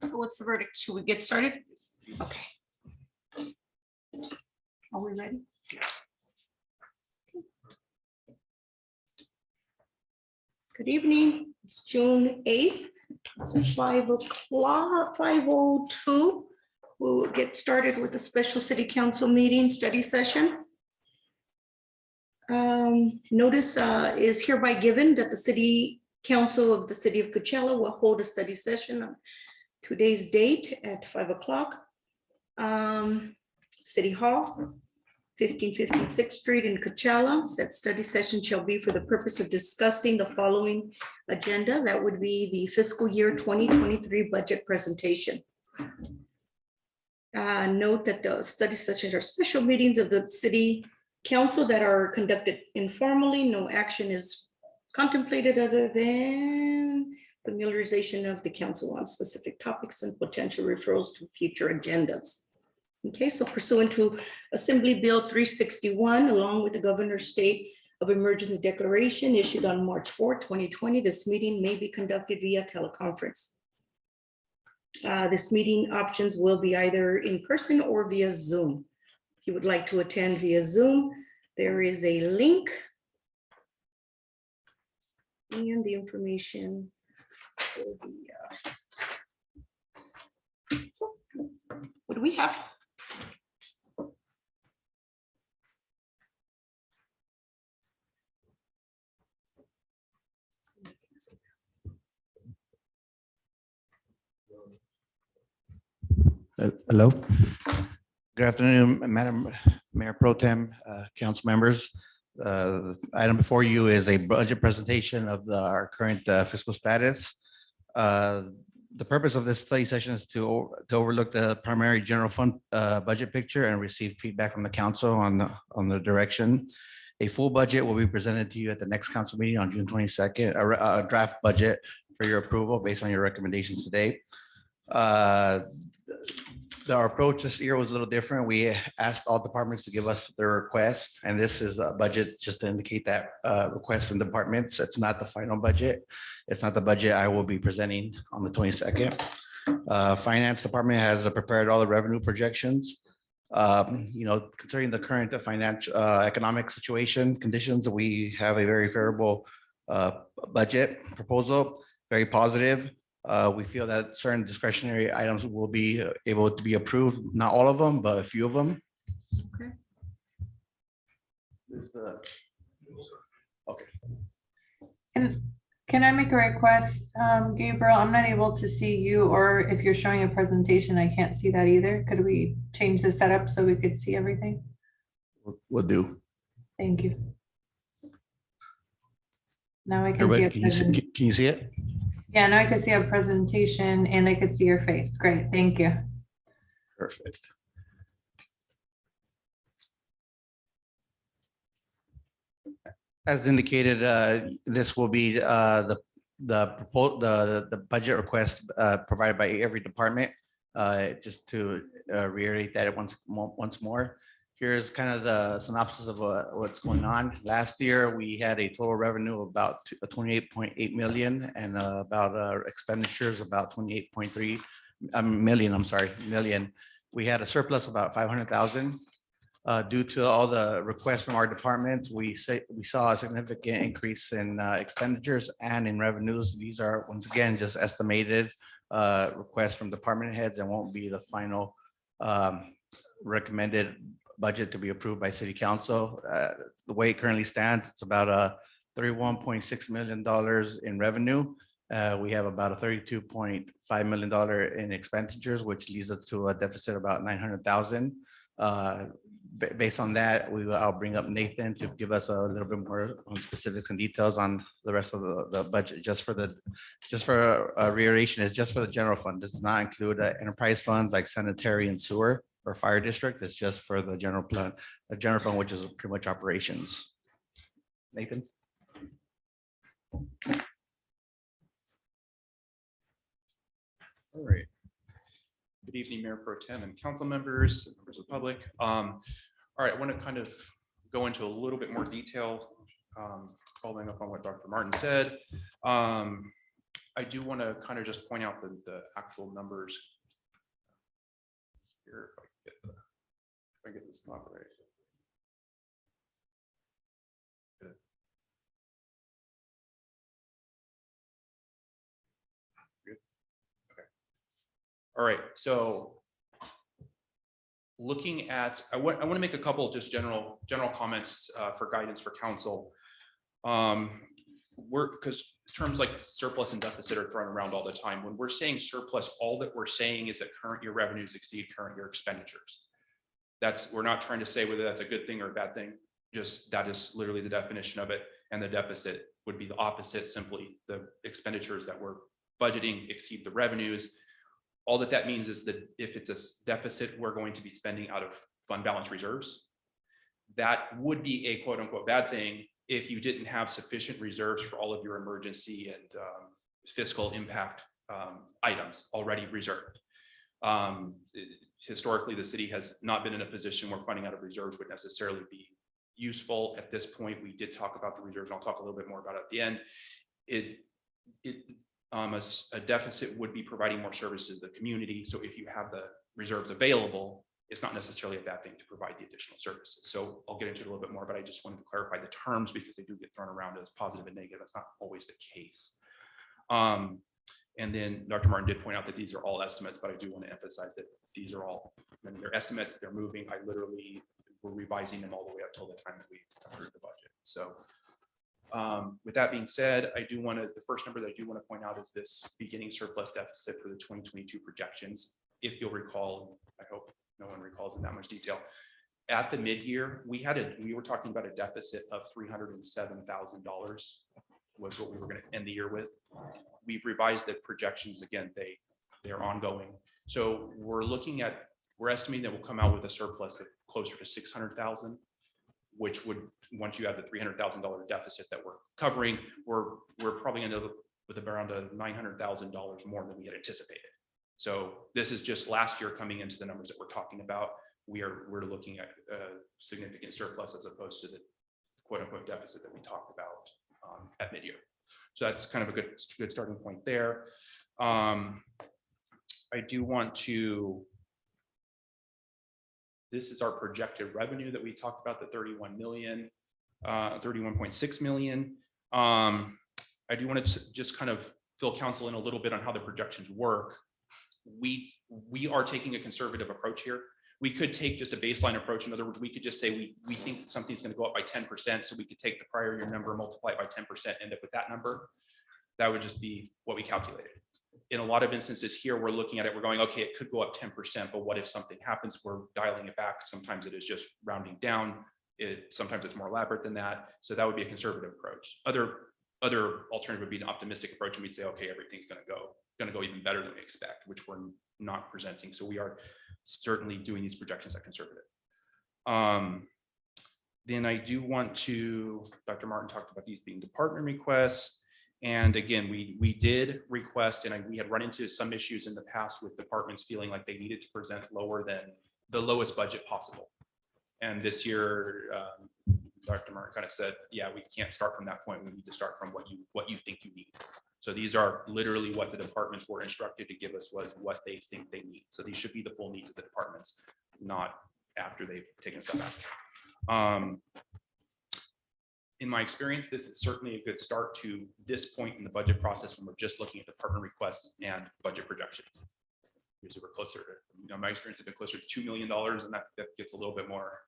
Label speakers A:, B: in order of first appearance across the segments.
A: So what's the verdict? Should we get started? Okay. Are we ready? Good evening. It's June 8th. It's 5 o'clock, 5:02. We'll get started with the special city council meeting study session. Notice is hereby given that the city council of the city of Coachella will hold a study session on today's date at 5 o'clock. City Hall, 1515 6th Street in Coachella. Said study session shall be for the purpose of discussing the following agenda. That would be the fiscal year 2023 budget presentation. Note that the study sessions are special meetings of the city council that are conducted informally. No action is contemplated other than familiarization of the council on specific topics and potential referrals to future agendas. Okay, so pursuant to Assembly Bill 361, along with the governor's state of emergency declaration issued on March 4, 2020, this meeting may be conducted via teleconference. This meeting options will be either in person or via Zoom. If you would like to attend via Zoom, there is a link and the information for the, what do we have?
B: Hello. Good afternoon, Madam Mayor Pro Tem, council members. The item before you is a budget presentation of our current fiscal status. The purpose of this study session is to overlook the primary general fund budget picture and receive feedback from the council on the direction. A full budget will be presented to you at the next council meeting on June 22nd, a draft budget for your approval based on your recommendations today. Our approach this year was a little different. We asked all departments to give us their requests, and this is a budget just to indicate that request from departments. It's not the final budget. It's not the budget I will be presenting on the 22nd. Finance department has prepared all the revenue projections. Considering the current financial economic situation conditions, we have a very favorable budget proposal, very positive. We feel that certain discretionary items will be able to be approved, not all of them, but a few of them.
A: Okay.
B: Okay.
C: Can I make a request, Gabriel? I'm not able to see you, or if you're showing a presentation, I can't see that either. Could we change the setup so we could see everything?
B: We'll do.
C: Thank you. Now I can
B: Everybody,
C: see
B: can you see it?
C: Yeah, now I can see a presentation and I could see your face. Great, thank you.
B: Perfect. As indicated, this will be the budget request provided by every department. Just to reiterate that once more. Here's kind of the synopsis of what's going on. Last year, we had a total revenue of about 28.8 million and about expenditures about 28.3 million. We had a surplus about 500,000. Due to all the requests from our departments, we saw a significant increase in expenditures and in revenues. These are once again just estimated requests from department heads and won't be the final recommended budget to be approved by city council. The way it currently stands, it's about $31.6 million in revenue. We have about a $32.5 million in expenditures, which leads us to a deficit of about 900,000. Based on that, I'll bring up Nathan to give us a little bit more on specifics and details on the rest of the budget. Just for reiteration, it's just for the general fund. This does not include enterprise funds like sanitary and sewer or fire district. It's just for the general fund, which is pretty much operations. Nathan.
D: All right. Good evening, Mayor Pro Tem and council members, members of the public. All right, I want to kind of go into a little bit more detail, following up on what Dr. Martin said. I do want to kind of just point out the actual numbers. Here, if I get this not right. Good. Good. Okay. All right, so looking at, I want to make a couple just general comments for guidance for council. Because terms like surplus and deficit are thrown around all the time. When we're saying surplus, all that we're saying is that current year revenues exceed current year expenditures. We're not trying to say whether that's a good thing or a bad thing. Just that is literally the definition of it. And the deficit would be the opposite, simply the expenditures that we're budgeting exceed the revenues. All that means is that if it's a deficit, we're going to be spending out of fund balance reserves. That would be a quote unquote bad thing if you didn't have sufficient reserves for all of your emergency and fiscal impact items already reserved. Historically, the city has not been in a position where funding out of reserves would necessarily be useful. At this point, we did talk about the reserves, and I'll talk a little bit more about it at the end. A deficit would be providing more services to the community. So if you have the reserves available, it's not necessarily a bad thing to provide the additional services. So I'll get into it a little bit more, but I just wanted to clarify the terms because they do get thrown around as positive and negative. That's not always the case. And then Dr. Martin did point out that these are all estimates, but I do want to emphasize that these are all, when they're estimates, they're moving. We're revising them all the way up till the time that we approve the budget. So with that being said, the first number that I do want to point out is this beginning surplus deficit for the 2022 projections. If you'll recall, I hope no one recalls in that much detail. At the mid-year, we were talking about a deficit of $307,000 was what we were going to end the year with. We've revised the projections again. They're ongoing. So we're estimating that we'll come out with a surplus of closer to 600,000, which would, once you have the $300,000 deficit that we're covering, we're probably going to end up with around $900,000 more than we had anticipated. So this is just last year coming into the numbers that we're talking about. We're looking at a significant surplus as opposed to the quote unquote deficit that we talked about at mid-year. So that's kind of a good starting point there. I do want to, this is our projected revenue that we talked about, the 31 million, 31.6 million. I do want to just kind of fill council in a little bit on how the projections work. We are taking a conservative approach here. We could take just a baseline approach. In other words, we could just say we think something's going to go up by 10%. So we could take the prior year number, multiply it by 10%, end up with that number. That would just be what we calculated. In a lot of instances here, we're looking at it, we're going, okay, it could go up 10%, but what if something happens? We're dialing it back. Sometimes it is just rounding down. Sometimes it's more elaborate than that. So that would be a conservative approach. Other alternative would be an optimistic approach, and we'd say, okay, everything's going to go even better than we expect, which we're not presenting. So we are certainly doing these projections at conservative. Then I do want to, Dr. Martin talked about these being department requests. And again, we did request, and we had run into some issues in the past with departments feeling like they needed to present lower than the lowest budget possible. And this year, Dr. Martin kind of said, yeah, we can't start from that point. We need to start from what you think you need. So these are literally what the departments were instructed to give us, was what they think they need. So these should be the full needs of the departments, not after they've taken stuff out. In my experience, this is certainly a good start to this point in the budget process when we're just looking at department requests and budget projections. Usually we're closer to, my experience has been closer to $2 million, and that gets a little bit more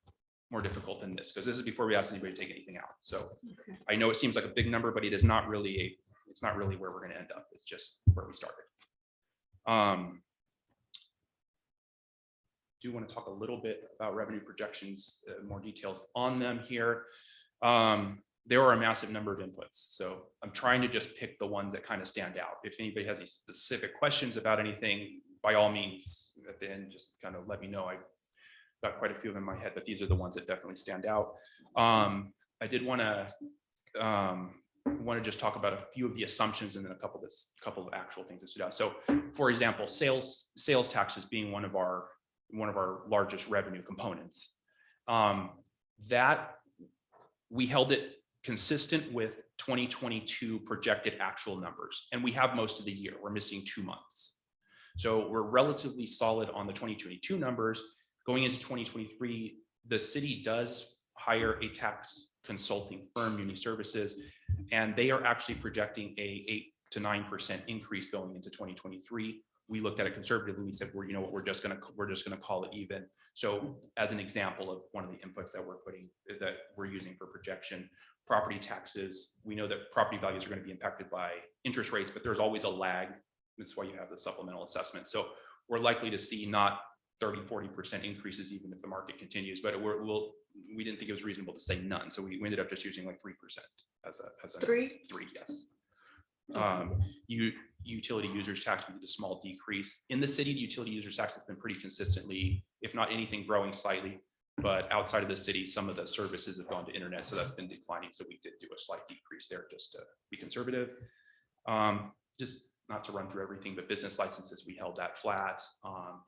D: difficult than this, because this is before we ask anybody to take anything out. So okay. I know it seems like a big number, but it is not really it's not really where we're going to end up. It's just where we started. Do want to talk a little bit about revenue projections, more details on them here. There are a massive number of inputs, so I'm trying to just pick the ones that kind of stand out. If anybody has any specific questions about anything, by all means, at the end, just kind of let me know. I've got quite a few of them in my head, but these are the ones that definitely stand out. I did want to just talk about a few of the assumptions and then a couple of actual things that stood out. So, for example, sales taxes being one of our largest revenue components. That we held it consistent with 2022 projected actual numbers. And we have most of the year. We're missing 2 months. So we're relatively solid on the 2022 numbers. Going into 2023, the city does hire a tax consulting firm, Muni Services, and they are actually projecting a 8 to 9% increase going into 2023. We looked at it conservatively. We said, well, you know what, we're just gonna call it even. So as an example of one of the inputs that we're using for projection, property taxes, we know that property values are going to be impacted by interest rates, but there's always a lag. That's why you have the supplemental assessment. So we're likely to see not 30–40% increases even if the market continues, but we didn't think it was reasonable to say none. So we ended up just using like 3% as a
A: 3,
D: yes. Utility users tax, we did a small decrease. In the city, the utility users tax has been pretty consistently, if not anything, growing slightly. But outside of the city, some of the services have gone to internet, so that's been declining. So we did do a slight decrease there just to be conservative. Just not to run through everything, but business licenses, we held that flat.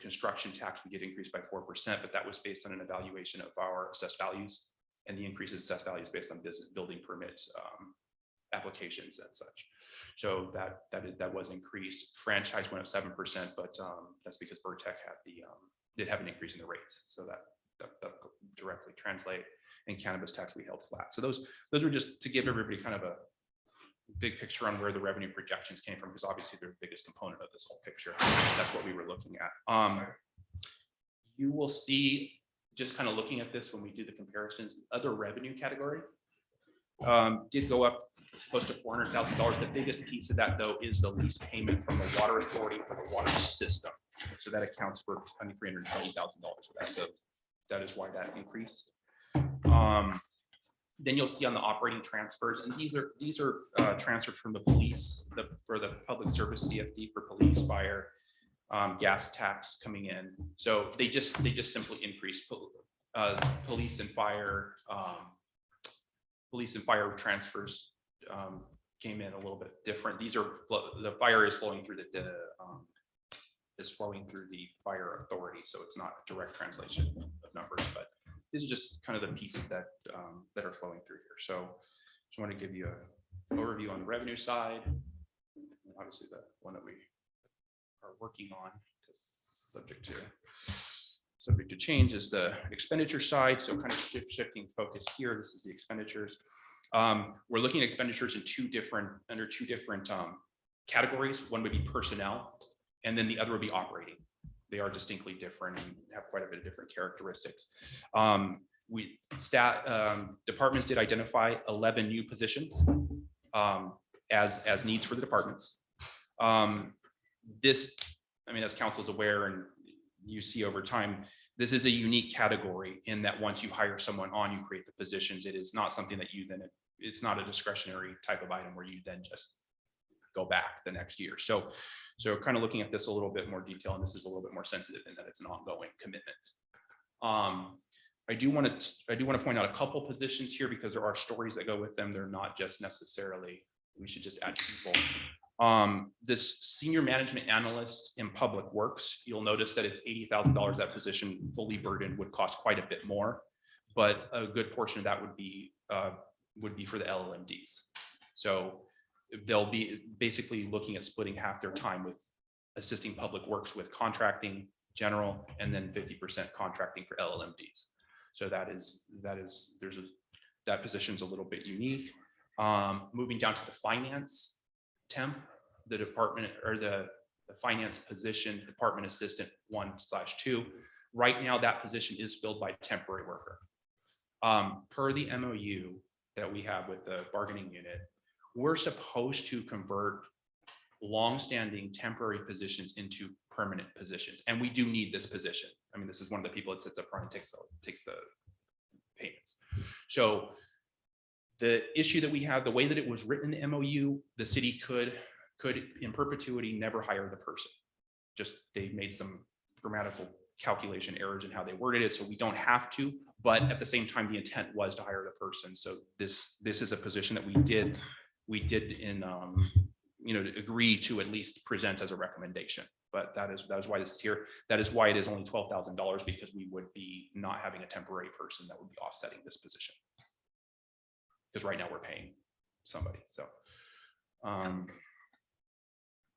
D: Construction tax, we did increase by 4%, but that was based on an evaluation of our assessed values, and the increase in assessed values based on business building permits, applications and such. So that was increased. Franchise went up 7%, but that's because Vertec did have an increase in the rates, so that directly translate. And cannabis tax we held flat. So those were just to give everybody kind of a big picture on where the revenue projections came from, because obviously they're the biggest component of this whole picture. That's what we were looking at. You will see, just kind of looking at this when we do the comparisons, other revenue category did go up close to $400,000. The biggest piece of that, though, is the lease payment from the water authority for the water system. So that accounts for $320,000. So that is why that increased. Then you'll see on the operating transfers, and these are transferred from the police for the public service CFD for police, fire, gas tax coming in. So they just simply increased police and fire transfers came in a little bit different. These are the fire is flowing through the fire authority, so it's not a direct translation of numbers, but these are just kind of the pieces that are flowing through here. So just want to give you an overview on the revenue side. Obviously the one that we are working on is subject to change is the expenditure side. So kind of shifting focus here. This is the expenditures. We're looking at expenditures in under two different categories. One would be personnel, and then the other would be operating. They are distinctly different and have quite a bit of different characteristics. Departments did identify 11 new positions as needs for the departments. This, I mean, as council is aware and you see over time, this is a unique category in that once you hire someone on, you create the positions. It is not something that you then, it's not a discretionary type of item where you then just go back the next year. So kind of looking at this a little bit more detail, and this is a little bit more sensitive in that it's an ongoing commitment. I do want to point out a couple positions here because there are stories that go with them. They're not just necessarily, we should just add people. This senior management analyst in public works, you'll notice that it's $80,000. That position fully burdened would cost quite a bit more, but a good portion of that would be for the LLMDs. So they'll be basically looking at splitting half their time with assisting public works with contracting, general, and then 50% contracting for LLMDs. So that position's a little bit unique. Moving down to the finance temp, the department or the finance position, department assistant 1/2. Right now, that position is filled by a temporary worker. Per the MOU that we have with the bargaining unit, we're supposed to convert longstanding temporary positions into permanent positions. And we do need this position. I mean, this is one of the people that sits up front and takes the payments. So the issue that we have, the way that it was written in the MOU, the city could in perpetuity never hire the person. Just they made some grammatical calculation errors in how they worded it. So we don't have to, but at the same time, the intent was to hire the person. So this is a position that we did agree to at least present as a recommendation, but that is why this is here. That is why it is only $12,000, because we would be not having a temporary person that would be offsetting this position. because right now we're paying somebody, so.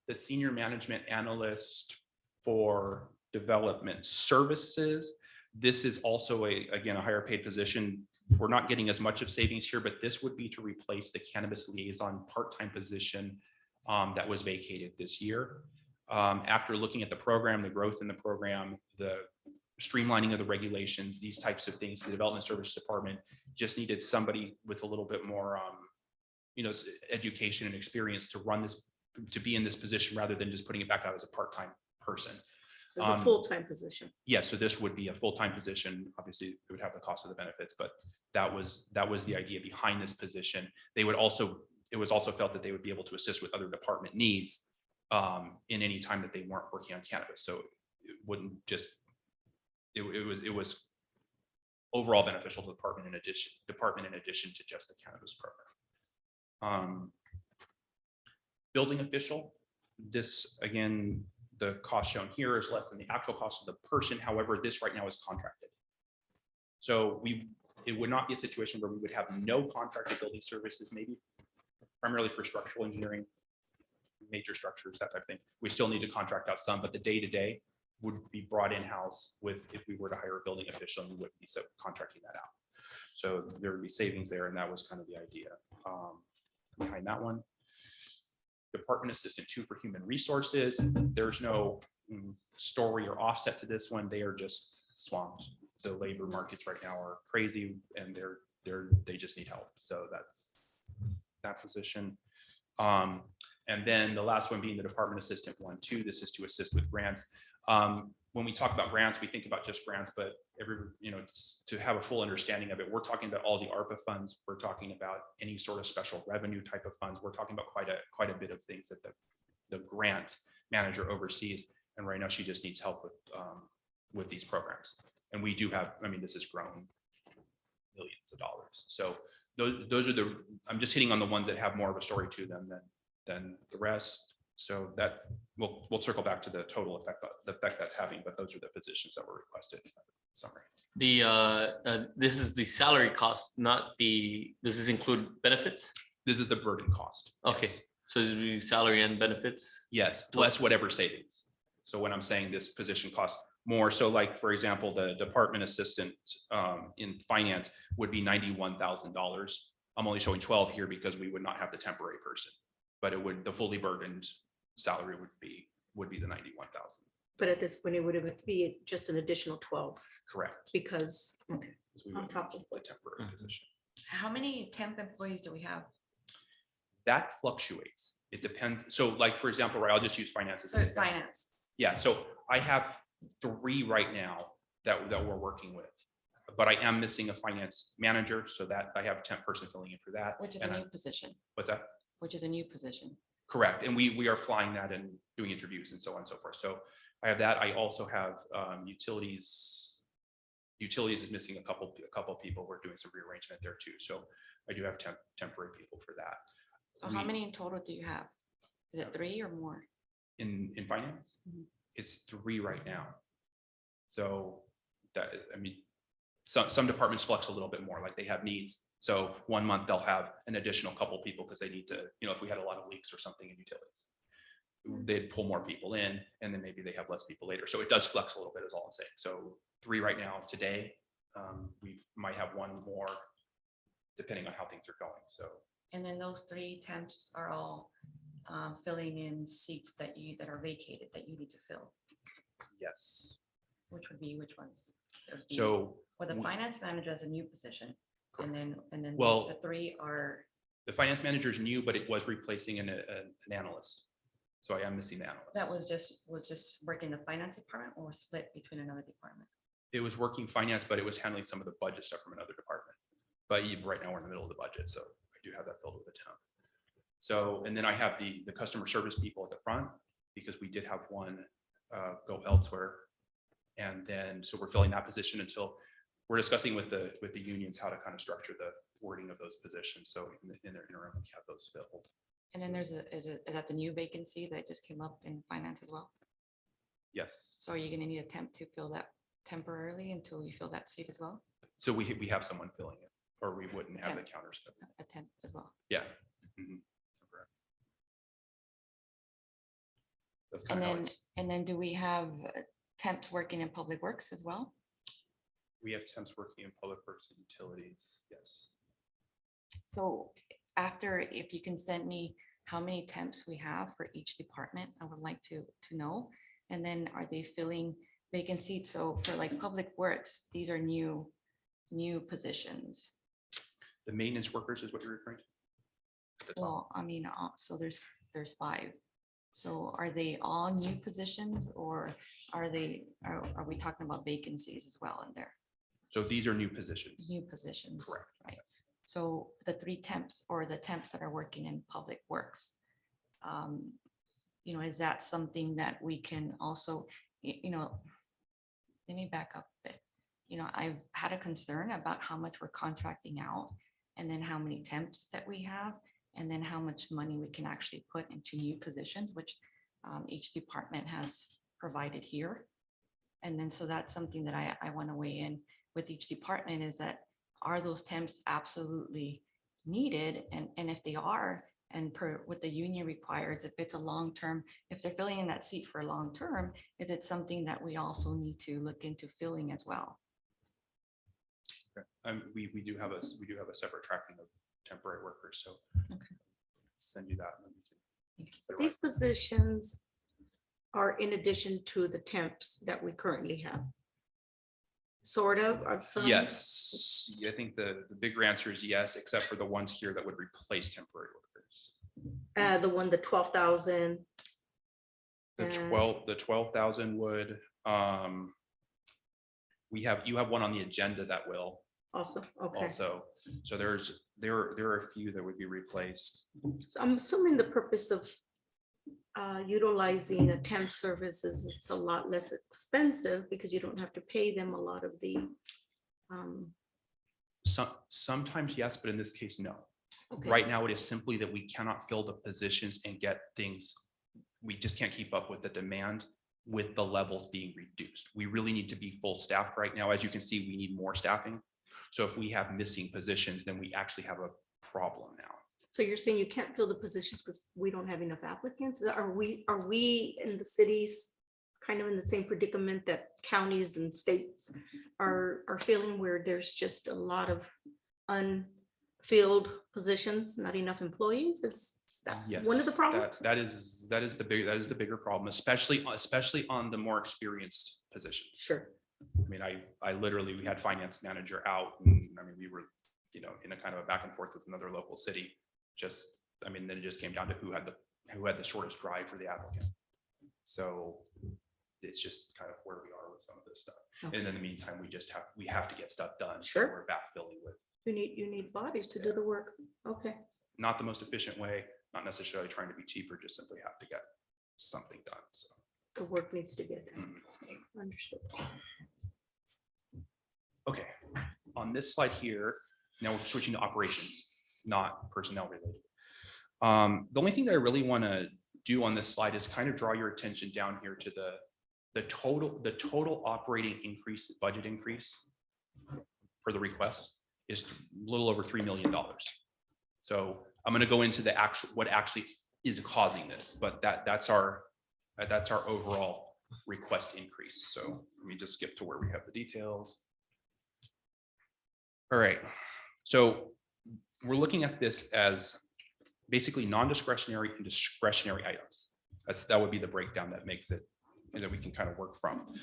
D: The senior management analyst for development services, this is also again, a higher paid position. We're not getting as much of savings here, but this would be to replace the cannabis liaison part-time position that was vacated this year. After looking at the program, the growth in the program, the streamlining of the regulations, these types of things, the development services department just needed somebody with a little bit more, education and experience to run this, to be in this position rather than just putting it back out as a part-time person.
A: So it's a full-time position.
D: Yeah, so this would be a full-time position. Obviously, it would have the cost of the benefits, but that was the idea behind this position. It was also felt that they would be able to assist with other department needs in any time that they weren't working on cannabis. So it wouldn't just, it was overall beneficial to the department in addition to just the cannabis program. Building official, this again, the cost shown here is less than the actual cost of the person. However, this right now is contracted. So it would not be a situation where we would have no contracted building services, maybe primarily for structural engineering, major structures, that type of thing. We still need to contract out some, but the day-to-day would be brought in-house with, if we were to hire a building official, we would be contracting that out. So there would be savings there, and that was kind of the idea behind that one. Department Assistant 2 for Human Resources. There's no story or offset to this one. They are just swamped. The labor markets right now are crazy, and they just need help. So that's that position. And then the last one being the Department Assistant 1-2. This is to assist with grants. When we talk about grants, we think about just grants, but to have a full understanding of it, we're talking about all the ARPA funds. We're talking about any sort of special revenue type of funds. We're talking about quite a bit of things that the grants manager oversees. And right now she just needs help with these programs. And we do have, this has grown millions of dollars. So those are I'm just hitting on the ones that have more of a story to them than the rest. So that we'll circle back to the total effect, the effect that's having, but those are the positions that were requested in the summary.
E: This is the salary cost, not does this include benefits?
D: This is the burden cost.
E: Okay,
D: Yes.
E: so this would be salary and benefits?
D: Yes, plus whatever savings. So when I'm saying this position costs more, so like, for example, the department assistant in finance would be $91,000. I'm only showing 12 here because we would not have the temporary person, but the fully burdened salary would be the 91,000.
A: But at this point, it would be just an additional 12
D: Correct.
A: because, okay.
D: Because we
A: On
D: wouldn't
A: top
D: have
A: of
D: the temporary position.
F: How many temp employees do we have?
D: That fluctuates. It depends. So like, for example, right, I'll just use finance as
F: So
D: an example.
F: finance,
D: Yeah, so I have 3 right now that we're working with, but I am missing a finance manager, so that I have a temp person filling in for that.
F: which is
D: And
F: a new position,
D: What's that?
F: which is a new position.
D: Correct. And we are flying that and doing interviews and so on and so forth. So I have that. I also have utilities. Utilities is missing a couple people. We're doing some rearrangement there too. So I do have temporary people for that.
F: So how many in total do you have? Is it 3 or more?
D: In finance?
F: Mhm.
D: It's 3 right now. So that, some departments flex a little bit more, like they have needs. So 1 month they'll have an additional couple people because they need to, if we had a lot of leaks or something in utilities, they'd pull more people in, and then maybe they have less people later. So it does flex a little bit, is all I'm saying. So 3 right now today. We might have 1 more depending on how things are going. So
F: And then those 3 temps are all filling in seats that are vacated that you need to fill,
D: yes.
F: which ones? It would be-
D: So
F: Well, the
D: we-
F: finance manager is a new position, and then
D: Well-
F: the 3 are,
D: the finance manager is new, but it was replacing an analyst. So I am missing the analyst.
F: that was just working the finance department or split between another department?
D: It was working finance, but it was handling some of the budget stuff from another department. But right now we're in the middle of the budget, so I do have that filled with a temp. So, and then I have the customer service people at the front, because we did have one go elsewhere. And then, so we're filling that position until we're discussing with the unions how to kind of structure the wording of those positions. So in the interim, we have those filled.
F: And then is that the new vacancy that just came up in finance as well?
D: Yes.
F: So are you gonna need a temp to fill that temporarily until you fill that seat as well?
D: So we have someone filling it. or we wouldn't have the
F: Temp.
D: counters.
F: A temp as well.
D: Yeah. Mhm. Correct. That's
F: And
D: kind of how
F: then,
D: it's,
F: and then do we have temps working in public works as well?
D: we have temps working in public works and utilities, yes.
F: So after, if you can send me how many temps we have for each department, I would like to know. And then are they filling vacant seats? So for like public works, these are new positions.
D: The maintenance workers is what you're referring to? At the top.
F: Well, I mean, so there's 5. So are they all new positions or are we talking about vacancies as well in there?
D: So these are new positions.
F: New positions.
D: Correct.
F: Right. So the 3 temps or the temps that are working in public works, is that something that we can also, let me back up a bit. I've had a concern about how much we're contracting out and then how many temps that we have and then how much money we can actually put into new positions, which each department has provided here. And then, so that's something that I want to weigh in with each department is that, are those temps absolutely needed? And if they are, and per what the union requires, if it's a long-term, if they're filling in that seat for a long term, is it something that we also need to look into filling as well?
D: We do have a separate tracking of temporary workers, so.
F: Okay.
D: Send you that. and then we can- You're
A: These
D: right.
A: positions are in addition to the temps that we currently have. Sort of, or some.
D: Yes, I think the bigger answer is yes, except for the ones here that would replace temporary workers.
A: The one, the 12,000.
D: The 12,000 would, you have one on the agenda that will
A: Also, okay.
D: also, so there are a few that would be replaced.
A: So I'm assuming the purpose of utilizing a temp service is it's a lot less expensive because you don't have to pay them a lot of the.
D: Sometimes yes, but in this case, no.
A: Okay.
D: Right now, it is simply that we cannot fill the positions and get things. We just can't keep up with the demand with the levels being reduced. We really need to be full staffed right now. As you can see, we need more staffing. So if we have missing positions, then we actually have a problem now.
A: So you're saying you can't fill the positions because we don't have enough applicants? Are we in the cities kind of in the same predicament that counties and states are feeling, where there's just a lot of unfilled positions, not enough employees? Is that
D: Yes,
A: one of the problems?
D: that is the bigger problem, especially on the more experienced positions.
A: Sure.
D: I mean, I literally, we had finance manager out, and I mean, we were, in a kind of a back and forth with another local city. Then it just came down to who had the shortest drive for the applicant. So it's just kind of where we are with some of this stuff.
A: Okay.
D: And in the meantime, we have to get stuff done. So
A: Sure.
D: we're backfilling with
A: You need bodies to do the work. Okay.
D: not the most efficient way, not necessarily trying to be cheaper, just simply have to get something done. So.
A: The work needs to get done.
D: Mhm.
A: Understood.
D: Okay, on this slide here, now we're switching to operations, not personnel related. The only thing that I really want to do on this slide is kind of draw your attention down here to the total operating increase, budget increase for the request is a little over $3 million. So I'm going to go into what actually is causing this, but that's our overall request increase. So let me just skip to where we have the details. All right, so we're looking at this as basically non-discretionary and discretionary items. That would be the breakdown that makes it, and that we can kind of work from.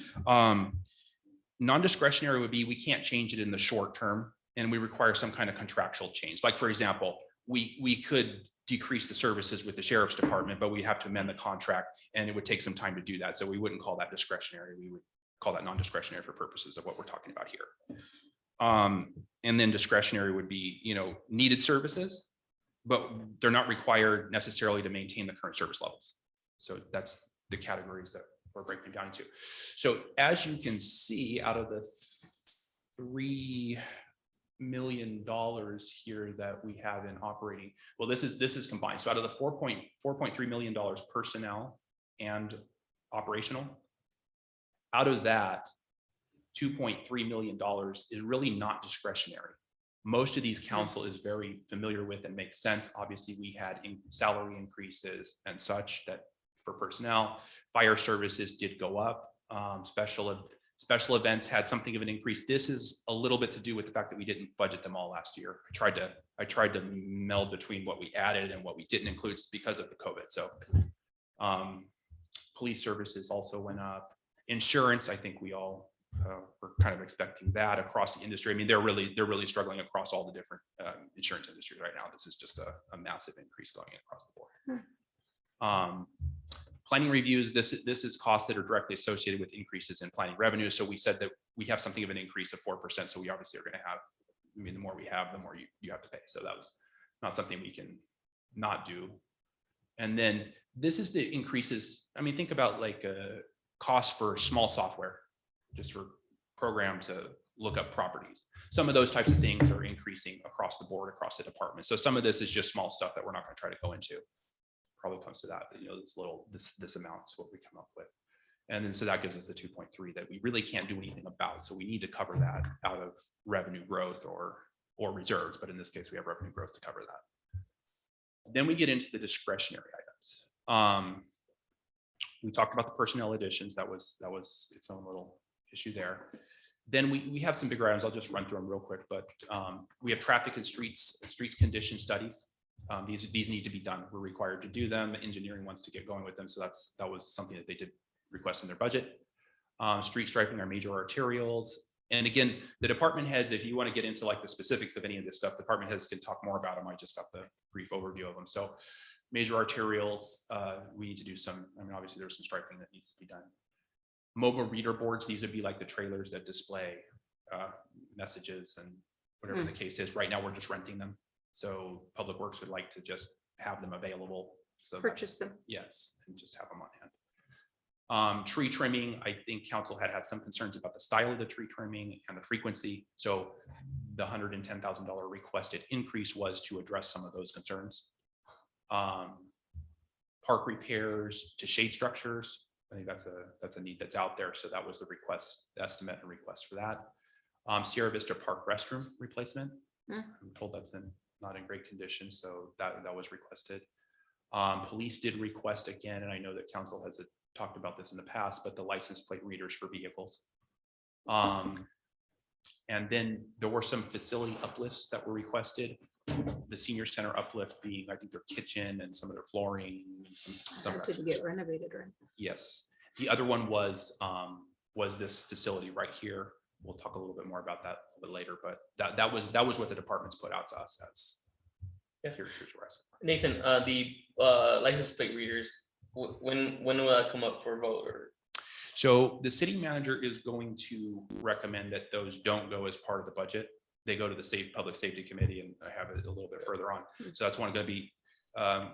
D: Non-discretionary would be, we can't change it in the short term, and we require some kind of contractual change. Like, for example, we could decrease the services with the sheriff's department, but we have to amend the contract, and it would take some time to do that. So we wouldn't call that discretionary. We would call that non-discretionary for purposes of what we're talking about here. And then discretionary would be, needed services, but they're not required necessarily to maintain the current service levels. So that's the categories that we're breaking down into. So as you can see, out of the $3 million here that we have in operating, well, this is combined. So out of the $4.3 million personnel and operational, out of that, $2.3 million is really not discretionary. Most of these council is very familiar with and makes sense. Obviously, we had salary increases and such that for personnel. Fire services did go up. Special events had something of an increase. This is a little bit to do with the fact that we didn't budget them all last year. I tried to meld between what we added and what we didn't include because of the COVID. So police services also went up. Insurance, I think we all were kind of expecting that across the industry. I mean, they're really struggling across all the different insurance industries right now. This is just a massive increase going across the board. Planning reviews, this is costs that are directly associated with increases in planning revenue. So we said that we have something of an increase of 4%. So we obviously are going to have, I mean, the more we have, the more you have to pay. So that was not something we can not do. And then this is the increases. I mean, think about like a cost for small software, just for program to look up properties. Some of those types of things are increasing across the board, across the department. So some of this is just small stuff that we're not going to try to go into. Probably comes to that, but you know, this amount is what we come up with. And then so that gives us the 2.3 that we really can't do anything about. So we need to cover that out of revenue growth or reserves. But in this case, we have revenue growth to cover that. Then we get into the discretionary items. We talked about the personnel additions. That was its own little issue there. Then we have some bigger items. I'll just run through them real quick, but we have traffic and streets condition studies. These need to be done. We're required to do them. Engineering wants to get going with them. So that was something that they did request in their budget. Street striping our major arterials. And again, the department heads, if you want to get into like the specifics of any of this stuff, department heads can talk more about them. I just got the brief overview of them. So major arterials, we need to do some, I mean, obviously there's some striping that needs to be done. Mobile reader boards, these would be like the trailers that display messages and whatever the case is. Right now, we're just renting them. So Public Works would like to just have them available. So
A: Purchase them.
D: yes, and just have them on hand. Tree trimming, I think council had some concerns about the style of the tree trimming and the frequency. So the $110,000 requested increase was to address some of those concerns. Park repairs to shade structures. I think that's a need that's out there. So that was the request, the estimate and request for that. Sierra Vista Park restroom replacement. I'm told that's not in great condition. So that was requested. Police did request again, and I know that council has talked about this in the past, but the license plate readers for vehicles. And then there were some facility uplifts that were requested. The senior center uplift being, I think, their kitchen and some of their flooring. Some
A: To get renovated, right?
D: Yes. The other one was this facility right here. We'll talk a little bit more about that a little bit later, but that was what the departments put out to us as.
E: Yeah.
D: Here's where I said.
E: Nathan, the license plate readers, when will that come up for a vote? Or
D: So the city manager is going to recommend that those don't go as part of the budget. They go to the public safety committee, and I have it a little bit further on. So that's one going to be, the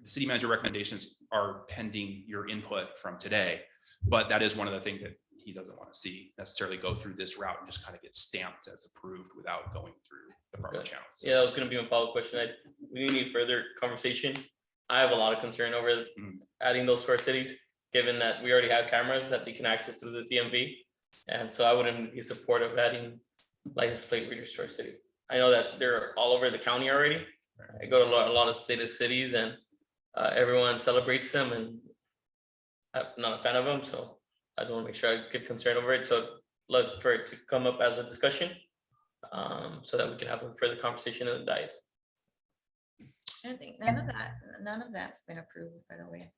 D: city manager recommendations are pending your input from today, but that is one of the things that he doesn't want to see necessarily go through this route and just kind of get stamped as approved without going through the proper channels.
E: yeah, that was going to be my follow-up question. We need further conversation. I have a lot of concern over adding those to our cities, given that we already have cameras that they can access through the DMV. And so I wouldn't be supportive of adding license plate readers to our city. I know that they're all over the county already. I go to a lot of cities and everyone celebrates them, and I'm not a fan of them. So I just want to make sure I get concerned over it. So look for it to come up as a discussion so that we can have a further conversation in the dais.
F: I think none of that's been approved, by the way.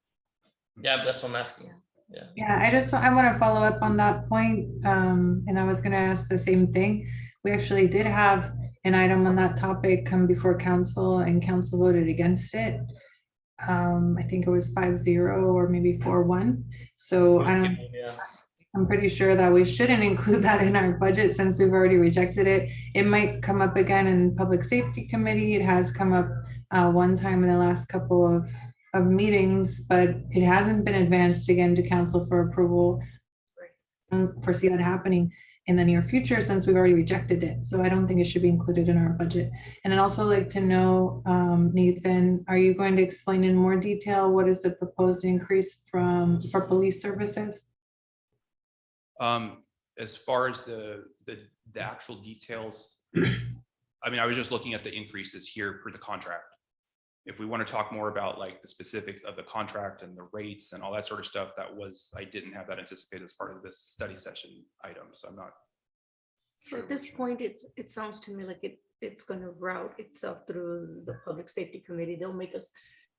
E: Yeah, but that's what I'm asking.
C: Yeah, I want to follow up on that point. And I was going to ask the same thing. We actually did have an item on that topic come before council, and council voted against it. I think it was 5-0 or maybe 4-1. So I'm pretty sure that we shouldn't include that in our budget since we've already rejected it. It might come up again in public safety committee. It has come up one time in the last couple of meetings, but it hasn't been advanced again to council for approval. I don't foresee that happening in the near future since we've already rejected it. So I don't think it should be included in our budget. And I'd also like to know, Nathan, are you going to explain in more detail what is the proposed increase for police services?
D: As far as the actual details, I mean, I was just looking at the increases here for the contract. If we want to talk more about like the specifics of the contract and the rates and all that sort of stuff, I didn't have that anticipated as part of this study session item, so I'm not.
A: So at this point, it sounds to me like it's gonna route itself through the Public Safety Committee. They'll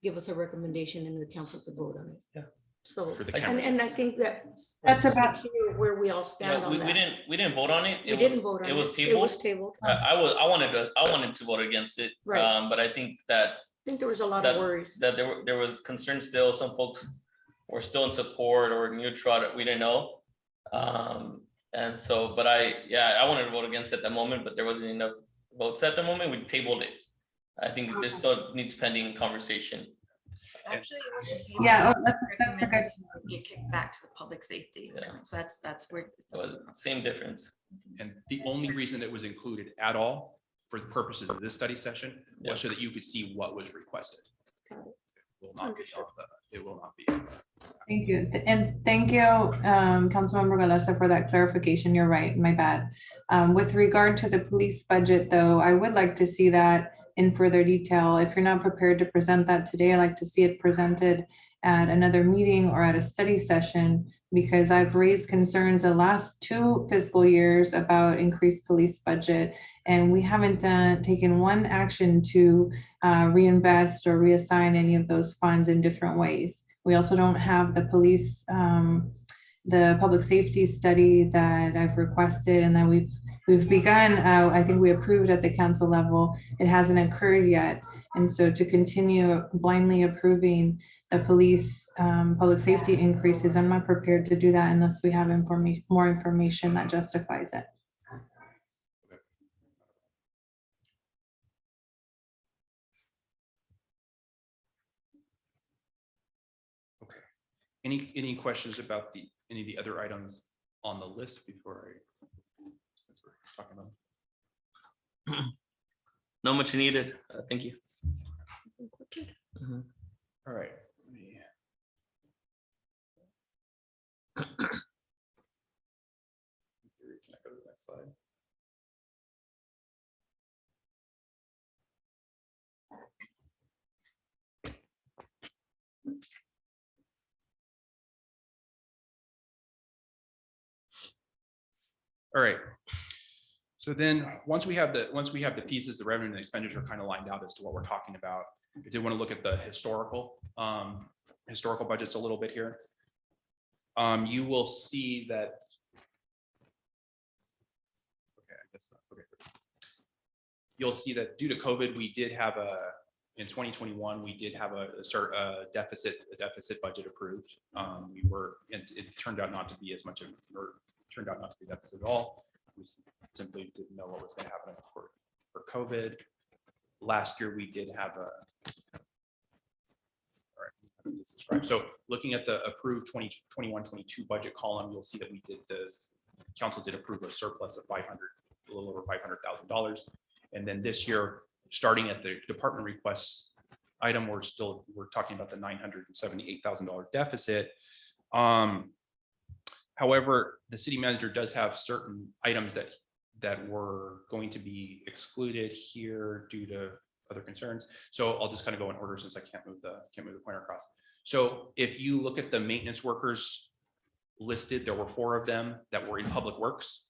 A: give us a recommendation and the council to vote on it.
E: Yeah.
A: So,
D: For the
A: and
D: cameras.
A: I think
C: That's about,
A: where we all stand
E: Yeah,
A: on that.
E: we didn't vote on it.
A: We didn't vote on it.
E: It was
A: It was
E: tabled.
A: tabled.
E: I wanted to vote against it.
A: Right.
E: But I think that
A: I think there was a lot of worries.
E: that there was concern still. Some folks were still in support or neutral. We didn't know. And so, but I wanted to vote against it at the moment, but there wasn't enough votes at the moment. We tabled it. I think this still needs pending conversation.
F: Actually, it wasn't
C: Yeah,
F: tabled.
C: that's a good-
F: Recommended Get kicked back to the public safety.
E: Yeah.
F: So that's where.
E: It was same difference.
D: And the only reason it was included at all for the purposes of this study session
E: Yeah.
D: was so that you could see what was requested.
A: Got it.
D: It will not be
A: Understood.
D: it will not be.
C: thank you. And thank you, Councilmember Galarza, for that clarification. You're right, my bad. With regard to the police budget, though, I would like to see that in further detail. If you're not prepared to present that today, I'd like to see it presented at another meeting or at a study session, because I've raised concerns the last 2 fiscal years about increased police budget, and we haven't taken one action to reinvest or reassign any of those funds in different ways. We also don't have the police, the public safety study that I've requested and that we've begun. I think we approved at the council level. It hasn't occurred yet. And so to continue blindly approving the police public safety increases, I'm not prepared to do that unless we have more information that justifies it.
D: Okay. Any questions about any of the other items on the list before since we're talking about?
E: No much needed. Thank you.
D: All right. Let me- Can I go to the next slide? All right. So then, once we have the pieces, the revenue and the expenditure kind of lined out as to what we're talking about, I did want to look at the historical budgets a little bit here. You will see that. Okay, I guess, okay. You'll see that due to COVID, we did have in 2021, we did have a deficit budget approved. It turned out not to be as much of, or turned out not to be deficit at all. We simply didn't know what was going to happen for COVID. Last year, we did have so looking at the approved 2021-22 budget column, you'll see that council did approve a surplus of a little over $500,000. And then this year, starting at the department requests item, we're talking about the $978,000 deficit. However, the city manager does have certain items that were going to be excluded here due to other concerns. So I'll just kind of go in order since I can't move the pointer across. So if you look at the maintenance workers listed, there were 4 of them that were in public works.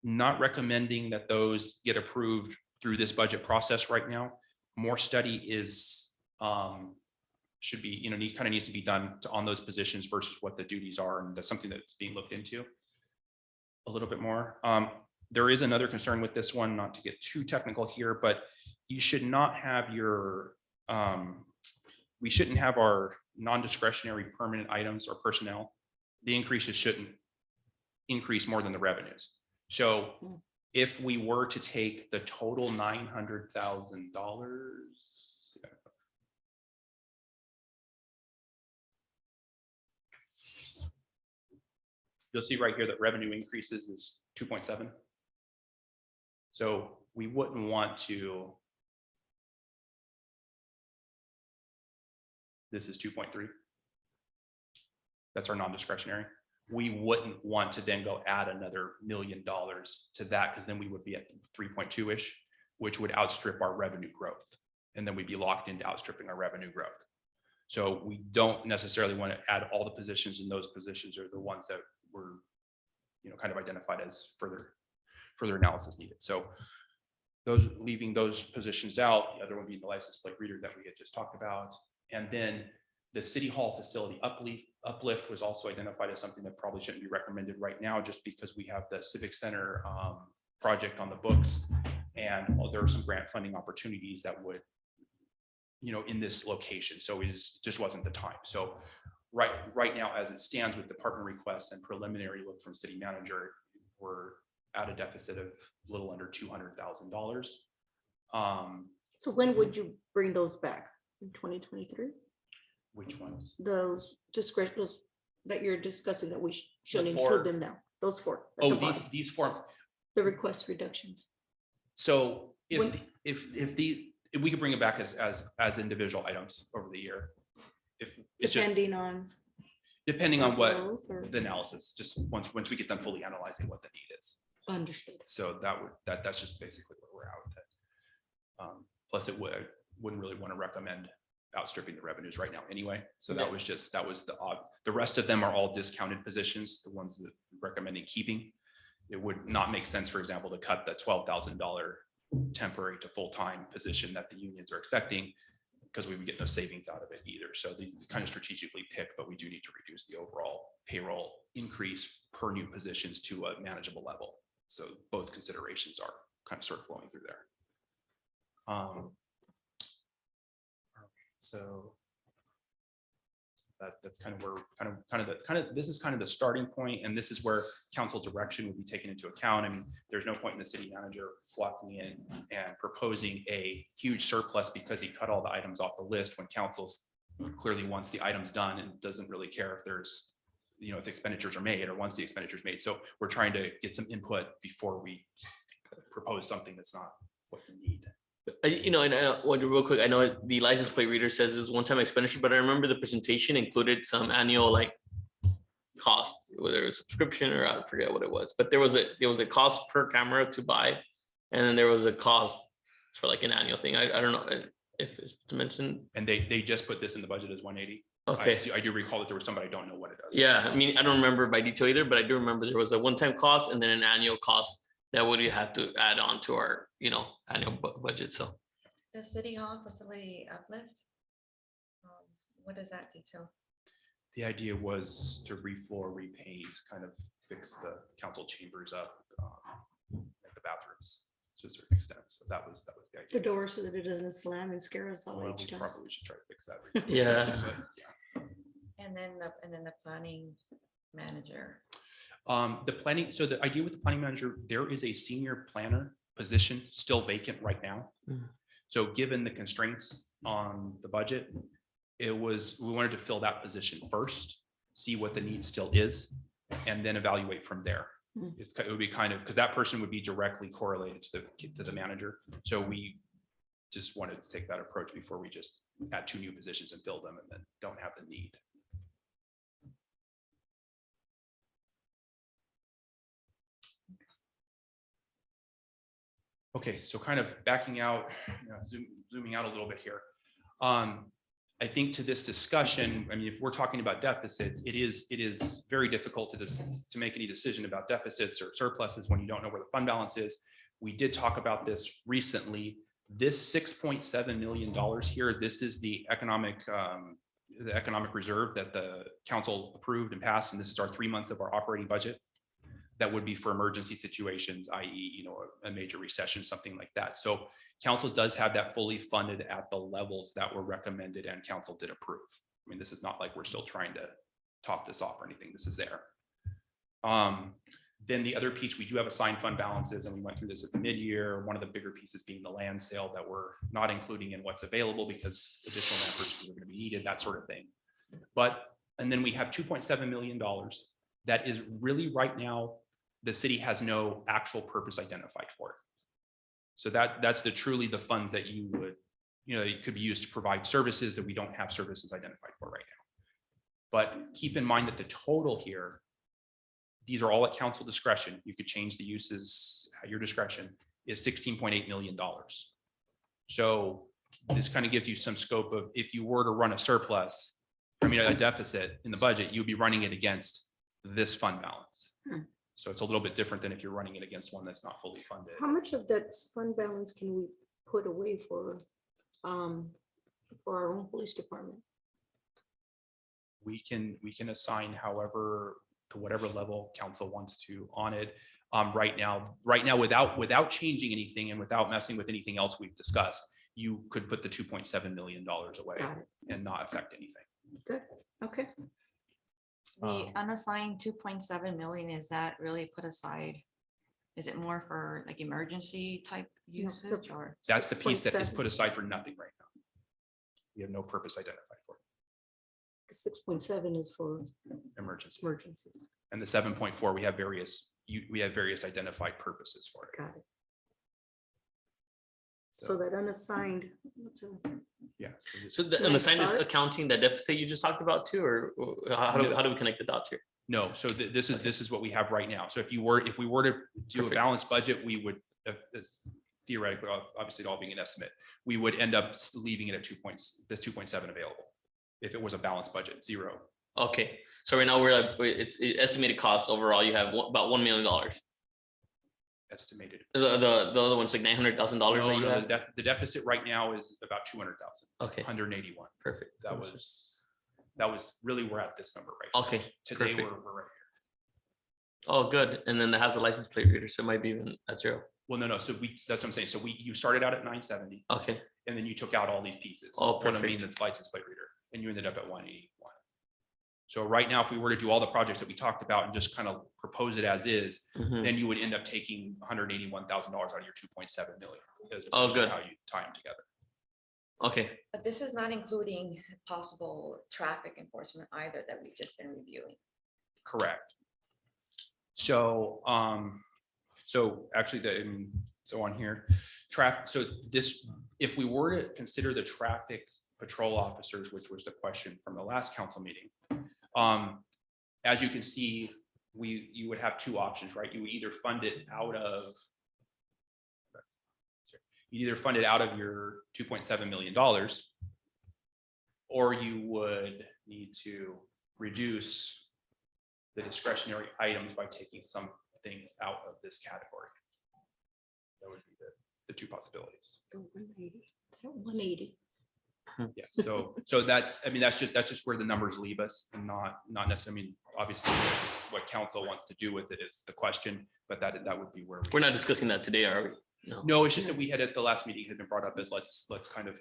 D: Not recommending that those get approved through this budget process right now. More study is should be, needs to be done on those positions versus what the duties are, and that's something that's being looked into a little bit more. There is another concern with this one, not to get too technical here, but you should not have we shouldn't have our non-discretionary permanent items or personnel. The increases shouldn't increase more than the revenues. So if we were to take the total $900,000, you'll see right here that revenue increases is 2.7. So we wouldn't want to. This is 2.3. That's our non-discretionary. we wouldn't want to then go add another $1 million to that, because then we would be at 3.2-ish, which would outstrip our revenue growth. And then we'd be locked into outstripping our revenue growth. So we don't necessarily want to add all the positions, and those positions are the ones that were, kind of identified as further analysis needed. So those, leaving those positions out, the other one being the license plate reader that we had just talked about. And then the city hall facility uplift was also identified as something that probably shouldn't be recommended right now, just because we have the civic center project on the books, and there are some grant funding opportunities that would, in this location. So just wasn't the time. So right now, as it stands with department requests and preliminary look from city manager, we're at a deficit of a little under $200,000.
A: So when would you bring those back? In 2023?
D: Which ones?
A: Those that you're discussing that we should
E: The four.
A: include them now, those four. at
D: Oh,
A: the bottom,
D: these four.
A: The request reductions.
D: So
A: When-
D: if we could bring it back as individual items over the year, if it's just
A: Depending on.
D: depending on what
A: growth or-
D: the analysis, just once we get them fully analyzing what the need is.
A: Understood.
D: So that's just basically where we're at with it. Plus it wouldn't really want to recommend outstripping the revenues right now anyway. So that was the odd, the rest of them are all discounted positions, the ones that recommending keeping. It would not make sense, for example, to cut the $12,000 temporary to full-time position that the unions are expecting, because we would get no savings out of it either. So these kind of strategically picked, but we do need to reduce the overall payroll increase per new positions to a manageable level. So both considerations are kind of sort of flowing through there. So that's kind of where this is kind of the starting point, and this is where council direction would be taken into account. I mean, there's no point in the city manager walking in and proposing a huge surplus because he cut all the items off the list, when council's clearly wants the items done and doesn't really care if there's, if expenditures are made, or once the expenditures made. So we're trying to get some input before we propose something that's not what you need.
E: And I wonder real quick, I know the license plate reader says it's one-time expenditure, but I remember the presentation included some annual cost, whether it was subscription or I forget what it was, but there was a cost per camera to buy. And then there was a cost for an annual thing. I don't know if it's to mention.
D: And they just put this in the budget as 180.
E: Okay.
D: I do recall that there was some, but I don't know what it does.
E: Yeah, I mean, I don't remember by detail either, but I do remember there was a one-time cost and then an annual cost that would have to add on to our, annual budget. So
G: The city hall facility uplift. What does that detail?
D: The idea was to refloor, repaint, kind of fix the council chambers up, like the bathrooms to a certain extent. So that was the
A: The
D: idea.
A: door so that it doesn't slam and scare us all
D: Well,
A: each
D: we
A: time.
D: probably should try to fix that.
E: Yeah.
D: But, yeah.
G: And then the planning manager.
D: The planning, so the idea with the planning manager, there is a senior planner position still vacant right now.
E: Mhm.
D: So given the constraints on the budget, we wanted to fill that position first, see what the need still is, and then evaluate from there.
A: Mhm.
D: It would be kind of, because that person would be directly correlated to the manager. So we just wanted to take that approach before we just add 2 new positions and fill them and then don't have the need. Okay, so kind of backing out, zooming out a little bit here. I think to this discussion, I mean, if we're talking about deficits, it is very difficult to make any decision about deficits or surpluses when you don't know where the fund balance is. We did talk about this recently. This $6.7 million here, this is the economic reserve that the council approved and passed, and this is our 3 months of our operating budget. That would be for emergency situations, i.e., a major recession, something like that. So council does have that fully funded at the levels that were recommended and council did approve. I mean, this is not like we're still trying to top this off or anything. This is there. Then the other piece, we do have assigned fund balances, and we went through this at the mid-year. One of the bigger pieces being the land sale that we're not including in what's available because additional land purchases are going to be needed, that sort of thing. And then we have $2.7 million that is really right now, the city has no actual purpose identified for it. So that's truly the funds that you would, it could be used to provide services that we don't have services identified for right now. But keep in mind that the total here these are all at council discretion. You could change the uses at your discretion, is $16.8 million. So this kind of gives you some scope of if you were to run a surplus, I mean, a deficit in the budget, you'd be running it against this fund balance. So it's a little bit different than if you're running it against one that's not fully funded.
A: How much of that fund balance can we put away for our own police department?
D: We can assign however, to whatever level council wants to on it. Right now, without changing anything and without messing with anything else we've discussed, you could put the $2.7 million away
A: Got it.
D: and not affect anything.
A: Good, okay.
F: The unassigned 2.7 million, is that really put aside? Is it more for like emergency type
A: No, so-
F: usage or?
D: That's the piece that is
A: 6.7.
D: put aside for nothing right now. We have no purpose identified for
A: 6.7 is for
D: emergency.
A: emergencies.
D: And the 7.4, we have various identified purposes for it.
A: Got it. So that unassigned, what's a-
D: Yeah.
E: So the,
A: Can
E: and
A: I
E: the sign is
A: start?
E: accounting that deficit you just talked about too, or how do we connect the dots here?
D: No, so this is what we have right now. So if we were to do a
E: Perfect.
D: balanced budget, we would, this theoretically, obviously it all being an estimate, we would end up leaving it at 2.7 available. If it was a balanced budget, 0.
E: Okay, so right now we're at, it's estimated cost overall, you have about $1 million.
D: Estimated.
E: The other one's like $900,000 that
D: No,
E: you
D: no,
E: have?
D: the deficit right now is about 200,000,
E: Okay,
D: 181.
E: perfect.
D: That was really, we're at this number right now.
E: Okay,
D: Today,
E: perfect.
D: we're right here.
E: Oh, good. And then that has a license plate reader, so it might be even at 0.
D: Well, no, so that's what I'm saying. So you started out at 970
E: Okay,
D: and then you took out all these pieces.
E: Oh,
D: One of them being
E: perfect.
D: the license plate reader, and you ended up at 181. So right now, if we were to do all the projects that we talked about and just kind of propose it as is,
E: mhm.
D: then you would end up taking $181,000 out of your 2.7 million. Is
E: Oh,
D: essentially
E: good.
D: How you tie them together.
E: Okay,
G: But this is not including possible traffic enforcement either that we've just been reviewing.
D: Correct. So, so actually so on here, traffic, so this, if we were to consider the traffic patrol officers, which was the question from the last council meeting, as you can see, you would have two options, right? You would either fund it out of your $2.7 million, or you would need to reduce the discretionary items by taking some things out of this category. That would be the two possibilities.
A: the 180, that 180.
D: Yeah, so that's just where the numbers leave us, and not necessarily, I mean, obviously what council wants to do with it is the question, but that would be where
E: we're not discussing that today, are we? No.
D: No, it's just that we had at the last meeting had been brought up as let's kind of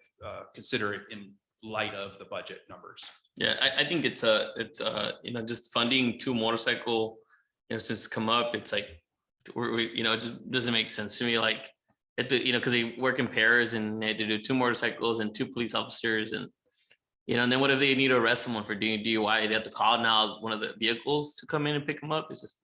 D: consider it in light of the budget numbers.
E: Yeah, I think it's just funding 2 motorcycle, since it's come up, it's like, it just doesn't make sense to me, like, because they work in pairs and they had to do 2 motorcycles and 2 police officers and, and then what if they need to arrest someone for doing DUI, they have to call now one of the vehicles to come in and pick them up, it's just,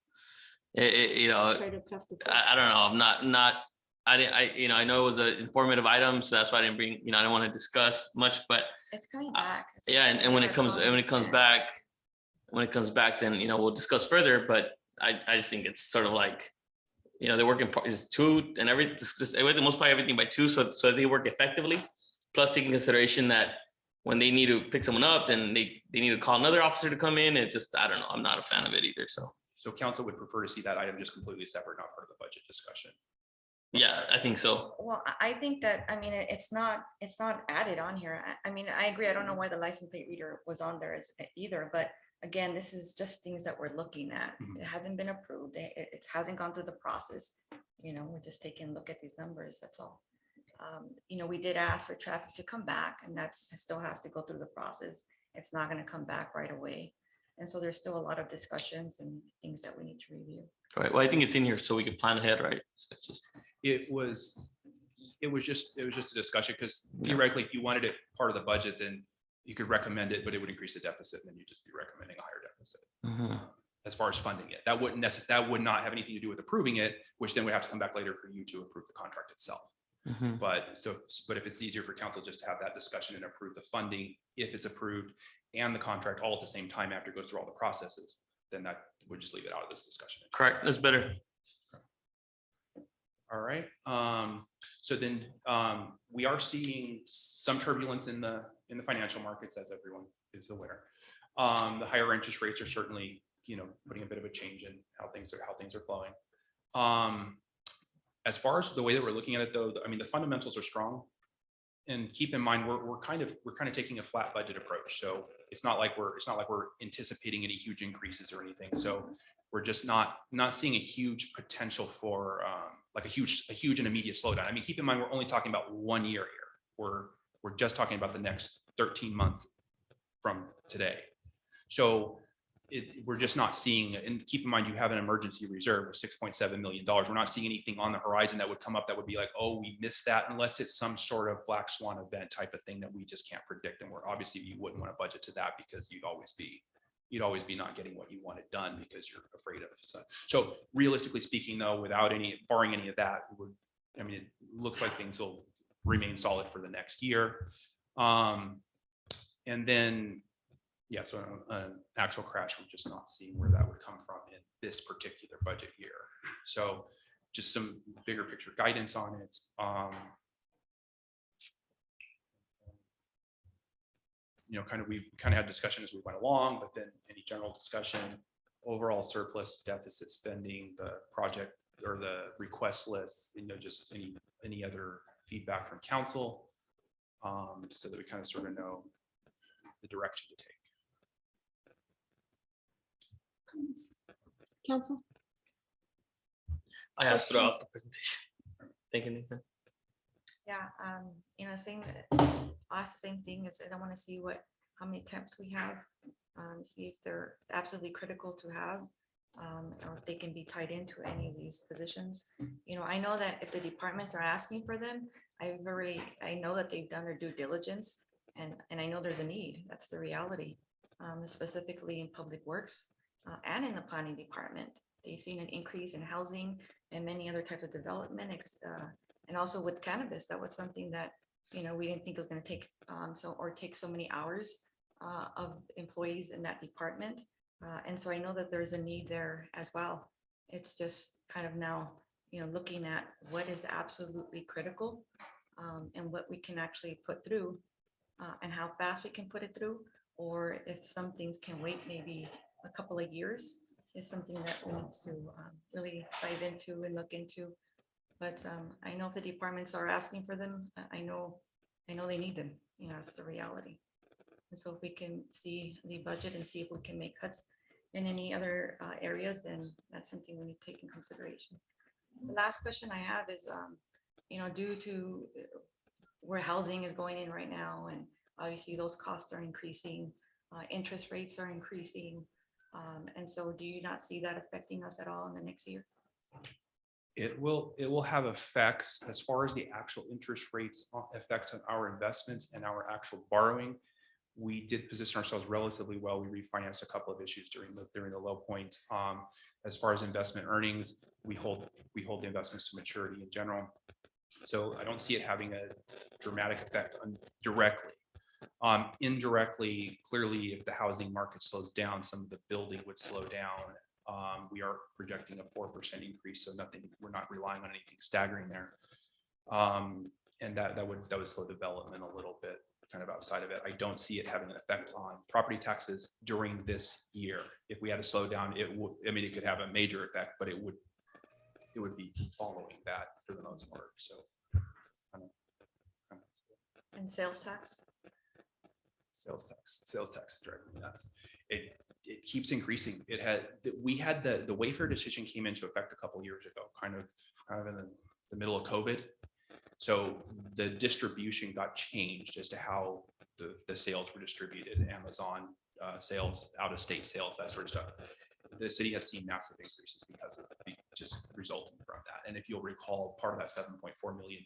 A: Try to pass the
E: I don't know, I'm not, I know it was an informative item, so that's why I didn't bring, I don't want to discuss much, but
G: It's coming back. It's
E: yeah, and when it
G: coming
E: comes back, then, we'll discuss further, but I just think it's sort of like, they're working is 2 and most probably everything by 2, so they work effectively, plus taking consideration that when they need to pick someone up, then they need to call another officer to come in, it's just, I don't know, I'm not a fan of it either, so.
D: So council would prefer to see that item just completely separate, not part of the budget discussion.
E: Yeah, I think so.
G: Well, I think that, I mean, it's not added on here. I mean, I agree. I don't know why the license plate reader was on there either, but again, this is just things that we're looking at.
D: Mhm.
G: It hasn't been approved. It hasn't gone through the process. We're just taking a look at these numbers, that's all. We did ask for traffic to come back, and it still has to go through the process. It's not gonna come back right away. And so there's still a lot of discussions and things that we need to review.
E: All right, well, I think it's in here so we can plan ahead, right? So it's just,
D: It was just a discussion, because theoretically, if you wanted it part of the budget, then you could recommend it, but it would increase the deficit, and then you'd just be recommending a higher deficit. As far as funding it, that would not have anything to do with approving it, which then would have to come back later for you to approve the contract itself. But if it's easier for council just to have that discussion and approve the funding, if it's approved, and the contract all at the same time after it goes through all the processes, then that would just leave it out of this discussion.
E: Correct, that's better.
D: All right, so then we are seeing some turbulence in the financial markets, as everyone is aware. The higher interest rates are certainly, putting a bit of a change in how things are flowing. As far as the way that we're looking at it, though, I mean, the fundamentals are strong. And keep in mind, we're kind of taking a flat budget approach. So it's not like we're anticipating any huge increases or anything. So we're just not seeing a huge potential for like a huge and immediate slowdown. I mean, keep in mind, we're only talking about 1 year here. We're just talking about the next 13 months from today. So we're just not seeing, and keep in mind, you have an emergency reserve of $6.7 million. We're not seeing anything on the horizon that would come up that would be like, oh, we missed that, unless it's some sort of black swan event type of thing that we just can't predict. And we're obviously, you wouldn't want to budget to that, because you'd always be not getting what you wanted done because you're afraid of. So realistically speaking, though, barring any of that, it looks like things will remain solid for the next year. And then, yeah, so an actual crash, we're just not seeing where that would come from in this particular budget year. So just some bigger picture guidance on it. We kind of had discussion as we went along, but then any general discussion, overall surplus, deficit spending, the project or the request list, just any other feedback from council, so that we kind of sort of know the direction to take.
A: Council?
E: I asked throughout the presentation. Thank you, Nathan.
G: Yeah, same, I'll ask the same thing. Is I want to see how many temps we have, see if they're absolutely critical to have, or if they can be tied into any of these positions. I know that if the departments are asking for them, I know that they've done their due diligence, and I know there's a need. That's the reality, specifically in public works and in the planning department. They've seen an increase in housing and many other types of development, and also with cannabis. That was something that we didn't think was going to take take so many hours of employees in that department, and so I know that there's a need there as well. It's just kind of now looking at what is absolutely critical, and what we can actually put through, and how fast we can put it through, or if some things can wait maybe a couple of years, is something that we need to really dive into and look into. But I know if the departments are asking for them, I know they need them. That's the reality. And so if we can see the budget and see if we can make cuts in any other areas, then that's something we need to take in consideration. The last question I have is, due to where housing is going in right now, and obviously those costs are increasing, interest rates are increasing. And so do you not see that affecting us at all in the next year?
D: It will have effects as far as the actual interest rates effects on our investments and our actual borrowing. We did position ourselves relatively well. We refinanced a couple of issues during the low points. As far as investment earnings, we hold the investments to maturity in general. So I don't see it having a dramatic effect directly. Indirectly, clearly, if the housing market slows down, some of the building would slow down. We are projecting a 4% increase, so we're not relying on anything staggering there. And that would slow development a little bit, kind of outside of it. I don't see it having an effect on property taxes during this year. If we had a slowdown, it could have a major effect, but it would be following that for the most part. So it's kind of
G: And sales tax?
D: Sales tax is driving me nuts. It keeps increasing. We had the Wayfair decision came into effect a couple of years ago, kind of in the middle of COVID. So the distribution got changed as to how the sales were distributed. Amazon sales, out of state sales, that sort of stuff. The city has seen massive increases because of just resulting from that. And if you'll recall, part of that $7.4 million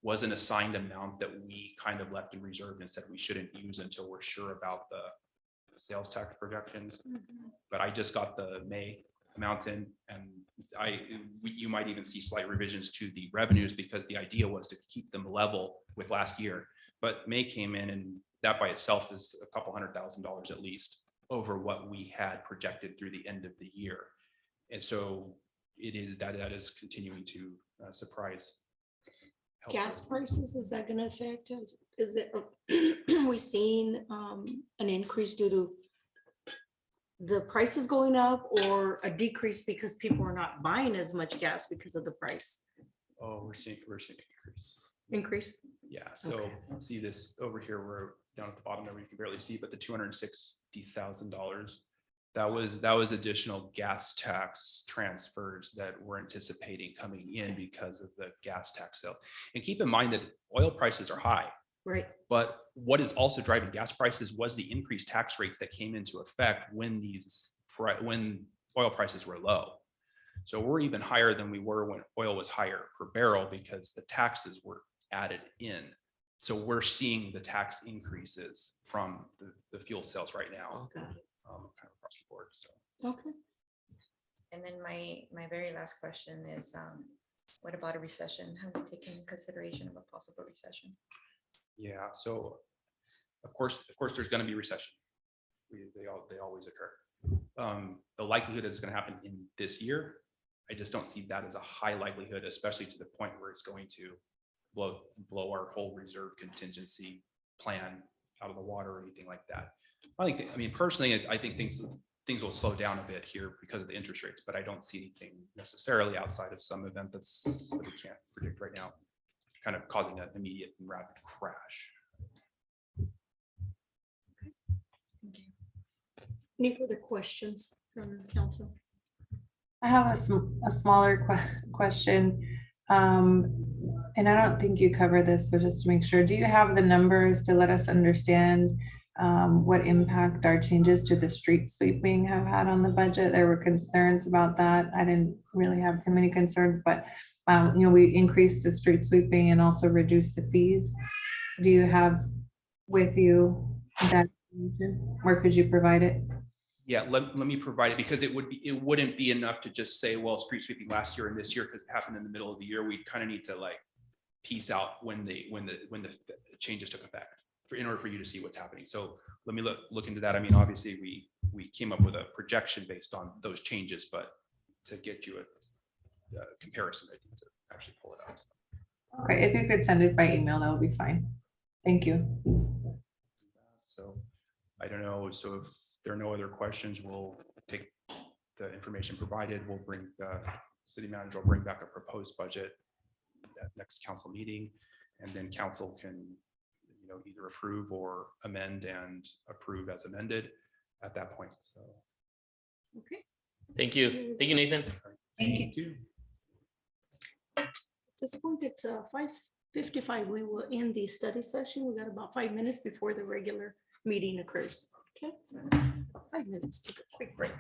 D: was an assigned amount that we kind of left in reserve and said we shouldn't use until we're sure about the sales tax projections. But I just got the May amounts in, and you might even see slight revisions to the revenues, because the idea was to keep them level with last year. But May came in, and that by itself is a couple $100,000 at least. over what we had projected through the end of the year. And so that is continuing to surprise.
A: Gas
D: healthcare.
A: prices, is that gonna affect us? Is it, are we seeing an increase due to the prices going up or a decrease because people are not buying as much gas because of the price
D: Oh, we're seeing increase.
A: increase?
D: Yeah, so see this over here, we're down at the bottom there, we can barely see, but the $260,000. That was additional gas tax transfers that we're anticipating coming in because of the gas tax sales. And keep in mind that oil prices are high,
A: Right,
D: but what is also driving gas prices was the increased tax rates that came into effect when when oil prices were low. So we're even higher than we were when oil was higher per barrel because the taxes were added in. So we're seeing the tax increases from the fuel sales right now,
A: got it.
D: kind of across the board. So
A: Okay.
G: And then my very last question is, what about a recession? Have we taken into consideration of a possible recession?
D: yeah, so of course, there's going to be recession. They always occur. The likelihood it's going to happen in this year, I just don't see that as a high likelihood, especially to the point where it's going to blow our whole reserve contingency plan out of the water or anything like that. I mean, personally, I think things will slow down a bit here because of the interest rates, but I don't see anything necessarily outside of some event that we can't predict right now, kind of causing an immediate and rapid crash.
A: Any further questions from council?
C: I have a smaller question. And I don't think you cover this, but just to make sure, do you have the numbers to let us understand what impact our changes to the street sweeping have had on the budget? There were concerns about that. I didn't really have too many concerns, but we increased the street sweeping and also reduced the fees. Do you have with you that information, or could you provide it?
D: Yeah, let me provide it because it wouldn't be enough to just say, well, street sweeping last year and this year because it happened in the middle of the year. We kind of need to like piece out when the changes took effect in order for you to see what's happening. So let me look into that. I mean, obviously we came up with a projection based on those changes, but to get you a comparison, I need to actually pull it up. So.
C: Okay, if you could send it by email, that would be fine. Thank you.
D: So I don't know. So if there are no other questions, we'll take the information provided. We'll bring city manager will bring back a proposed budget at next council meeting, and then council can either approve or amend and approve as amended at that point. So
A: Okay.
E: Thank you, Nathan.
C: Thank you.
A: At this point, it's 5:55. We will end the study session. We got about 5 minutes before the regular meeting occurs. Okay, so 5 minutes, take a quick break.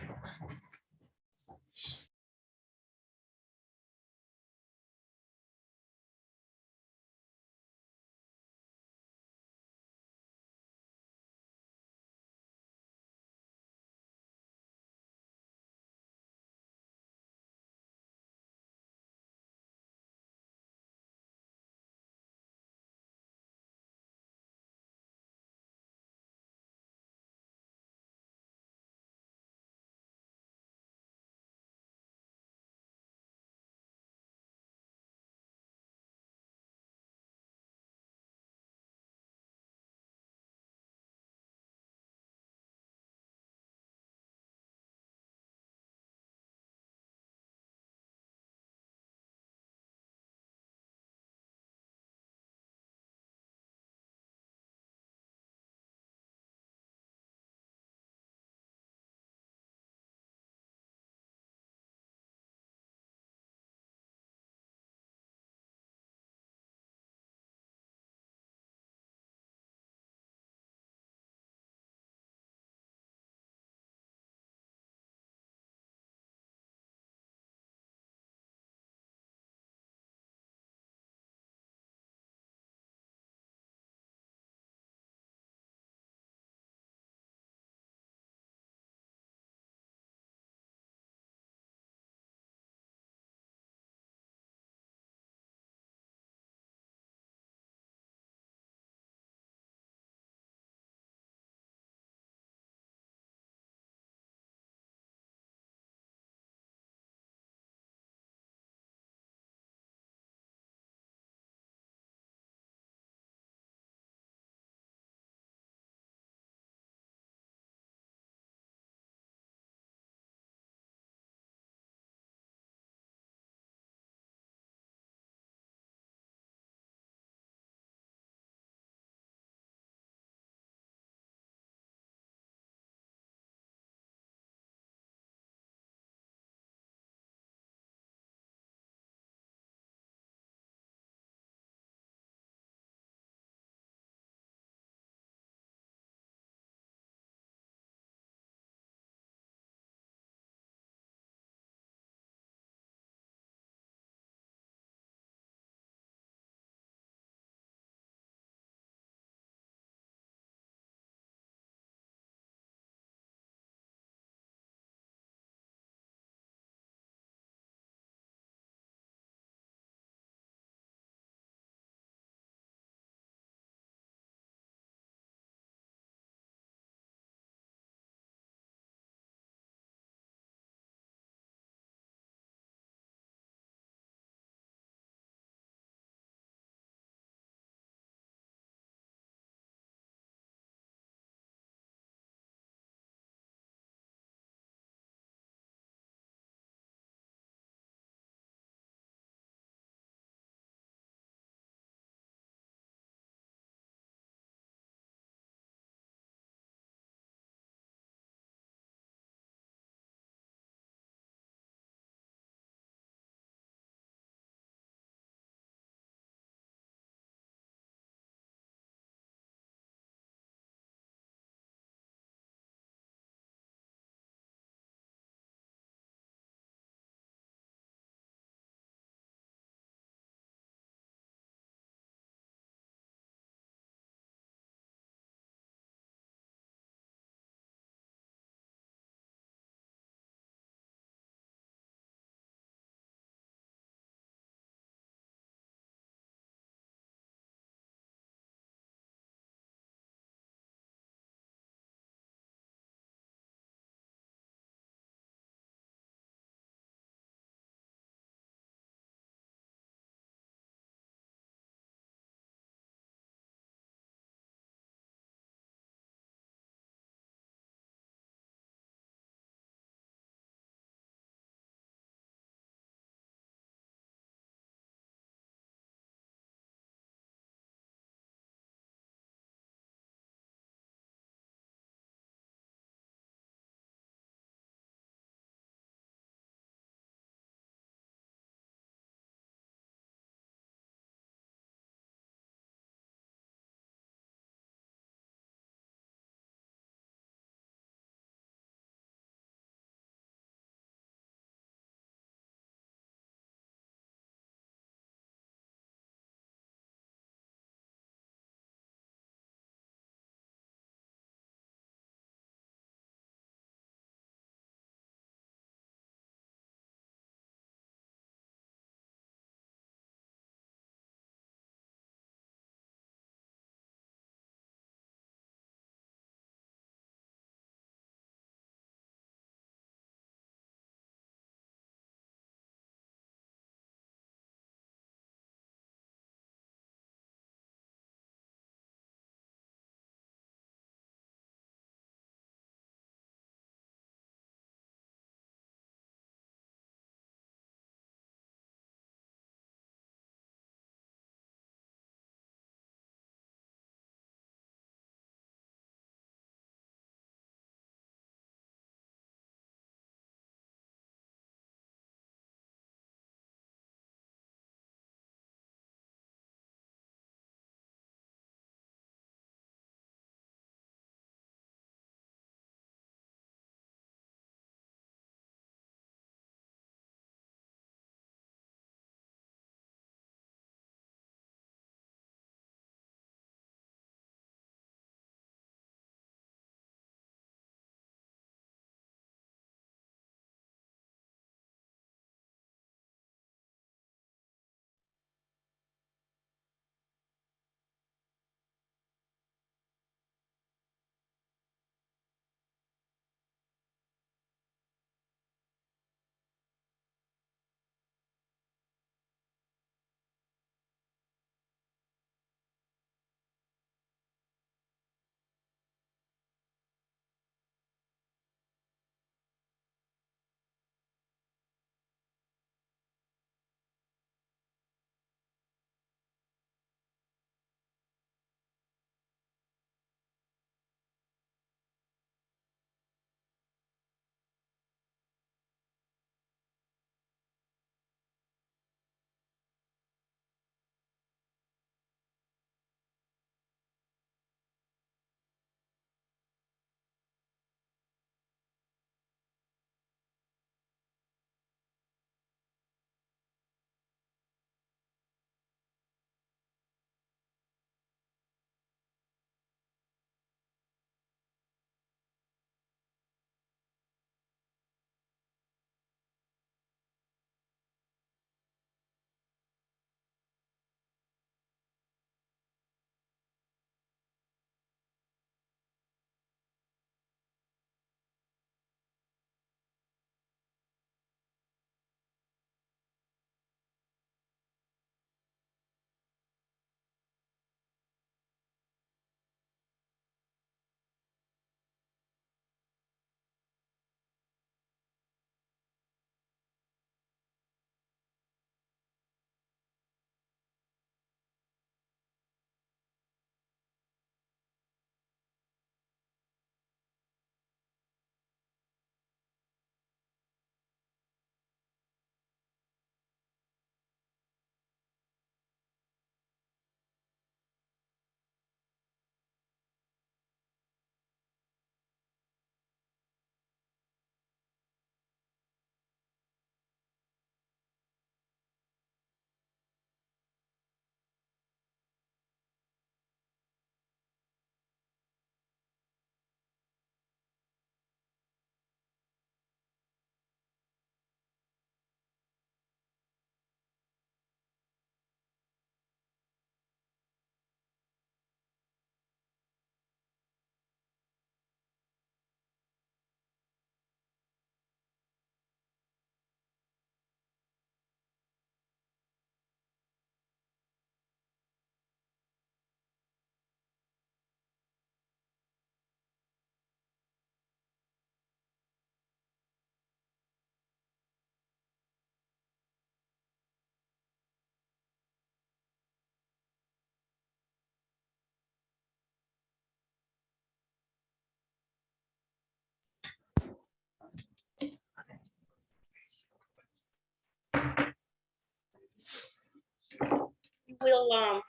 A: We'll,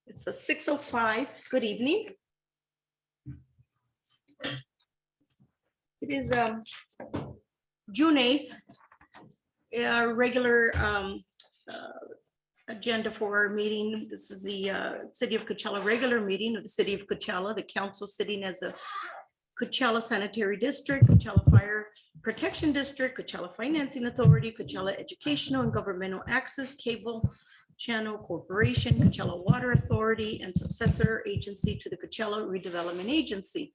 A: it's a 6:05. Good evening. It is June 8th. Our regular agenda for our meeting. This is the City of Coachella regular meeting of the City of Coachella, the council sitting as the Coachella Sanitary District, Coachella Fire Protection District, Coachella Financing Authority, Coachella Educational and Governmental Access Cable Channel Corporation, Coachella Water Authority, and successor agency to the Coachella Redevelopment Agency.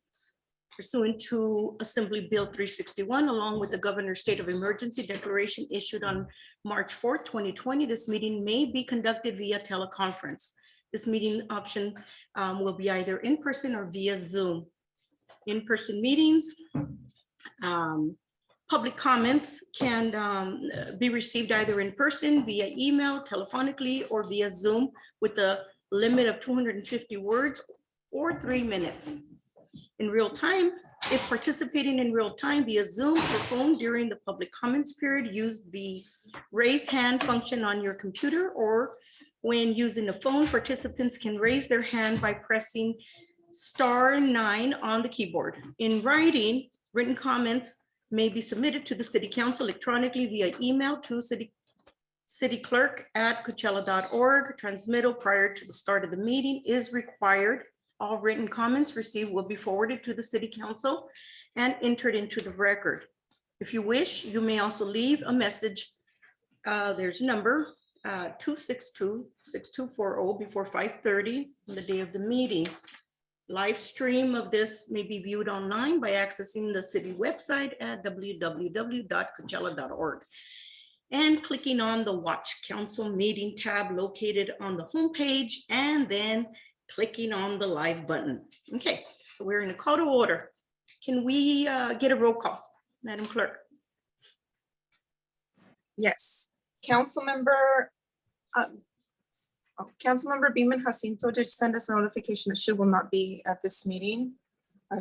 A: Pursuant to Assembly Bill 361, along with the Governor's State of Emergency Declaration issued on March 4th, 2020, this meeting may be conducted via teleconference. This meeting option will be either in person or via Zoom. In-person meetings, public comments can be received either in person, via email, telephonically, or via Zoom with a limit of 250 words or 3 minutes. In real time, if participating in real time via Zoom or phone during the public comments period, use the raise hand function on your computer, or when using the phone, participants can raise their hand by pressing *9 on the keyboard. In writing, written comments may be submitted to the City Council electronically via email to cityclerk@coachella.org. Transmittal prior to the start of the meeting is required. All written comments received will be forwarded to the City Council and entered into the record. If you wish, you may also leave a message. There's a number 262-6240 before 5:30 on the day of the meeting. Live stream of this may be viewed online by accessing the city website at www.coachella.org and clicking on the Watch Council Meeting tab located on the homepage, and then clicking on the live button. Okay, so we're in a call to order. Can we get a roll call, Madam Clerk?
H: Yes, Councilmember Beaman Jacinto did send us a notification that she will not be at this meeting.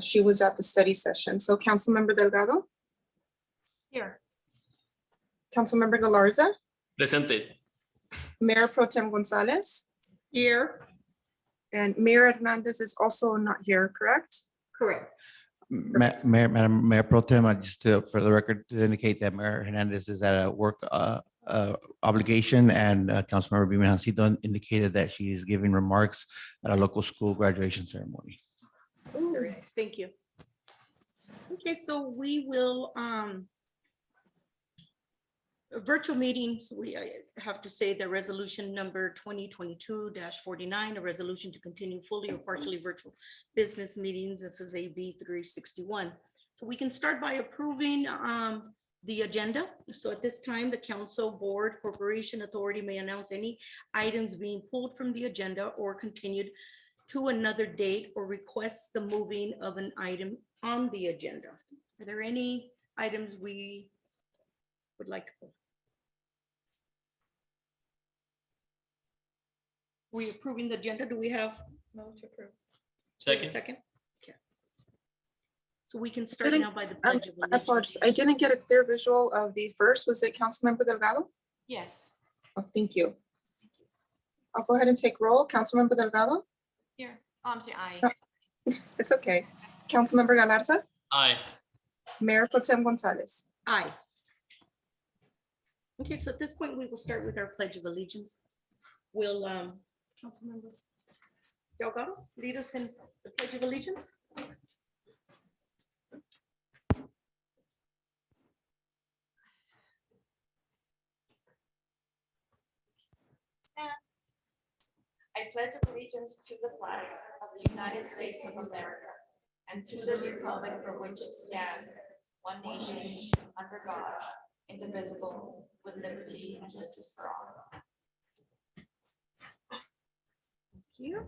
H: She was at the study session. So Councilmember Delgado,
F: Here.
H: Councilmember Galarza,
E: Presente.
H: Mayor Pro Tem Gonzalez,
A: Here.
H: and Mayor Hernandez is also not here, correct?
A: Correct.
B: Madam Mayor Pro Tem, just for the record, to indicate that Mayor Hernandez is at a work obligation, and Councilmember Beaman Jacinto indicated that she is giving remarks at a local school graduation ceremony.
A: Very nice, thank you. Okay, so we will, virtual meetings, I have to say the resolution number 2022-49, a resolution to continue fully or partially virtual business meetings. This is AB 361. So we can start by approving the agenda. So at this time, the council, board, corporation, authority may announce any items being pulled from the agenda or continued to another date, or request the moving of an item on the agenda. Are there any items we would like to pull? We approving the agenda? Do we have? No to approve.
E: Second.
A: Second. Okay. So we can start
H: Didn't-
A: now by the pledge of
H: I apologize. I didn't get a clear visual of the first. Was it Councilmember Delgado?
F: Yes.
H: Oh, thank you. I'll go ahead and take roll. Councilmember Delgado?
F: Here. I'm sorry, I.
H: It's okay. Councilmember Galarza?
E: Aye.
H: Mayor Pro Tem Gonzalez?
A: Aye. Okay, so at this point, we will start with our pledge of allegiance. Will Councilmember Delgado lead us in the pledge of allegiance?
F: I pledge allegiance to the flag of the United States of America and to the republic for which it stands, one nation, under God, indivisible, with liberty and justice for all.
A: Thank you.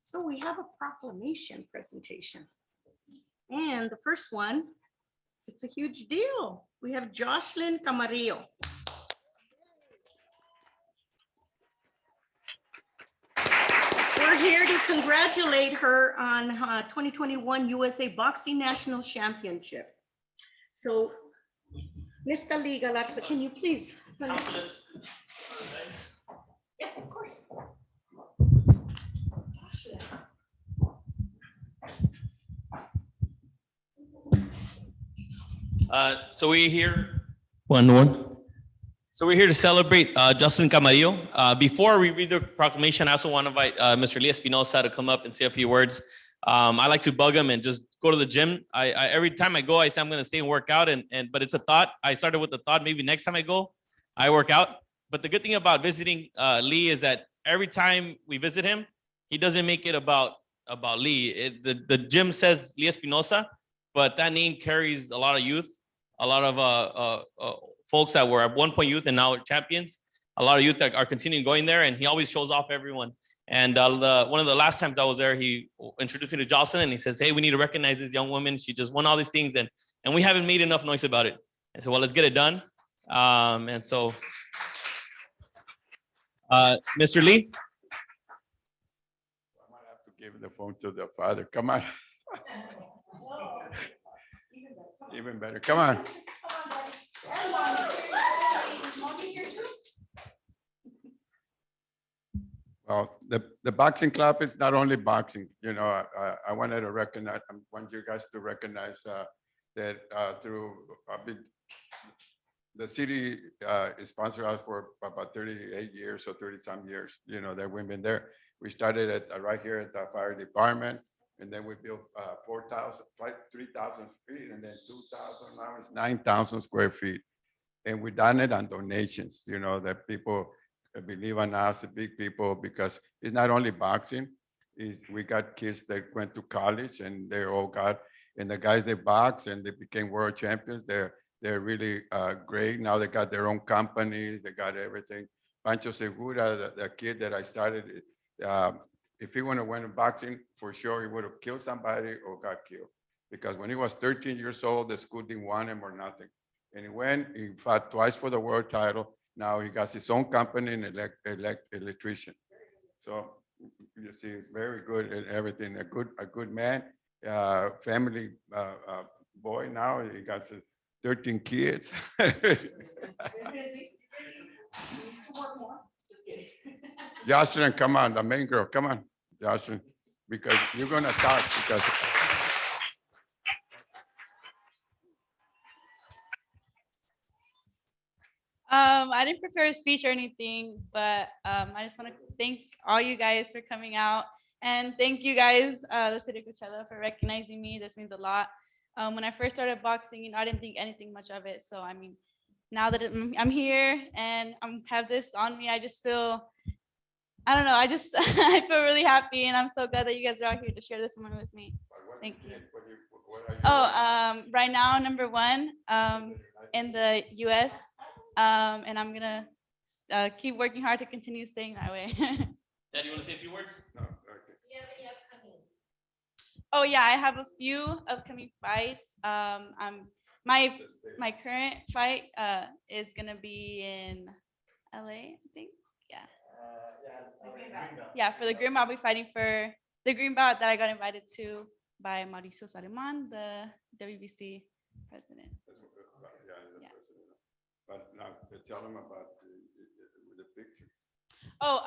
A: So we have a proclamation presentation. And the first one, it's a huge deal. We have Jocelyn Camarillo. We're here to congratulate her on 2021 USA Boxing National Championship. So Neftali Galarza, can you please?
E: Councilors.
A: Yes, of course.
E: So we're here. One. So we're here to celebrate Justin Camarillo. Before we read the proclamation, I also want to invite Mr. Lee Espinosa to come up and say a few words. I like to bug him and just go to the gym. I every time I go, I say I'm going to stay and work out. But it's a thought. I started with the thought, maybe next time I go, I work out. But the good thing about visiting Lee is that every time we visit him, he doesn't make it about Lee. The gym says Lee Espinosa, but that name carries a lot of youth, a lot of folks that were at one point youth and now are champions. A lot of youth that are continuing going there, and he always shows off everyone. And one of the last times I was there, he introduced me to Jocelyn, and he says, "Hey, we need to recognize this young woman. She just won all these things, and we haven't made enough noise about it." And so, well, let's get it done. And so, Mr. Lee.
I: I might have to give the phone to the father. Come on. Even better. Come on. Well, the boxing club is not only boxing, you know, I wanted to recognize, I want you guys to recognize that through, the city is sponsored us for about 38 years or 30 some years, you know, that we've been there. We started at right here at the fire department, and then we built 3,000 feet, and then 2,000, now it's 9,000 square feet. And we done it on donations, you know, that people believe in us, the big people, because it's not only boxing. We got kids that went to college and they all got, and the guys they box and they became world champions. They're really great. Now they got their own companies, they got everything. Pancho Segura, the kid that I started, if he wouldn't have went to boxing, for sure he would have killed somebody or got killed. Because when he was 13 years old, the school didn't want him or nothing. And he fought twice for the world title. Now he got his own company and electrician. So you see, very good at everything. A good man, family boy. Now he got 13 kids. Jocelyn, come on, the main girl, come on, Jocelyn, because you're gonna talk because.
J: I didn't prepare a speech or anything, but I just want to thank all you guys for coming out, and thank you guys, the city of Coachella, for recognizing me. This means a lot. When I first started boxing, you know, I didn't think anything much of it. So I mean, now that I'm here and I have this on me, I just feel, I don't know, I just I feel really happy, and I'm so glad that you guys are out here to share this moment with me. Thank you. Oh, right now, #1 in the US. And I'm gonna keep working hard to continue staying that way.
E: Dad, you want to say a few words?
I: No, okay.
J: Oh yeah, I have a few upcoming fights. My current fight is gonna be in LA, I think. Yeah. Yeah, for the green belt, I'll be fighting for the green belt that I got invited to by Mauricio Saleman, the WBC president.
I: Yeah. But now tell them about the picture.
J: Oh,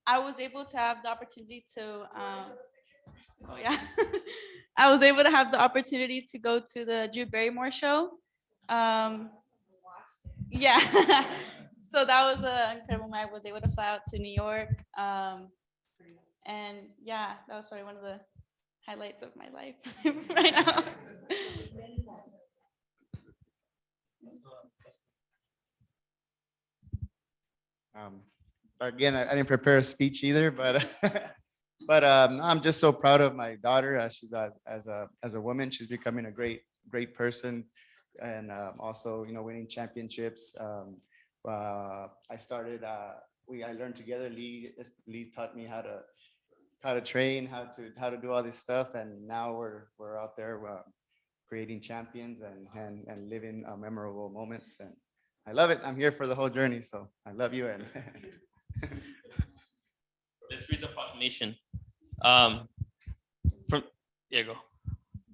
J: I was able to have the opportunity to, oh yeah, I was able to have the opportunity to go to the Drew Barrymore show. Yeah, so that was an incredible moment. I was able to fly out to New York. And yeah, that was probably one of the highlights of my life right now.
K: Again, I didn't prepare a speech either, but but I'm just so proud of my daughter. She's as a woman, she's becoming a great person, and also, you know, winning championships. I started. I learned together. Lee taught me how to train, how to do all this stuff, and now we're out there creating champions and living memorable moments. And I love it. I'm here for the whole journey, so I love you. And
E: let's read the proclamation. From there you go.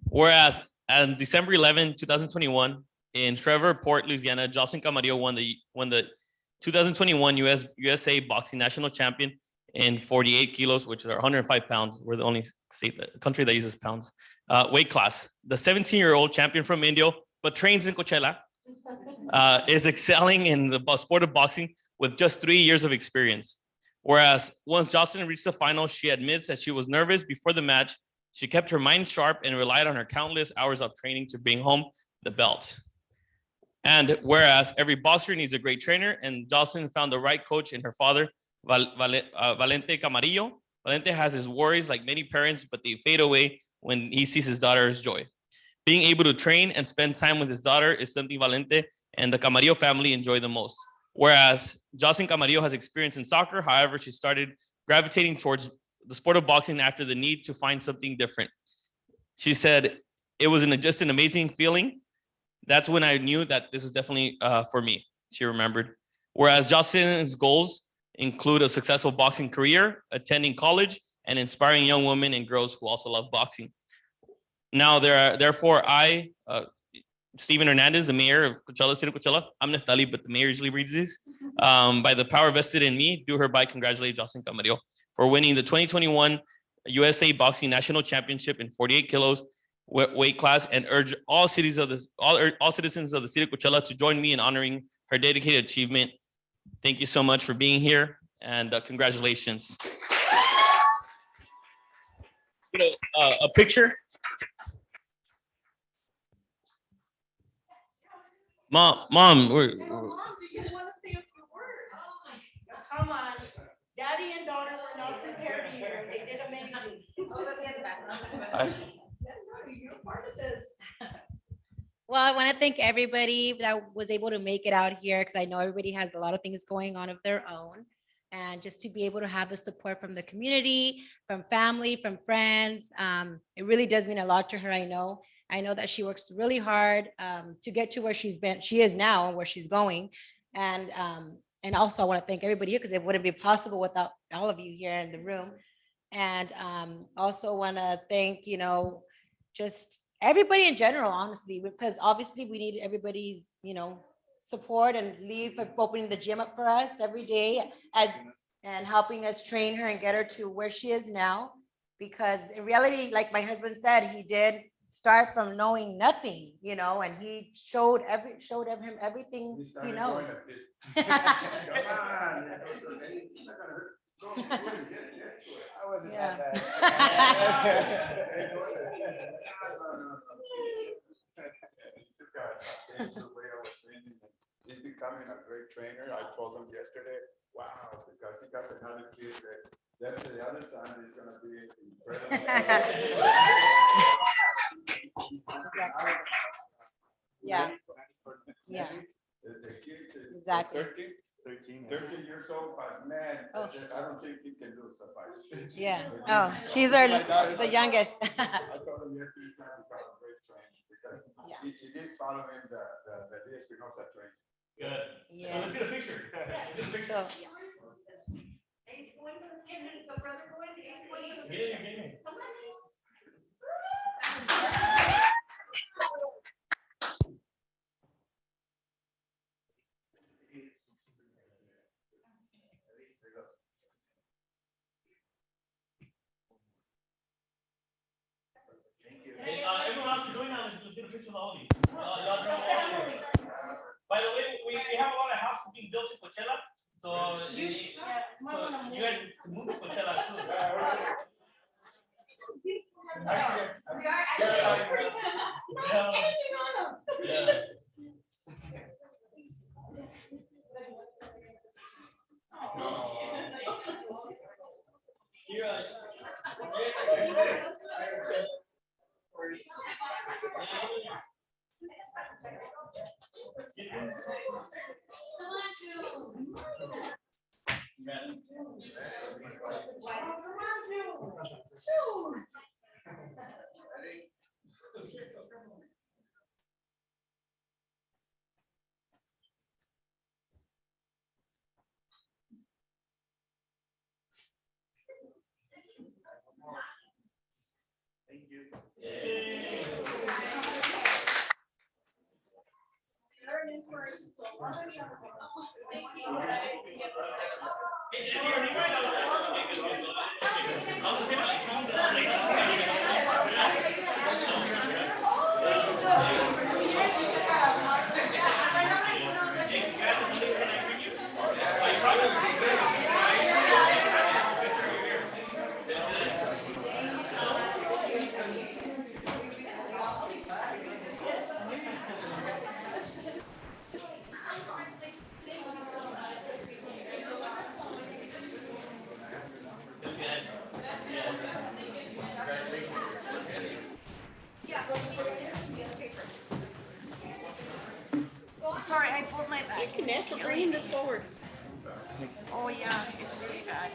E: Whereas on December 11, 2021, in Shreveport, Louisiana, Jocelyn Camarillo won the 2021 USA Boxing National Champion in 48 kilos, which are 105 pounds. We're the only country that uses pounds. Weight class. The 17-year-old champion from Indio, but trains in Coachella, is excelling in the sport of boxing with just 3 years of experience. Whereas once Jocelyn reached the final, she admits that she was nervous before the match. She kept her mind sharp and relied on her countless hours of training to bring home the belt. And whereas every boxer needs a great trainer, and Jocelyn found the right coach in her father, Valente Camarillo. Valente has his worries like many parents, but they fade away when he sees his daughter's joy. Being able to train and spend time with his daughter is something Valente and the Camarillo family enjoy the most. Whereas Jocelyn Camarillo has experience in soccer, however, she started gravitating towards the sport of boxing after the need to find something different. She said, it was just an amazing feeling. That's when I knew that this was definitely for me, she remembered. Whereas Jocelyn's goals include a successful boxing career, attending college, and inspiring young women and girls who also love boxing. Now, therefore, I, Stephen Hernandez, the mayor of Coachella, City of Coachella, I'm Neftali, but the mayor usually reads these. By the power vested in me, do hereby congratulate Jocelyn Camarillo for winning the 2021 USA Boxing National Championship in 48 kilos weight class, and urge all citizens of the city of Coachella to join me in honoring her dedicated achievement. Thank you so much for being here, and congratulations. A picture. Mom, we're
A: do you want to say a few words? Come on, daddy and daughter were not prepared here. They did amazing. You're part of this.
L: Well, I want to thank everybody that was able to make it out here, because I know everybody has a lot of things going on of their own. And just to be able to have the support from the community, from family, from friends, it really does mean a lot to her. I know that she works really hard to get to where she is now and where she's going. And also I want to thank everybody here, because it wouldn't be possible without all of you here in the room. And also want to thank, just everybody in general, honestly, because obviously we need everybody's, support and leave for opening the gym up for us every day and helping us train her and get her to where she is now. Because in reality, like my husband said, he did start from knowing nothing, and he showed him everything he knows. Yeah.
I: He's becoming a great trainer. I told him yesterday, wow, because he got another kid that's the other son is gonna be incredible.
L: Yeah. Yeah.
I: The kid is
L: Exactly.
I: 13 years old, but man,
L: Oh.
I: I don't think he can do suffice.
L: Yeah. Oh, she's the youngest.
I: I told him yesterday he's gonna become a great trainer, because
L: Yeah.
I: she did follow him the Espinosa training.
E: Good.
L: Yes.
E: Let's get a picture.
L: So,
E: Everyone else is doing now, let's get a picture of all of you. By the way, we have a lot of houses being built in Coachella, so you guys can move to Coachella too. Yeah. Thank you.
M: Sorry, I pulled my back.
A: Thank you, Nat, for bringing this forward.
M: Oh, yeah, it's really bad.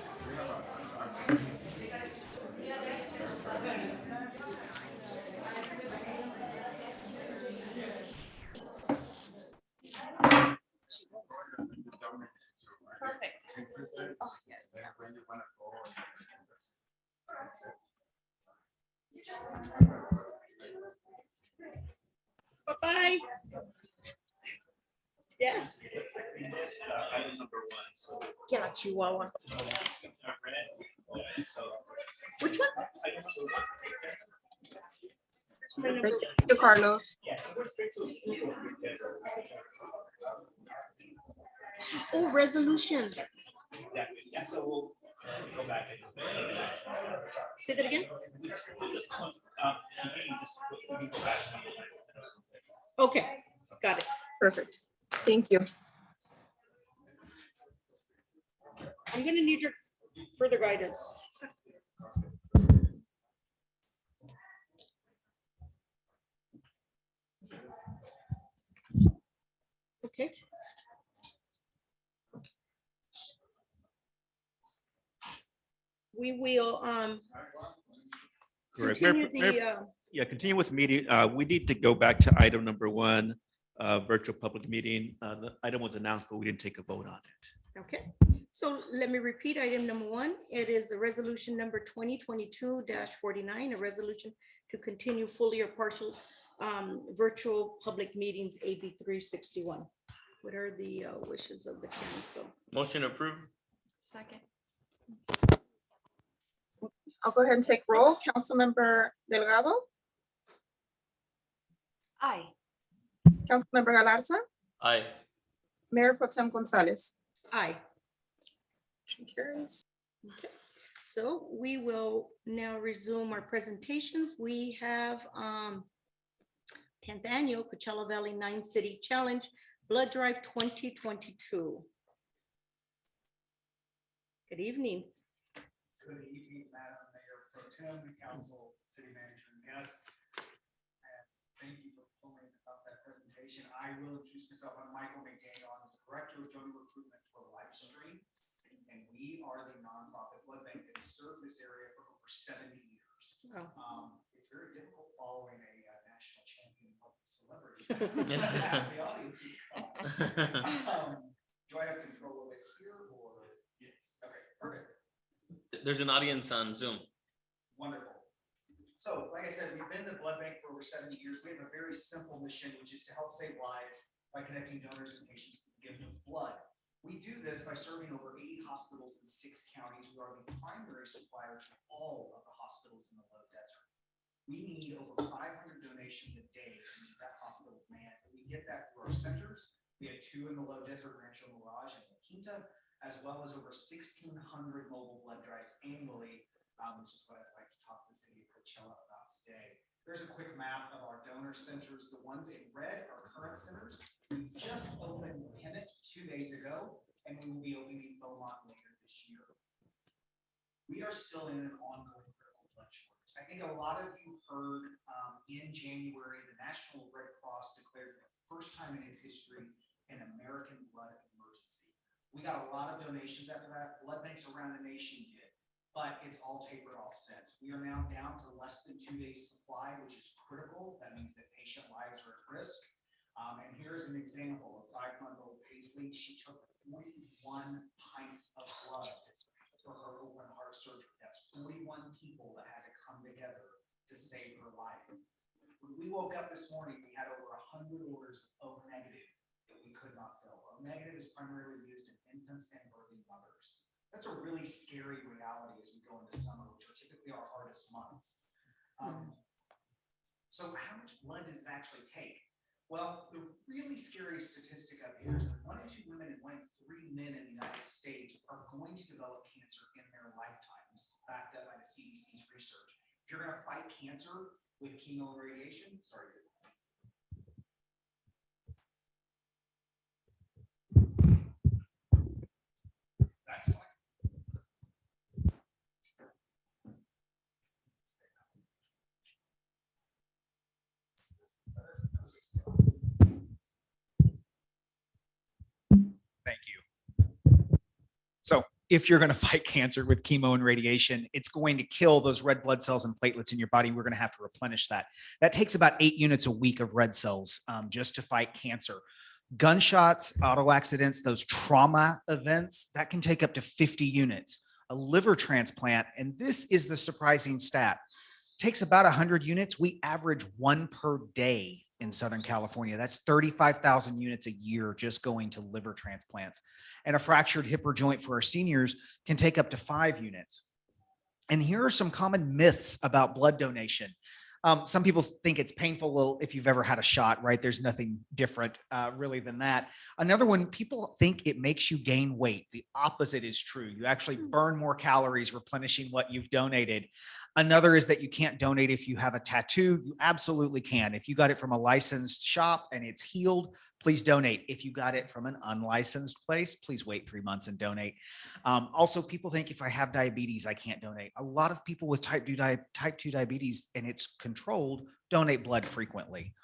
M: Perfect. Oh, yes.
A: Bye-bye. Yes. Yeah, Chihuahua. Which one? My number-
H: Thank you, Carlos.
A: Oh, resolution. Say that again? Okay, got it.
H: Perfect. Thank you.
A: I'm gonna need your further guidance. Okay. We will,
N: Correct.
A: continue
N: Mayor-
A: the,
N: Yeah, continue with meeting. We need to go back to item number 1, virtual public meeting. The item was announced, but we didn't take a vote on it.
A: okay, so let me repeat item number 1. It is a resolution number 2022-49, a resolution to continue fully or partial virtual public meetings, AB 361. What are the wishes of the council?
E: Motion approved.
M: Second.
H: I'll go ahead and take roll. Councilmember Delgado,
M: Aye.
H: Councilmember Galarza,
E: Aye.
H: Mayor Pro Tem Gonzalez.
A: Aye.
H: Motion carries.
A: So we will now resume our presentations. We have 10th Annual Coachella Valley 9 City Challenge Blood Drive 2022. Good evening.
O: Good evening, Madam Mayor Pro Tem, Council, City Manager, and guests. And thank you for pulling up that presentation. I will introduce myself. I'm Michael McDaniel. I'm the Director of Donor Recruitment for Lifestream. And we are the nonprofit blood bank that has served this area for over 70 years.
A: Wow.
O: It's very difficult following a national champion of celebrity. The audience is calm. Do I have control of it here or? Yes. Okay, perfect.
E: There's an audience on Zoom.
O: Wonderful. So, like I said, we've been the blood bank for over 70 years. We have a very simple mission, which is to help save lives by connecting donors and patients to the gift of blood. We do this by serving over 80 hospitals in 6 counties. We are the primary supplier to all of the hospitals in the low desert. We need over 500 donations a day to keep that hospital manned. We get that through our centers. We have 2 in the low desert, Rancho Mirage and La Quinta, as well as over 1,600 mobile blood drives annually, which is what I'd like to talk to the city of Coachella about today. There's a quick map of our donor centers. The ones in red are current centers. We just opened Hemet 2 days ago, and we will be opening Beaumont later this year. We are still in an ongoing critical blood shortage. I think a lot of you heard in January, the National Red Cross declared for the first time in its history an American blood emergency. We got a lot of donations after that. Blood banks around the nation did, but it's all tapered off since. We are now down to less than 2 days supply, which is critical. That means that patient lives are at risk. And here's an example of 5-month-old Paisley. She took 41 pints of blood for her open heart surgery. That's 41 people that had to come together to save her life. When we woke up this morning, we had over 100 orders of O negative could not fill. A negative is primarily used in infants and birthing mothers. That's a really scary reality as we go into summer, which are typically our hardest months. So how much blood does it actually take? Well, the really scary statistic up here is that 1 in 2 women and 1 in 3 men in the United States are going to develop cancer in their lifetime. This is backed up by the CDC's research. If you're going to fight cancer with chemo and radiation, sorry. That's fine.
P: Thank you. So if you're going to fight cancer with chemo and radiation, it's going to kill those red blood cells and platelets in your body. We're going to have to replenish that. That takes about 8 units a week of red cells just to fight cancer. Gunshots, auto accidents, those trauma events, that can take up to 50 units. A liver transplant, and this is the surprising stat, takes about 100 units. We average 1 per day in Southern California. That's 35,000 units a year just going to liver transplants. And a fractured hip or joint for our seniors can take up to 5 units. And here are some common myths about blood donation. Some people think it's painful. Well, if you've ever had a shot, right, there's nothing different really than that. Another one, people think it makes you gain weight. The opposite is true. You actually burn more calories replenishing what you've donated. Another is that you can't donate if you have a tattoo. You absolutely can. If you got it from a licensed shop and it's healed, please donate. If you got it from an unlicensed place, please wait 3 months and donate. Also, people think if I have diabetes, I can't donate. A lot of people with type 2 diabetes, and it's controlled, donate blood frequently.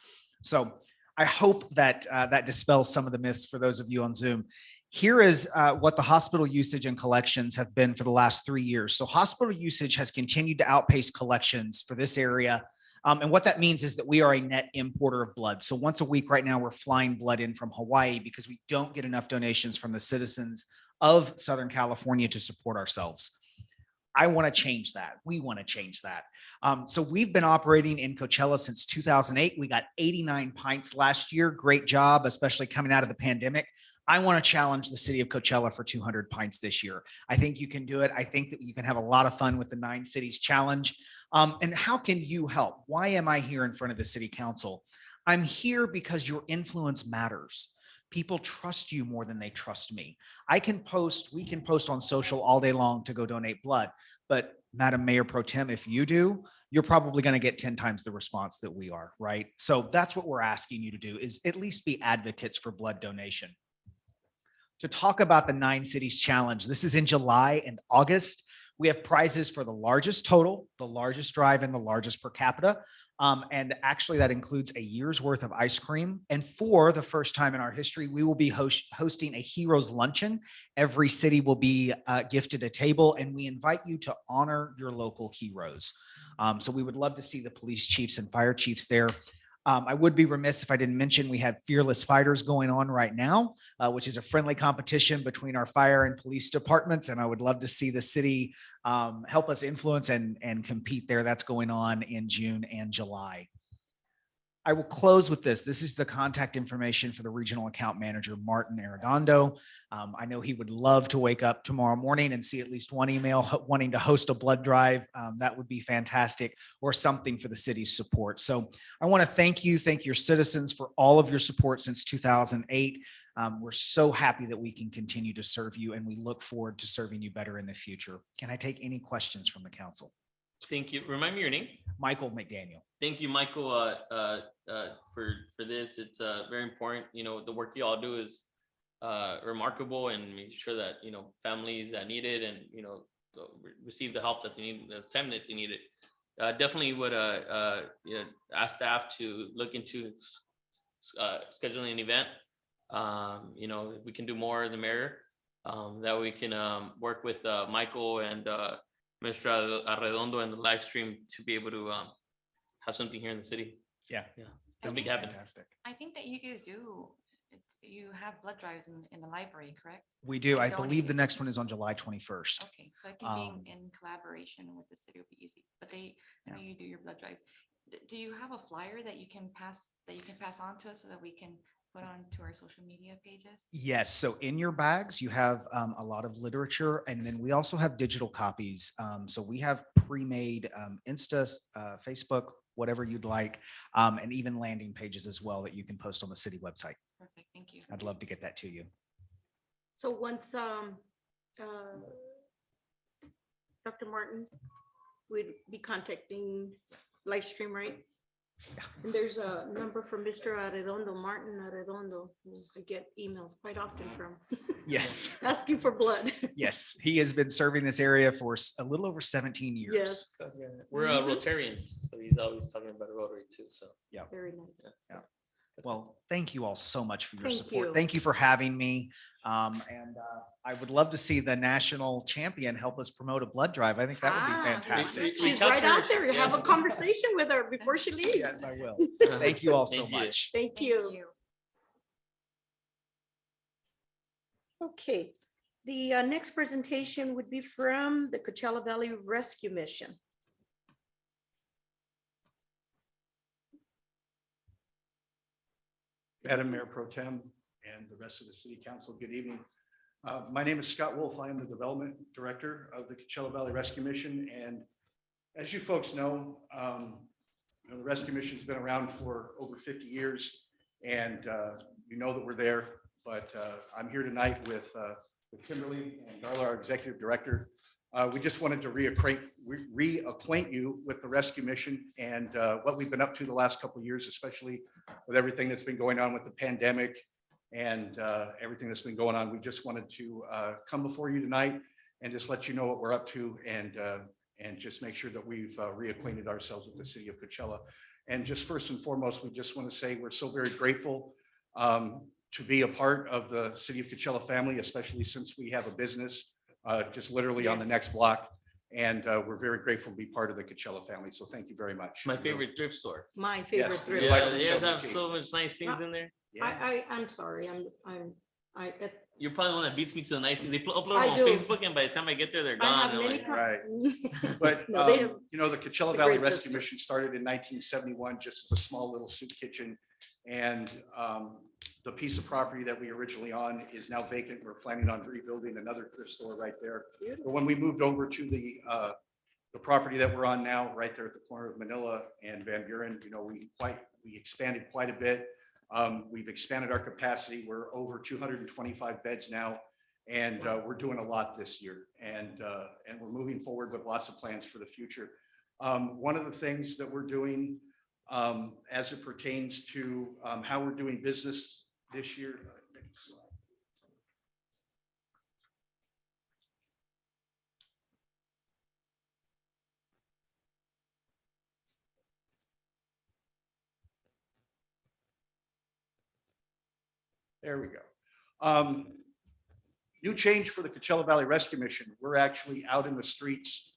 P: So I hope that that dispels some of the myths for those of you on Zoom. Here is what the hospital usage and collections have been for the last 3 years. So hospital usage has continued to outpace collections for this area. And what that means is that we are a net importer of blood. So once a week right now, we're flying blood in from Hawaii because we don't get enough donations from the citizens of Southern California to support ourselves. I want to change that. We want to change that. So we've been operating in Coachella since 2008. We got 89 pints last year. Great job, especially coming out of the pandemic. I want to challenge the city of Coachella for 200 pints this year. I think you can do it. I think that you can have a lot of fun with the 9 Cities Challenge. And how can you help? Why am I here in front of the city council? I'm here because your influence matters. People trust you more than they trust me. We can post on social all day long to go donate blood, but Madam Mayor Pro Tem, if you do, you're probably going to get 10 times the response that we are, right? So that's what we're asking you to do, is at least be advocates for blood donation. To talk about the 9 Cities Challenge, this is in July and August. We have prizes for the largest total, the largest drive, and the largest per capita. And actually that includes a year's worth of ice cream. And for the first time in our history, we will be hosting a Heroes Luncheon. Every city will be gifted a table, and we invite you to honor your local heroes. So we would love to see the police chiefs and fire chiefs there. I would be remiss if I didn't mention we have Fearless Fighters going on right now, which is a friendly competition between our fire and police departments. And I would love to see the city help us influence and compete there. That's going on in June and July. I will close with this. This is the contact information for the regional account manager, Martin Arredondo. I know he would love to wake up tomorrow morning and see at least one email wanting to host a blood drive. That would be fantastic, or something for the city's support. So I want to thank your citizens for all of your support since 2008. We're so happy that we can continue to serve you, and we look forward to serving you better in the future. Can I take any questions from the council?
E: Thank you. Remind me your name.
P: Michael McDaniel.
E: Thank you, Michael, for this. It's very important. You know, the work you all do is remarkable, and make sure that, you know, families that need it and, you know, receive the help that they need, the time that they need it. Definitely would you know, ask staff to look into scheduling an event. You know, if we can do more, the merrier. That we can work with Michael and Mr. Arredondo and the live stream to be able to have something here in the city.
P: Yeah.
E: Let's make it happen.
P: Fantastic.
F: I think that you guys do, you have blood drives in the library, correct?
P: We do. I
F: Like
P: believe the
F: donating.
P: next one is on July 21st.
F: Okay, so I think being in collaboration with the city would be easy, but I know you do your blood drives. Do you have a flyer that you can pass on to us so that we can put onto our social media pages?
P: Yes, so in your bags, you have a lot of literature, and then we also have digital copies. So we have pre-made Insta, Facebook, whatever you'd like, and even landing pages as well that you can post on the city website.
F: Perfect, thank you.
P: I'd love to get that to you.
A: So once, Dr. Martin, we'd be contacting Livestream, right? And there's a number from Mr. Arredondo, Martin Arredondo, who I get emails quite often from,
P: Yes,
A: asking for blood.
P: yes, he has been serving this area for a little over 17 years.
A: Yes,
E: We're
A: Mhm.
E: Rotarians, so he's always talking about Rotary too, so.
P: Yeah.
A: very nice.
P: Well, thank you all so much for your
A: Thank
P: support.
A: you.
P: Thank you for having me. I would love to see the national champion help us promote a blood drive. I think that would
A: Ah,
P: be fantastic.
A: She's right out there. You have a conversation with her before she leaves.
P: Yes, I will. Thank you all so
E: Thank you.
P: much.
A: Thank you. Okay, the next presentation would be from the Coachella Valley Rescue Mission.
Q: Madam Mayor Pro Tem and the rest of the city council, good evening. My name is Scott Wolf. I am the Development Director of the Coachella Valley Rescue Mission. And as you folks know, the Rescue Mission's been around for over 50 years. And you know that we're there, but I'm here tonight with Kimberly and Darla, our Executive Director. We just wanted to reacquaint you with the Rescue Mission and what we've been up to the last couple of years, especially with everything that's been going on with the pandemic and everything that's been going on. We just wanted to come before you tonight and just let you know what we're up to and just make sure that we've reacquainted ourselves with the city of Coachella. And just first and foremost, we just want to say we're so very grateful to be a part of the city of Coachella family, especially since we have a business just literally on the
A: Yes.
Q: next block. And we're very grateful to be part of the Coachella family. So thank you very much.
E: My favorite thrift store.
A: My favorite
Q: Yes,
A: thrift.
Q: you like
E: Yeah,
Q: them
E: they guys
Q: so
E: have
Q: much.
E: so much nice things in there.
A: I'm sorry,
E: You're probably the one that beats me to the nice things. They upload
A: I
E: them on
A: do.
E: Facebook, and by the time I get there, they're
A: I
E: gone.
A: have
E: They're
A: many.
E: like,
Q: Right.
A: But
Q: But,
A: No, they have-
Q: you know, the Coachella
A: it's a
Q: Valley
A: great
Q: Rescue
A: system.
Q: Mission started in 1971, just as a small little soup kitchen. And the piece of property that we originally on is now vacant. We're planning on rebuilding another thrift store right there. But when we moved over to the property that we're on now, right there at the corner of Manila and Van Buren, you know, we expanded quite a bit. We've expanded our capacity. We're over 225 beds now. And we're doing a lot this year. And we're moving forward with lots of plans for the future. One of the things that we're doing as it pertains to how we're doing business this year. There we go. New change for the Coachella Valley Rescue Mission. We're actually out in the streets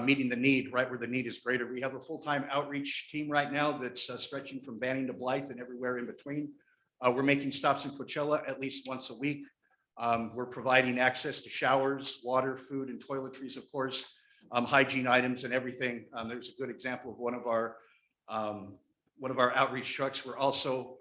Q: meeting the need, right where the need is greater. We have a full-time outreach team right now that's stretching from Banning to Blythe and everywhere in between. We're making stops in Coachella at least once a week. We're providing access to showers, water, food, and toiletries, of course, hygiene items and everything. There's a good example of one of our outreach trucks. We're also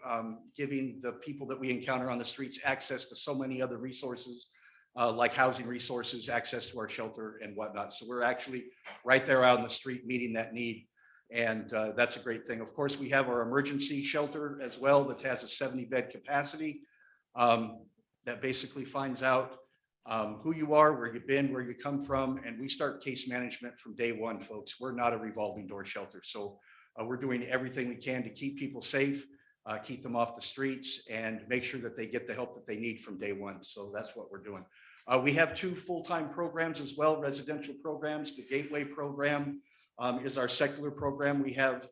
Q: giving the people that we encounter on the streets access to so many other resources, like housing resources, access to our shelter and whatnot. So we're actually right there out in the street meeting that need. And that's a great thing. Of course, we have our emergency shelter as well that has a 70-bed capacity that basically finds out who you are, where you've been, where you come from, and we start case management from day one, folks. We're not a revolving door shelter. So we're doing everything we can to keep people safe, keep them off the streets, and make sure that they get the help that they need from day one. So that's what we're doing. We have 2 full-time programs as well, residential programs. The Gateway program is our secular program. We have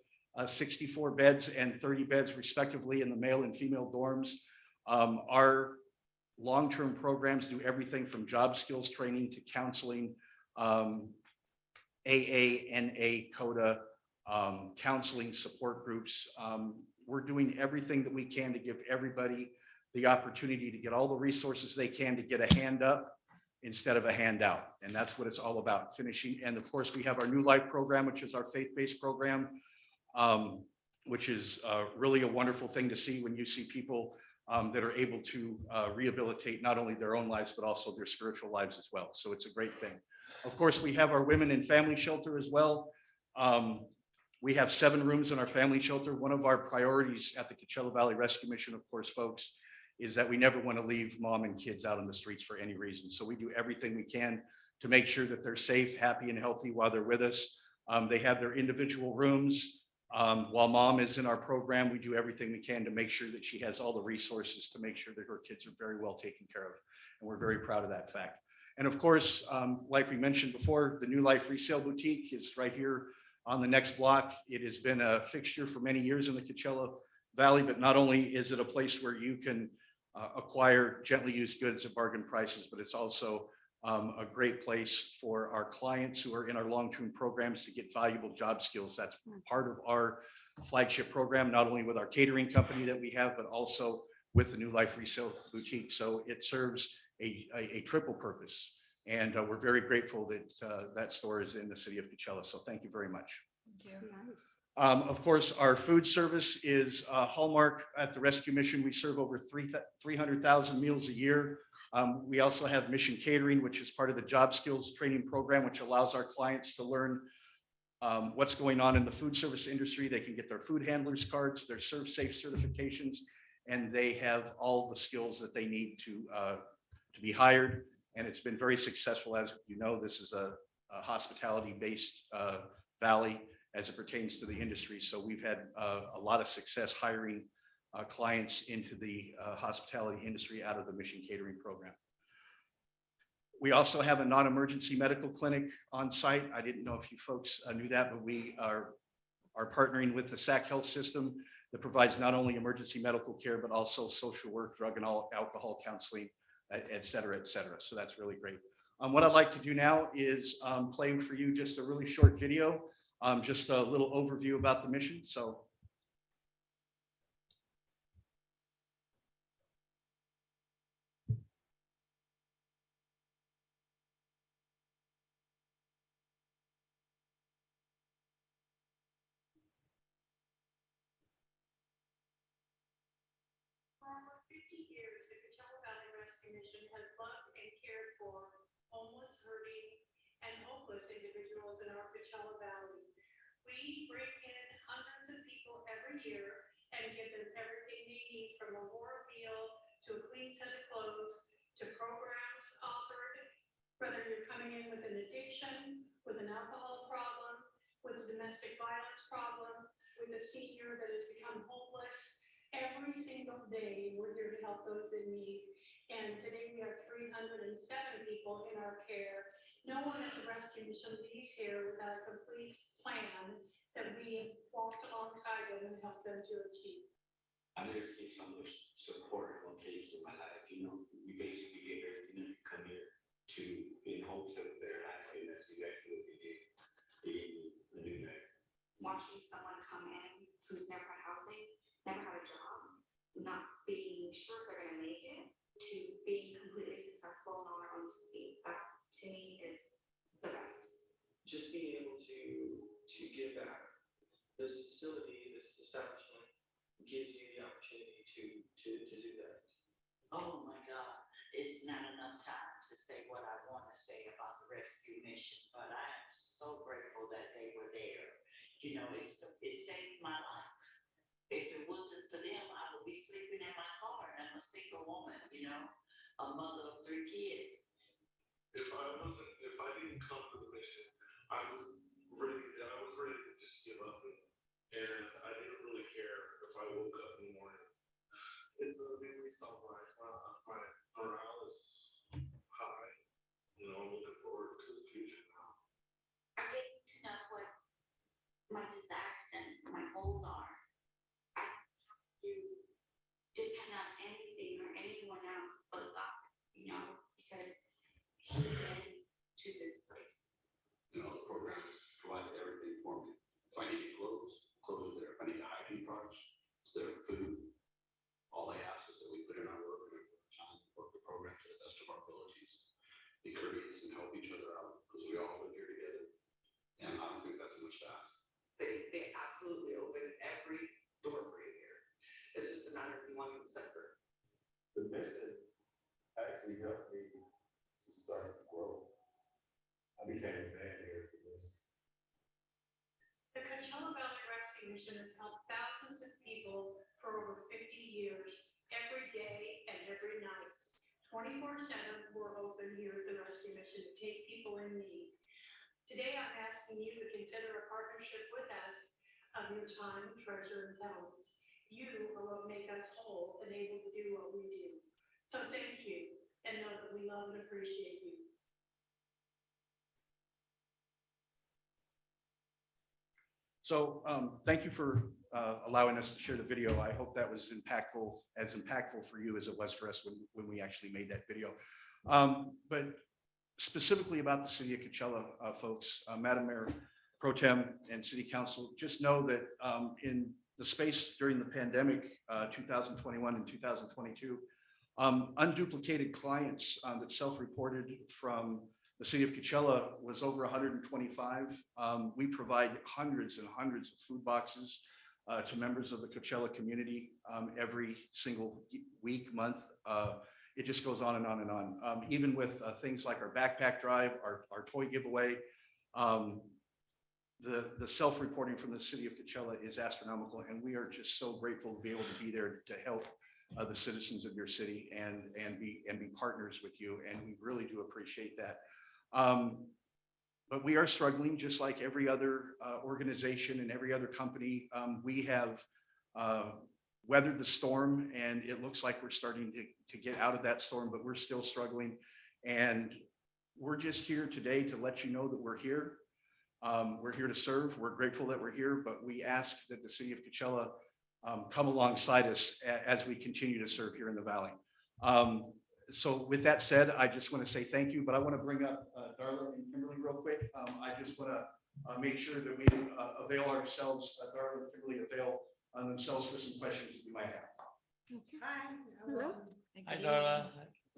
Q: 64 beds and 30 beds respectively in the male and female dorms. Our long-term programs do everything from job skills training to counseling, AA, NA, CODA, counseling support groups. We're doing everything that we can to give everybody the opportunity to get all the resources they can to get a hand up instead of a handout. And that's what it's all about, finishing. And of course, we have our New Life program, which is our faith-based program, which is really a wonderful thing to see when you see people that are able to rehabilitate not only their own lives, but also their spiritual lives as well. So it's a great thing. Of course, we have our women and family shelter as well. We have 7 rooms in our family shelter. One of our priorities at the Coachella Valley Rescue Mission, of course, folks, is that we never want to leave mom and kids out on the streets for any reason. So we do everything we can to make sure that they're safe, happy, and healthy while they're with us. They have their individual rooms. While mom is in our program, we do everything we can to make sure that she has all the resources to make sure that her kids are very well taken care of. And we're very proud of that fact. And of course, like we mentioned before, the New Life Resale Boutique is right here on the next block. It has been a fixture for many years in the Coachella Valley, but not only is it a place where you can acquire gently used goods at bargain prices, but it's also a great place for our clients who are in our long-term programs to get valuable job skills. That's part of our flagship program, not only with our catering company that we have, but also with the New Life Resale Boutique. So it serves a triple purpose. And we're very grateful that that store is in the city of Coachella. So thank you very much. Of course, our food service is a hallmark at the Rescue Mission. We serve over 300,000 meals a year. We also have Mission Catering, which is part of the job skills training program, which allows our clients to learn what's going on in the food service industry. They can get their food handlers cards, their Serve Safe certifications, and they have all the skills that they need to be hired. And it's been very successful. As you know, this is a hospitality-based valley as it pertains to the industry. So we've had a lot of success hiring clients into the hospitality industry out of the Mission Catering program. We also have a non-emergency medical clinic on site. I didn't know if you folks knew that, but we are partnering with the SAC Health System that provides not only emergency medical care, but also social work, drug and alcohol counseling, et cetera, et cetera. So that's really great. What I'd like to do now is play for you just a really short video, just a little overview about the mission. So.
R: Mission has loved and cared for homeless, hurting, and hopeless individuals in our Coachella Valley. We bring in hundreds of people every year and give them everything they need, from a warm meal to a clean set of clothes to programs offered, whether you're coming in with an addiction, with an alcohol problem, with a domestic violence problem, with a senior that has become homeless. Every single day, we're here to help those in need. And today we have 307 people in our care. No one at the Rescue Mission leaves here without a complete plan that we have walked alongside them and helped them to achieve.
S: I've never seen so much support and location in my life. You know, we basically gave everything that come here to in hopes of a better life, and that's exactly what they did. They gave me a new life.
T: Watching someone come in who's never healthy, never had a job, not being sure if they're gonna make it, to being completely successful and on their own to feet, that to me is the best.
S: Just being able to give back. This facility, this establishment gives you the opportunity to do that.
U: Oh my God, it's not enough time to say what I want to say about the rescue mission, but I am so grateful that they were there. You know, it saved my life. If it wasn't for them, I would be sleeping in my car. I'm a single woman, you know, a mother of 3 kids.
V: If I didn't come to the mission, I was ready to just give up, and I didn't really care if I woke up in the morning. It's a very sunrise. My morale is high. You know, I'm looking forward to the future now.
T: I'm getting to know what my desires and my goals are. Depend on anything or anyone else but God, you know, because He led to this place.
S: You know, the program has provided everything for me. If I need clothes are there. If I need hygiene products, it's there. Food. All I ask is that we put in our work and work the program to the best of our abilities. Be courteous and help each other out because we all live here together. And I don't think that's much to ask.
W: They absolutely open every door for you here. It's just a matter of you wanting to separate.
S: the mission actually helped me to start to grow. I became a fan here for this.
R: The Coachella Valley Rescue Mission has helped thousands of people for over 50 years, every day and every night. 24/7, we're open here at the Rescue Mission to take people in need. Today, I'm asking you to consider a partnership with us of your time, treasure, and talents. You are what make us whole and able to do what we do. So thank you, and know that we love and appreciate you.
Q: So thank you for allowing us to share the video. I hope that was as impactful for you as it was for us when we actually made that video. But specifically about the city of Coachella, folks, Madam Mayor Pro Tem and City Council, just know that in the space during the pandemic, 2021 and 2022, unduplicated clients that self-reported from the city of Coachella was over 125. We provide hundreds and hundreds of food boxes to members of the Coachella community every single week, month. It just goes on and on and on. Even with things like our backpack drive, our toy giveaway, the self-reporting from the city of Coachella is astronomical, and we are just so grateful to be able to be there to help the citizens of your city and be partners with you, and we really do appreciate that. But we are struggling just like every other organization and every other company. We have weathered the storm, and it looks like we're starting to get out of that storm, but we're still struggling. And we're just here today to let you know that we're here. We're here to serve. We're grateful that we're here, but we ask that the city of Coachella come alongside us as we continue to serve here in the Valley. So with that said, I just want to say thank you, but I want to bring up Darla and Kimberly real quick. I just want to make sure that we avail ourselves, Darla and Kimberly avail themselves for some questions that you might have.
D: Hi.
A: Hello.
E: Hi, Darla.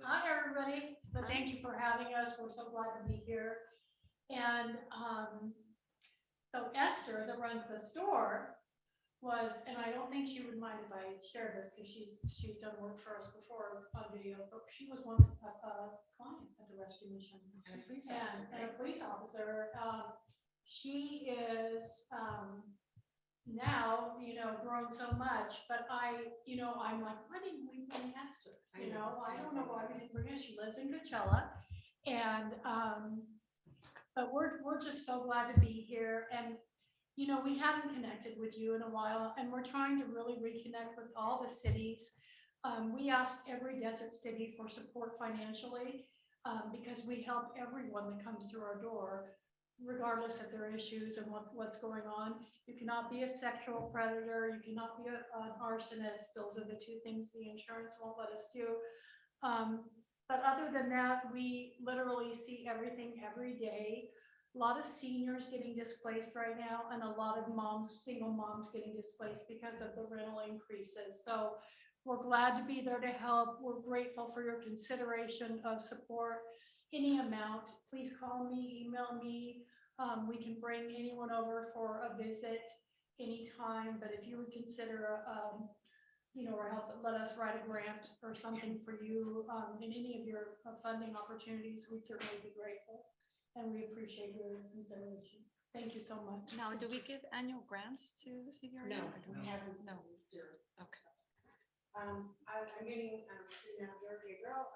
D: Hi, everybody. So thank you for having us. We're so glad to be here. And so Esther, that runs the store, was, and I don't think she would mind if I share this because she's done work for us before on videos, but she was once a client at the Rescue Mission. And a police officer. She is now, grown so much, but I'm like, why didn't we bring Esther? I don't know why we didn't bring her. She lives in Coachella. And but we're just so glad to be here. And we haven't connected with you in a while, and we're trying to really reconnect with all the cities. We ask every desert city for support financially because we help everyone that comes through our door, regardless of their issues and what's going on. You cannot be a sexual predator. You cannot be an arsonist. Those are the two things the insurance won't let us do. But other than that, we literally see everything every day. A lot of seniors getting displaced right now, and a lot of single moms getting displaced because of the rental increases. So we're glad to be there to help. We're grateful for your consideration of support. Any amount, please call me, email me. We can bring anyone over for a visit anytime, but if you would consider or help let us write a grant or something for you in any of your funding opportunities, we'd certainly be grateful. And we appreciate your consideration. Thank you so much.
F: Now, do we give annual grants to CVRE?
D: No,
F: or do
D: we haven't.
F: No.
D: Zero.
F: Okay.
D: I'm getting, City Manager Gabriel,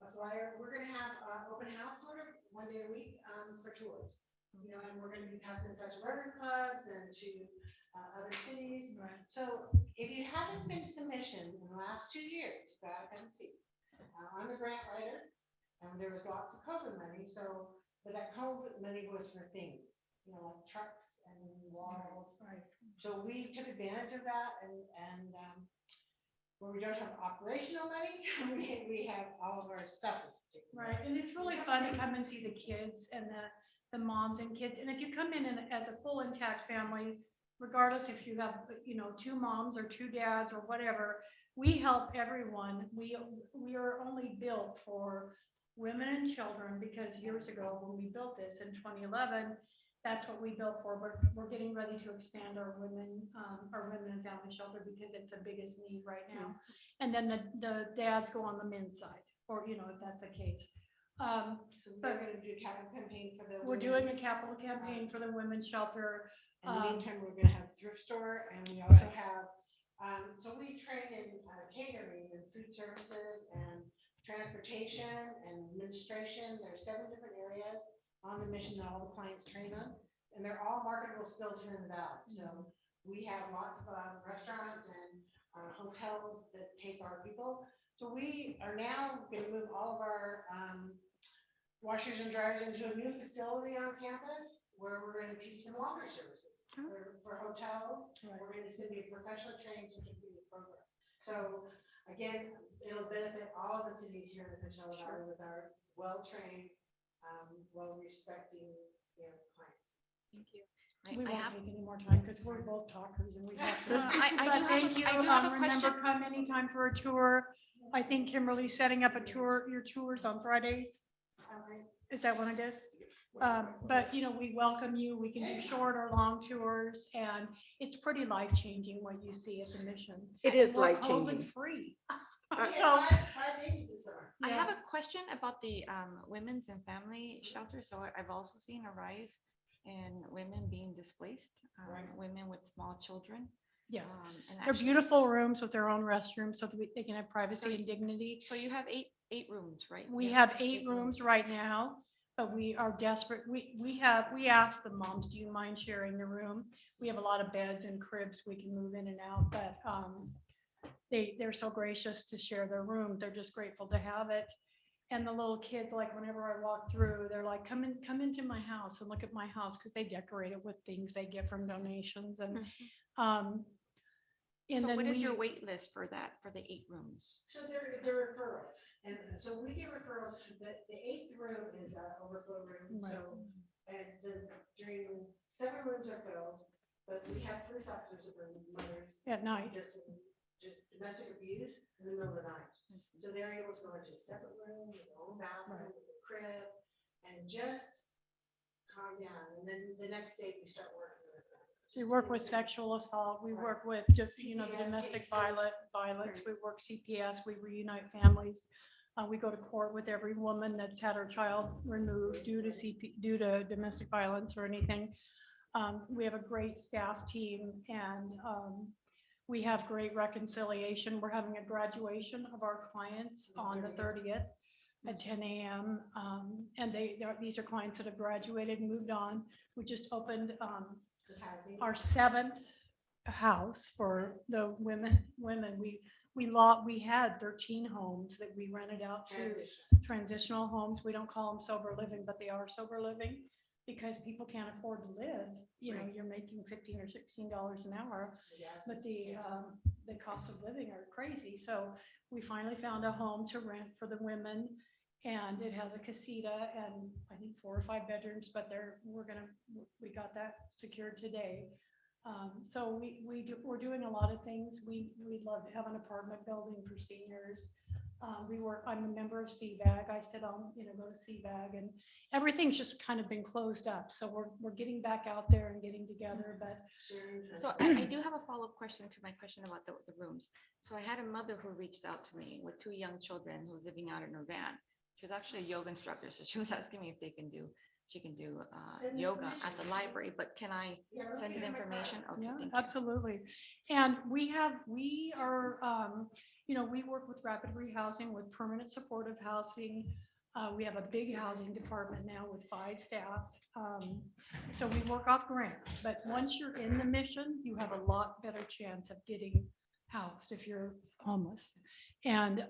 D: a flyer. We're gonna have open house sort of one day a week for tours. And we're gonna be passing this out to Rotary clubs and to other cities.
F: Right.
D: So if you haven't been to the mission in the last 2 years, go out and see. I'm a grant writer, and there was lots of COVID money, but that COVID money was for things, like trucks and walls.
F: Right.
D: So we took advantage of that, and where we don't have operational money, we have all of our stuff. Right, and it's really fun to come and see the kids and the moms and kids. And if you come in as a full intact family, regardless if you have, 2 moms or 2 dads or whatever, we help everyone. We are only built for women and children because years ago when we built this in 2011, That's what we built for. We're getting ready to expand our women and family shelter because it's the biggest need right now. And then the dads go on the men's side, or, you know, if that's the case.
C: So we're gonna do a capital campaign for the.
D: We're doing a
C: women's,
D: capital campaign for the women's shelter.
C: In the
D: Um,
C: meantime, we're gonna have thrift store and we also have, so we train in catering and food services and transportation and administration. There's 7 different areas on the mission that all the clients train on. And they're all marketable skills here in the valley. So we have lots of restaurants and hotels that take our people. So we are now gonna move all of our washers and dryers into a new facility on campus where we're gonna teach them laundry services for hotels. It's gonna be a professional training certificate program. So again, it'll benefit all of the cities here in the Coachella Valley with our well-trained, well-respecting, clients.
D: Thank you.
F: I
D: We won't
F: have-
D: take any more time because we're both talkers and we have to.
F: I do
D: But
F: have a-
D: thank you.
F: I do have a
D: Remember,
F: question.
D: come anytime for a tour. I think Kimberly's setting up a tour, your tours on Fridays. Is that what it is? But you know, we welcome you. We can do short or long tours and it's pretty life-changing what you see at the mission.
A: It is
D: We're
A: life-changing.
D: COVID-free.
C: So. 5 babies this summer.
F: I have a question about the women's and family shelter. So I've also seen a rise in women being displaced, women with small children.
D: Yes,
F: and
D: they're
F: actually-
D: beautiful rooms with their own restrooms so that they can have privacy and dignity.
F: So you have eight rooms, right?
D: We
F: Yeah,
D: have 8 rooms right now, but we are desperate. We asked the moms, do you mind sharing the room? We have a lot of beds and cribs we can move in and out, but they're so gracious to share their room. They're just grateful to have it. And the little kids, like whenever I walk through, they're like, come into my house and look at my house because they decorate it with things they get from donations and and
F: So
D: then
F: what is your
D: we-
F: wait list for that, for the 8 rooms?
C: So they're referrals, and so we get referrals, the 8th room is an overflow room,
D: Right.
C: so, and during 7 rooms are filled, but we have police officers that bring mothers.
D: At night.
C: Just domestic abuse in the middle of the night, so they're able to go into a separate room, with their own bathroom, with a crib, and just calm down, and then the next day we start working with them.
D: We work with sexual assault, we work with just, you know, the
C: CPS
D: domestic
C: cases.
D: violence, we work CPS, we reunite families. We go to court with every woman that's had her child removed due to domestic violence or anything. We have a great staff team and we have great reconciliation. We're having a graduation of our clients on the 30th at 10 a.m. And these are clients that have graduated and moved on. We just opened our 7th house for the women. We had 13 homes that we rented out to transitional homes. We don't call them sober living, but they are sober living because people can't afford to live. You know, you're making $15 or $16 an hour, but the costs of living are crazy. So we finally found a home to rent for the women. And it has a casita and I think 4 or 5 bedrooms, but we got that secured today. So we're doing a lot of things. We'd love to have an apartment building for seniors. I'm a member of CVAG. I sit on, go to CVAG and everything's just kind of been closed up. So we're getting back out there and getting together, but.
F: So I do have a follow-up question to my question about the rooms. So I had a mother who reached out to me with 2 young children who was living out in her van. She was actually a yoga instructor, so she was asking me if she can do yoga at the library, but can I send you the information? Okay,
D: Yeah,
F: thank you.
D: absolutely. And we work with rapid rehousing, with permanent supportive housing. We have a big housing department now with 5 staff. So we work off grants, but once you're in the mission, you have a lot better chance of getting housed if you're homeless. And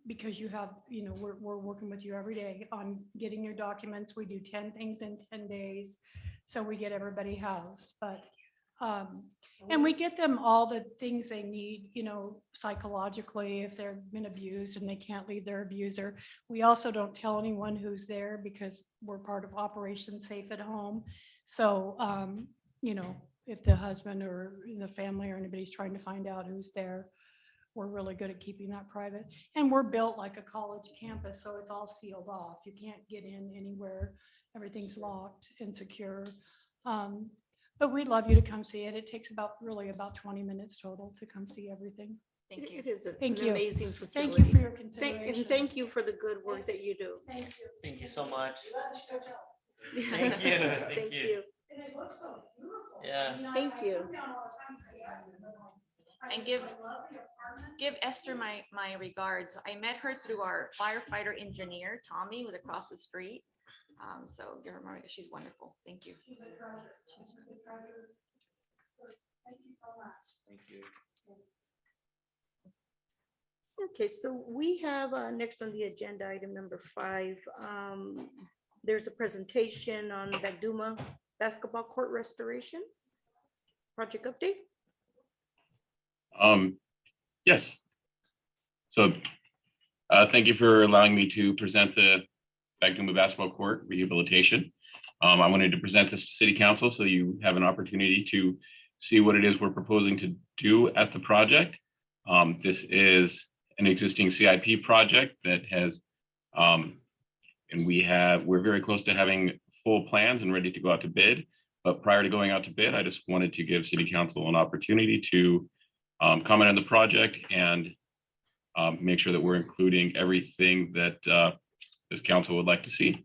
D: because you have, we're working with you every day on getting your documents. We do 10 things in 10 days. So we get everybody housed, but, and we get them all the things they need, psychologically, if they've been abused and they can't leave their abuser. We also don't tell anyone who's there because we're part of Operation Safe at Home. So, if the husband or the family or anybody's trying to find out who's there, we're really good at keeping that private. And we're built like a college campus, so it's all sealed off. You can't get in anywhere everything's locked and secure. But we'd love you to come see it. It takes really about 20 minutes total to come see everything.
F: Thank you.
A: It is an
D: Thank you.
A: amazing facility.
D: Thank you for your
A: And
D: consideration.
A: thank you for the good work that you do.
D: Thank you.
E: Thank you so much.
A: Thank
E: you. Thank you.
D: And it looks so beautiful.
E: Yeah.
D: I mean,
A: Thank
D: I
A: you.
D: come down all the time to see it.
F: And give Esther my regards. I met her through our firefighter engineer, Tommy, with across the street. So give her she's wonderful. Thank you.
D: She's a treasure. She's a treasure. Thank you so much.
E: Thank you.
A: Okay, so we have next on the agenda, item number 5. There's a presentation on Bagduma basketball court restoration. Project update.
B: Yes. So thank you for allowing me to present the Bagduma basketball court rehabilitation. I wanted to present this to City Council so you have an opportunity to see what it is we're proposing to do at the project. This is an existing CIP project that has, and we're very close to having full plans and ready to go out to bid. But prior to going out to bid, I just wanted to give City Council an opportunity to comment on the project and make sure that we're including everything that this council would like to see.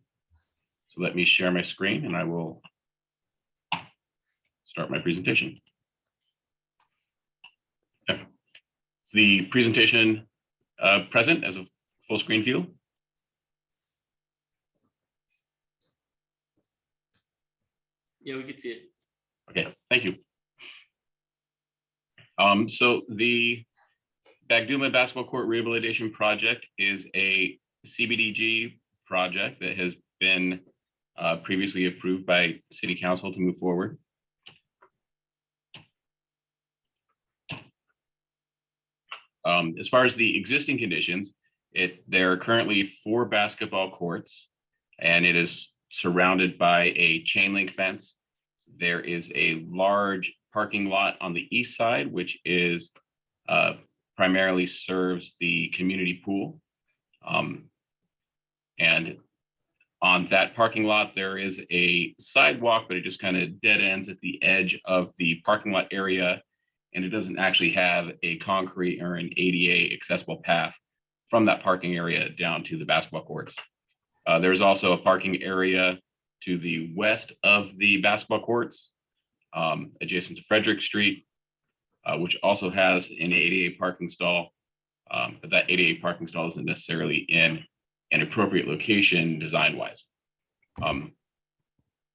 B: So let me share my screen and I will start my presentation. Okay. So the presentation present as a full screen view.
E: Yeah, we could see it.
B: Okay, thank you. So the Bagduma basketball court rehabilitation project is a CBDG project that has been previously approved by City Council to move forward. As far as the existing conditions, there are currently 4 basketball courts, and it is surrounded by a chain link fence. There is a large parking lot on the east side, which is primarily serves the community pool. And on that parking lot, there is a sidewalk, but it just kind of dead ends at the edge of the parking lot area. And it doesn't actually have a concrete or an ADA accessible path from that parking area down to the basketball courts. There's also a parking area to the west of the basketball courts, adjacent to Frederick Street, which also has an ADA parking stall, but that ADA parking stall isn't necessarily in an appropriate location design-wise.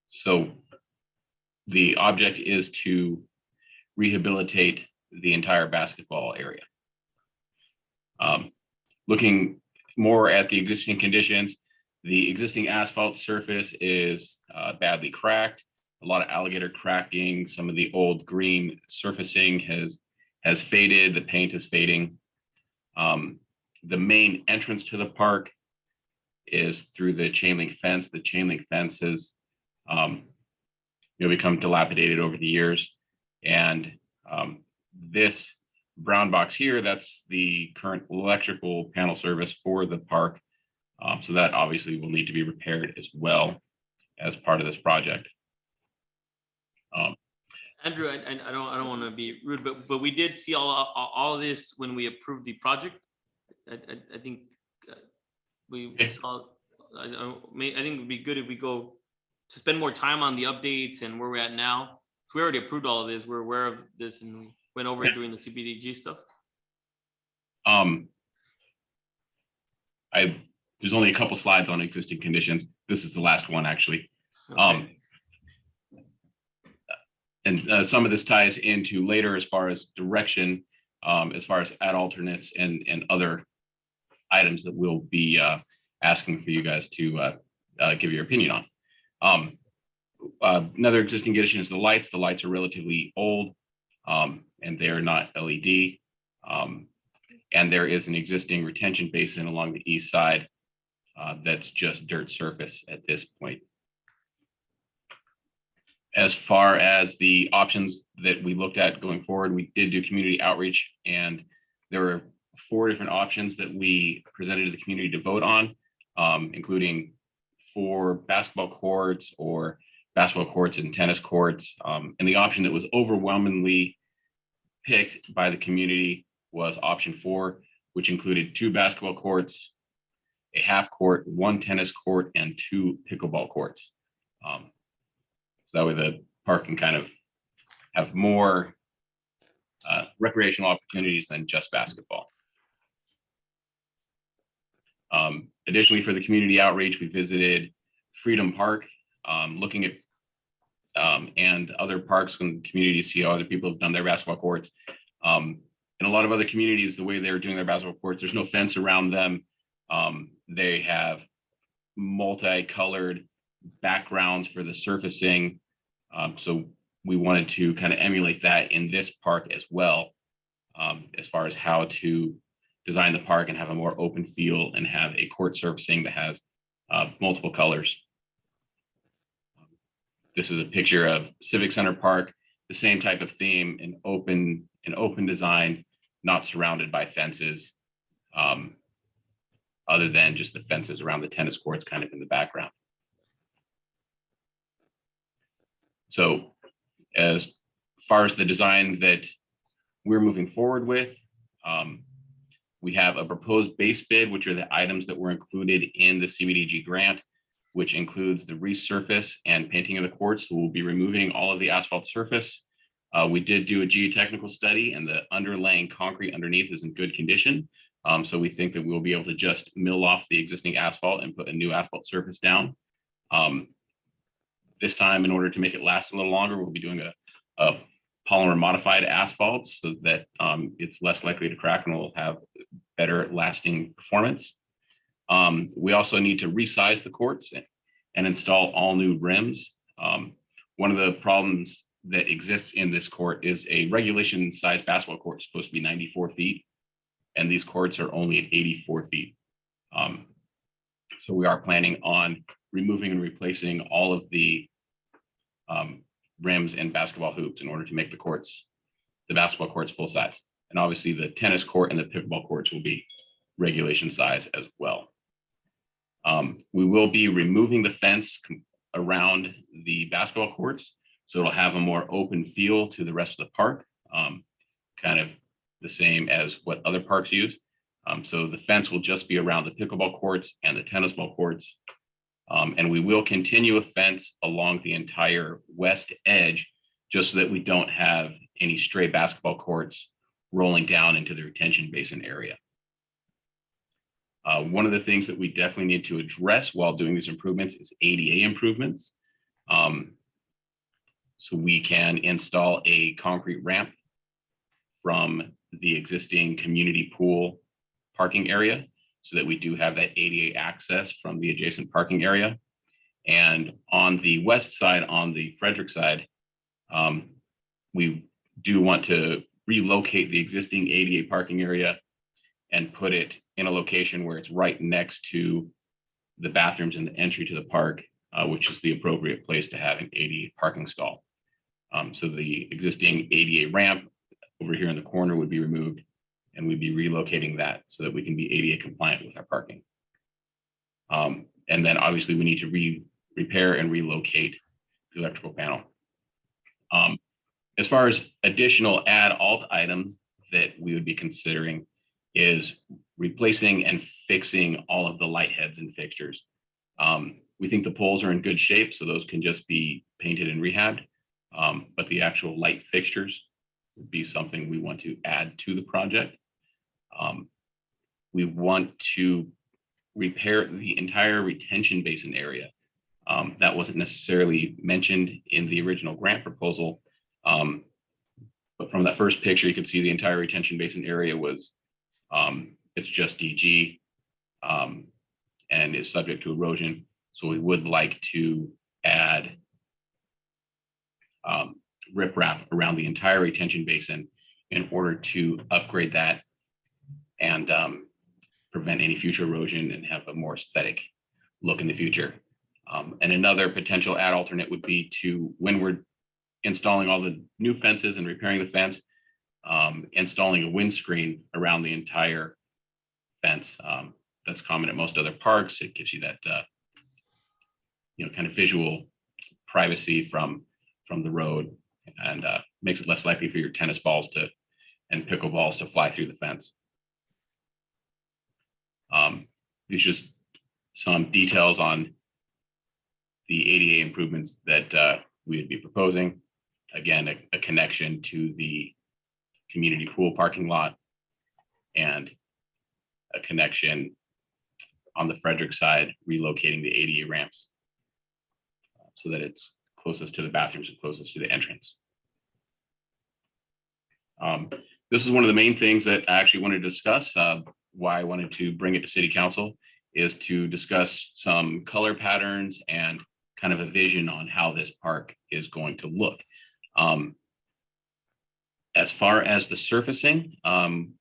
B: So the object is to rehabilitate the entire basketball area. Looking more at the existing conditions, the existing asphalt surface is badly cracked. A lot of alligator cracking. Some of the old green surfacing has faded. The paint is fading. The main entrance to the park is through the chain link fence. The chain link fence has become dilapidated over the years. And this brown box here, that's the current electrical panel service for the park. So that obviously will need to be repaired as well as part of this project.
E: Andrew, I don't want to be rude, but we did see all of this when we approved the project. I think we saw. I think it'd be good if we go to spend more time on the updates and where we're at now. We already approved all of this. We're aware of this, and we went over it during the CBDG stuff.
B: There's only a couple slides on existing conditions. This is the last one, actually.
E: Okay.
B: And some of this ties into later as far as direction, as far as add alternates and other items that we'll be asking for you guys to give your opinion on. Another existing condition is the lights. The lights are relatively old and they are not LED. And there is an existing retention basin along the east side that's just dirt surface at this point. As far as the options that we looked at going forward, we did do community outreach, and there were 4 different options that we presented to the community to vote on, including for basketball courts or basketball courts and tennis courts. And the option that was overwhelmingly picked by the community was option 4, which included 2 basketball courts, a half court, 1 tennis court, and 2 pickleball courts. So that way the park can kind of have more recreational opportunities than just basketball. Additionally, for the community outreach, we visited Freedom Park, looking at and other parks when the community see how other people have done their basketball courts. In a lot of other communities, the way they're doing their basketball courts, there's no fence around them. They have multicolored backgrounds for the surfacing. So we wanted to kind of emulate that in this park as well, as far as how to design the park and have a more open feel and have a court surfacing that has multiple colors. This is a picture of Civic Center Park, the same type of theme, an open design, not surrounded by fences, other than just the fences around the tennis courts kind of in the background. So as far as the design that we're moving forward with, we have a proposed base bid, which are the items that were included in the CBDG grant, which includes the resurface and painting of the courts. So we'll be removing all of the asphalt surface. We did do a geotechnical study, and the underlying concrete underneath is in good condition. So we think that we'll be able to just mill off the existing asphalt and put a new asphalt surface down. This time, in order to make it last a little longer, we'll be doing a polymer modified asphalt so that it's less likely to crack and will have better lasting performance. We also need to resize the courts and install all new rims. One of the problems that exists in this court is a regulation size basketball court is supposed to be 94 feet, and these courts are only at 84 feet. So we are planning on removing and replacing all of the rims and basketball hoops in order to make the basketball courts full size. And obviously the tennis court and the pickleball courts will be regulation size as well. We will be removing the fence around the basketball courts, so it'll have a more open feel to the rest of the park, kind of the same as what other parks use. So the fence will just be around the pickleball courts and the tennis ball courts. And we will continue a fence along the entire west edge, just so that we don't have any stray basketball courts rolling down into the retention basin area. One of the things that we definitely need to address while doing these improvements is ADA improvements. So we can install a concrete ramp from the existing community pool parking area so that we do have that ADA access from the adjacent parking area. And on the west side, on the Frederick side, we do want to relocate the existing ADA parking area and put it in a location where it's right next to the bathrooms and the entry to the park, which is the appropriate place to have an ADA parking stall. So the existing ADA ramp over here in the corner would be removed, and we'd be relocating that so that we can be ADA compliant with our parking. And then obviously we need to repair and relocate the electrical panel. As far as additional add alt items that we would be considering is replacing and fixing all of the light heads and fixtures. We think the poles are in good shape, so those can just be painted and rehabbed. But the actual light fixtures would be something we want to add to the project. We want to repair the entire retention basin area. That wasn't necessarily mentioned in the original grant proposal. But from that first picture, you can see the entire retention basin area was, it's just DG and is subject to erosion. So we would like to add riprap around the entire retention basin in order to upgrade that and prevent any future erosion and have a more aesthetic look in the future. And another potential add alternate would be to, when we're installing all the new fences and repairing the fence, installing a windscreen around the entire fence. That's common at most other parks. It gives you that kind of visual privacy from the road, and makes it less likely for your tennis balls and pickleballs to fly through the fence. These just some details on the ADA improvements that we would be proposing. Again, a connection to the community pool parking lot and a connection on the Frederick side, relocating the ADA ramps so that it's closest to the bathrooms and closest to the entrance. This is one of the main things that I actually wanted to discuss. Why I wanted to bring it to City Council is to discuss some color patterns and kind of a vision on how this park is going to look. As far as the surfacing,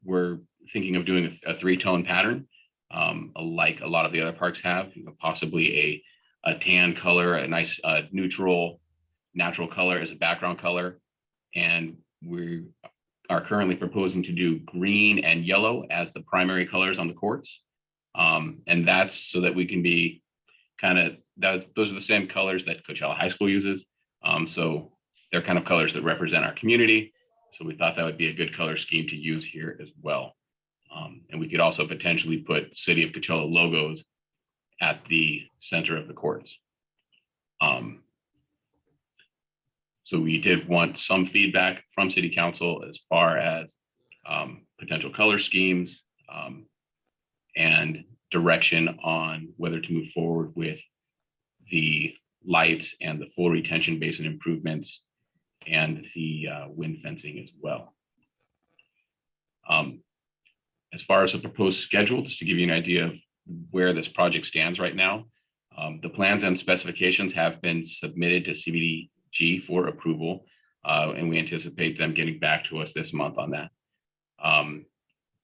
B: we're thinking of doing a three-tone pattern, like a lot of the other parks have, possibly a tan color, a nice neutral, natural color as a background color. And we are currently proposing to do green and yellow as the primary colors on the courts. And that's so that we can be those are the same colors that Coachella High School uses. So they're kind of colors that represent our community. So we thought that would be a good color scheme to use here as well. And we could also potentially put City of Coachella logos at the center of the courts. So we did want some feedback from City Council as far as potential color schemes and direction on whether to move forward with the lights and the full retention basin improvements and the wind fencing as well. As far as a proposed schedule, just to give you an idea of where this project stands right now, the plans and specifications have been submitted to CBDG for approval, and we anticipate them getting back to us this month on that.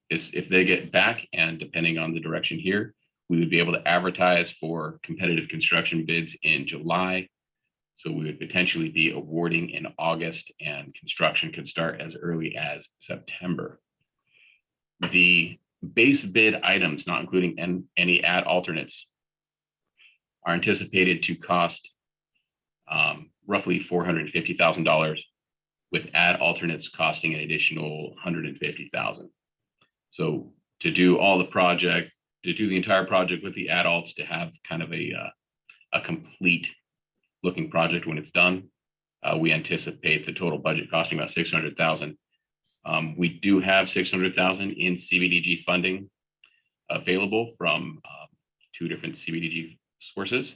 B: If they get back, and depending on the direction here, we would be able to advertise for competitive construction bids in July. So we would potentially be awarding in August, and construction could start as early as September. The base bid items, not including any ad alternates, are anticipated to cost roughly $450,000, with ad alternates costing an additional $150,000. So to do the entire project with the ad alts, to have kind of a complete looking project when it's done, we anticipate the total budget costing about $600,000. We do have $600,000 in CBDG funding available from 2 different CBDG sources,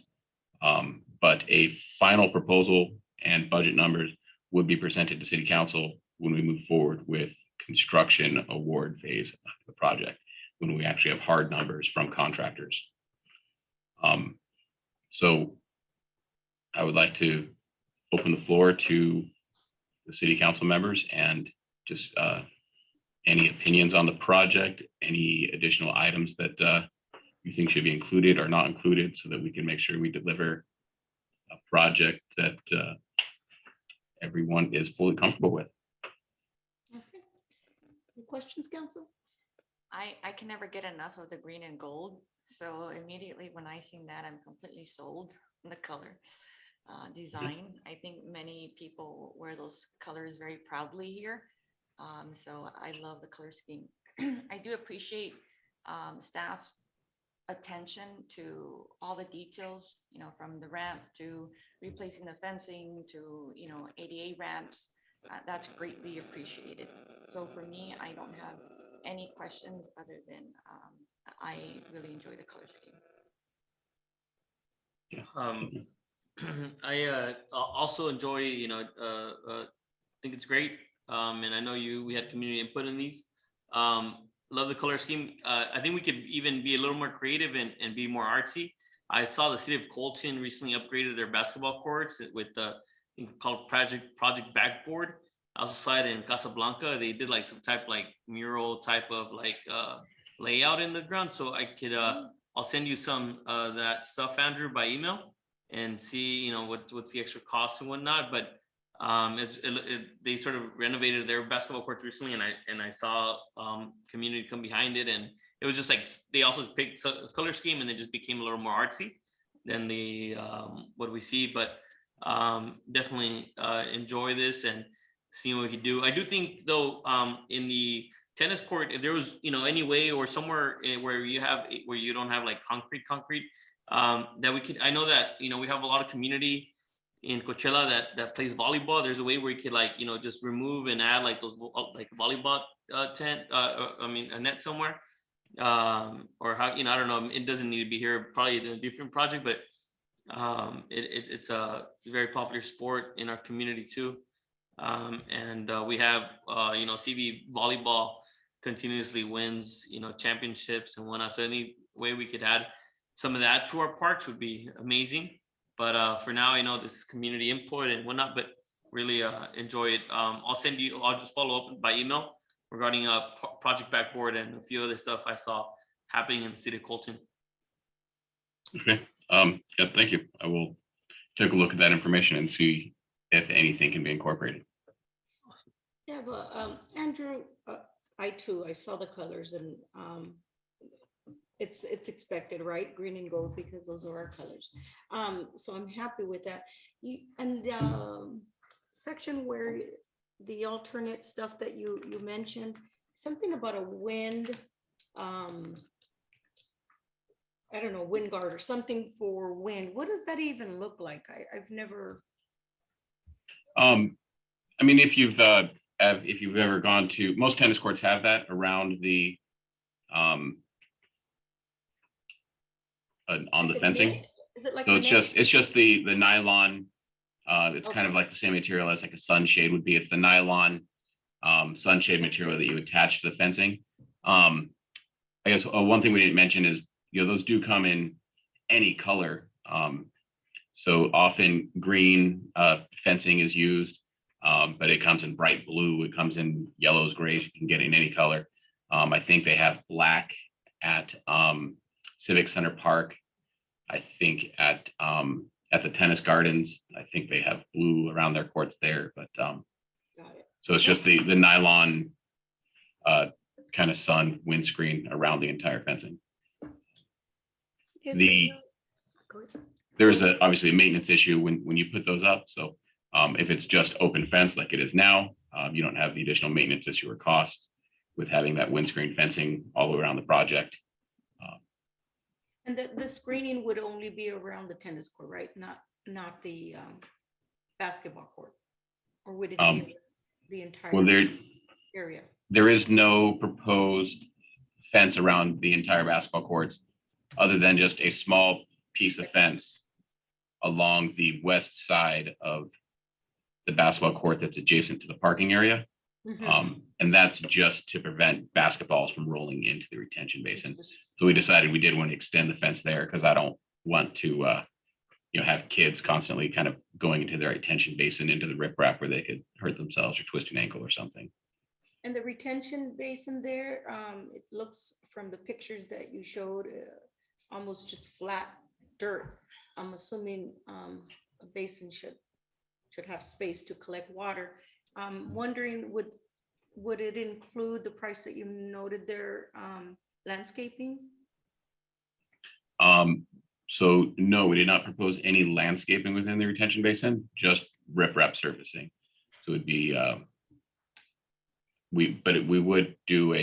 B: but a final proposal and budget numbers would be presented to City Council when we move forward with construction award phase of the project, when we actually have hard numbers from contractors. So I would like to open the floor to the City Council members and just any opinions on the project, any additional items that you think should be included or not included, so that we can make sure we deliver a project that everyone is fully comfortable with.
A: Any questions, council?
F: I can never get enough of the green and gold. So immediately when I seen that, I'm completely sold on the color design. I think many people wear those colors very proudly here. So I love the color scheme. I do appreciate staff's attention to all the details, from the ramp to replacing the fencing to, ADA ramps. That's greatly appreciated. So for me, I don't have any questions other than I really enjoy the color scheme.
E: I also enjoy, think it's great. And I know we had community input in these. Love the color scheme. I think we could even be a little more creative and be more artsy. I saw the city of Colton recently upgraded their basketball courts with called Project Backboard. I also saw it in Casablanca. They did like some type mural type of layout in the ground. So I could I'll send you some that stuff, Andrew, by email, and see what's the extra cost and whatnot. But they sort of renovated their basketball courts recently, and I saw community come behind it, and it was just like they also picked a color scheme and it just became a little more artsy. than the what we see, but definitely enjoy this and see what we can do. I do think though, in the tennis court, if there was, any way or somewhere where you don't have like concrete, that we could, I know that, we have a lot of community in Coachella that plays volleyball. There's a way where you could like, just remove and add like those like volleyball tent, a net somewhere. Or how, I don't know, it doesn't need to be here, probably in a different project, but it's a very popular sport in our community too. And we have, CV volleyball continuously wins, championships and whatnot. So any way we could add some of that to our parks would be amazing. But for now, I know this is community input and whatnot, but really enjoy it. I'll just follow up by email regarding a project backboard and a few other stuff I saw happening in the city of Colton.
B: Okay, yeah, thank you. I will take a look at that information and see if anything can be incorporated.
A: Yeah, but Andrew, I saw the colors and it's expected, right? Green and gold, because those are our colors. So I'm happy with that. And the section where the alternate stuff that you mentioned, something about a wind, I don't know, wind guard or something for wind. What does that even look like? I've never.
B: I mean, if you've ever gone to, most tennis courts have that around the on the fencing.
A: Is it like?
B: So it's just the nylon. It's kind of like the same material as like a sunshade would be. It's the nylon sunshade material that you attach to the fencing. I guess one thing we didn't mention is, those do come in any color. So often green fencing is used, but it comes in bright blue. It comes in yellows, grays. You can get in any color. I think they have black at Civic Center Park. I think at the tennis gardens, I think they have blue around their courts there, but so it's just the nylon kind of sun windscreen around the entire fencing. There's obviously a maintenance issue when you put those up. So if it's just open fence like it is now, you don't have the additional maintenance issue or cost with having that windscreen fencing all the way around the project.
A: And the screening would only be around the tennis court, right? Not the basketball court, or would it be the entire area?
B: There is no proposed fence around the entire basketball courts, other than just a small piece of fence along the west side of the basketball court that's adjacent to the parking area. And that's just to prevent basketballs from rolling into the retention basin. So we decided we did want to extend the fence there because I don't want to, have kids constantly kind of going into their retention basin into the riprap where they could hurt themselves or twist an ankle or something.
A: And the retention basin there, it looks from the pictures that you showed, almost just flat dirt. I'm assuming a basin should have space to collect water. I'm wondering, would it include the price that you noted there, landscaping?
B: So no, we did not propose any landscaping within the retention basin, just riprap surfacing. So it'd be, we would do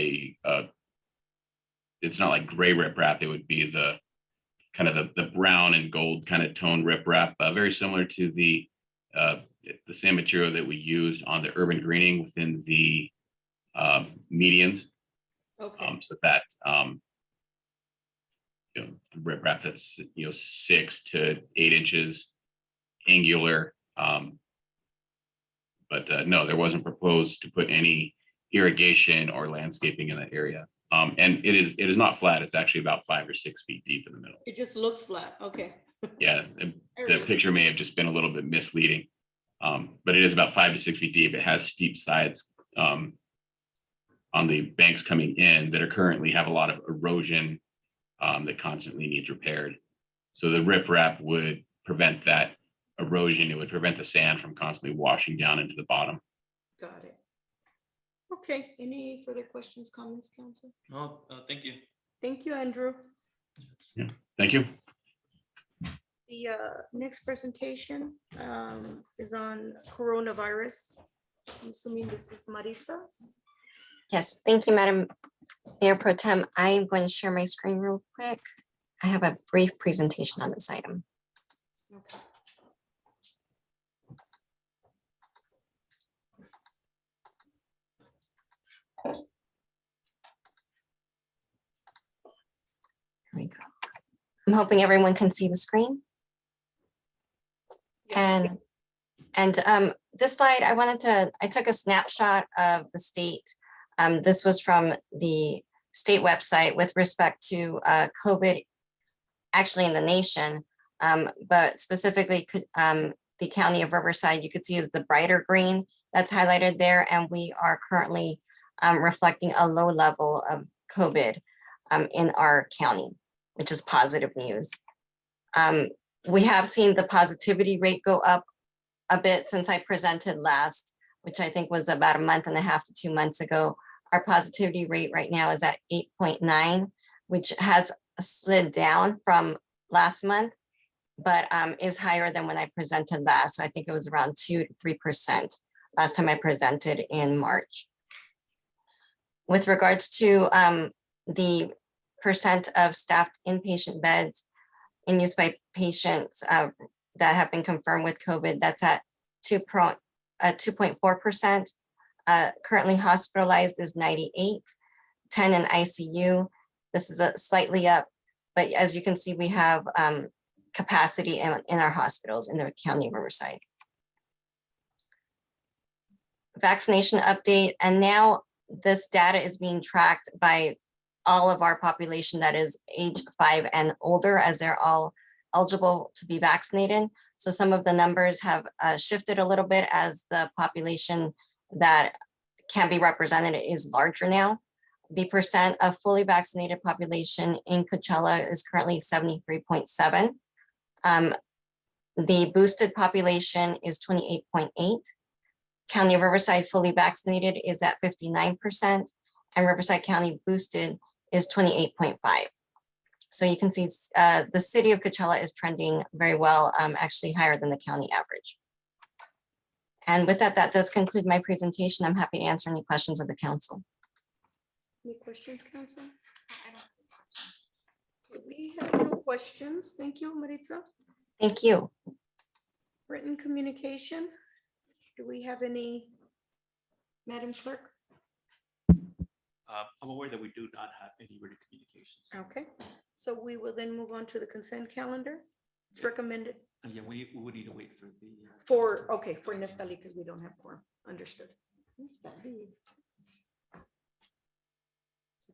B: it's not like gray riprap, it would be the kind of the brown and gold kind of tone riprap, very similar to the same material that we used on the urban greening within the medians.
A: Okay.
B: So that riprap that's 6 to 8 inches angular. But no, there wasn't proposed to put any irrigation or landscaping in that area. And it is not flat. It's actually about 5 or 6 feet deep in the middle.
A: It just looks flat. Okay.
B: Yeah, the picture may have just been a little bit misleading. But it is about 5 to 6 feet deep. It has steep sides on the banks coming in that are currently have a lot of erosion that constantly needs repaired. So the riprap would prevent that erosion. It would prevent the sand from constantly washing down into the bottom.
A: Got it. Okay, any further questions, comments, council?
E: No, thank you.
A: Thank you, Andrew.
B: Yeah, thank you.
A: The next presentation is on coronavirus. I'm assuming this is Maritza's.
G: Yes, thank you, Madam Mayor Pro Tem. I am going to share my screen real quick. I have a brief presentation on this item.
A: Okay.
G: Here we go. I'm hoping everyone can see the screen. And this slide, I took a snapshot of the state. This was from the state website with respect to COVID actually in the nation, but specifically the county of Riverside, you could see is the brighter green that's highlighted there. And we are currently reflecting a low level of COVID in our county, which is positive news. We have seen the positivity rate go up a bit since I presented last, which I think was about a month and a half to 2 months ago. Our positivity rate right now is at 8.9, which has slid down from last month, but is higher than when I presented last. So I think it was around 2 to 3% last time I presented in March. With regards to the percent of staffed inpatient beds in use by patients that have been confirmed with COVID, that's at 2.4%. Currently hospitalized is 98, 10 in ICU. This is slightly up, but as you can see, we have capacity in our hospitals in the county of Riverside. Vaccination update, and now this data is being tracked by all of our population that is age 5 and older, as they're all eligible to be vaccinated. So some of the numbers have shifted a little bit as the population that can be represented is larger now. The percent of fully vaccinated population in Coachella is currently 73.7. The boosted population is 28.8. County of Riverside fully vaccinated is at 59%, and Riverside County boosted is 28.5. So you can see the city of Coachella is trending very well, actually higher than the county average. And with that, that does conclude my presentation. I'm happy to answer any questions of the council.
A: Any questions, council? We have no questions. Thank you, Maritza.
G: Thank you.
A: Written communication. Do we have any, Madam Clerk?
N: I'm aware that we do not have any written communications.
A: Okay, so we will then move on to the consent calendar. It's recommended
N: And yeah, we would need to wait for the.
A: for, okay, for Neftali, because we don't have quorum. Understood. Neftali. I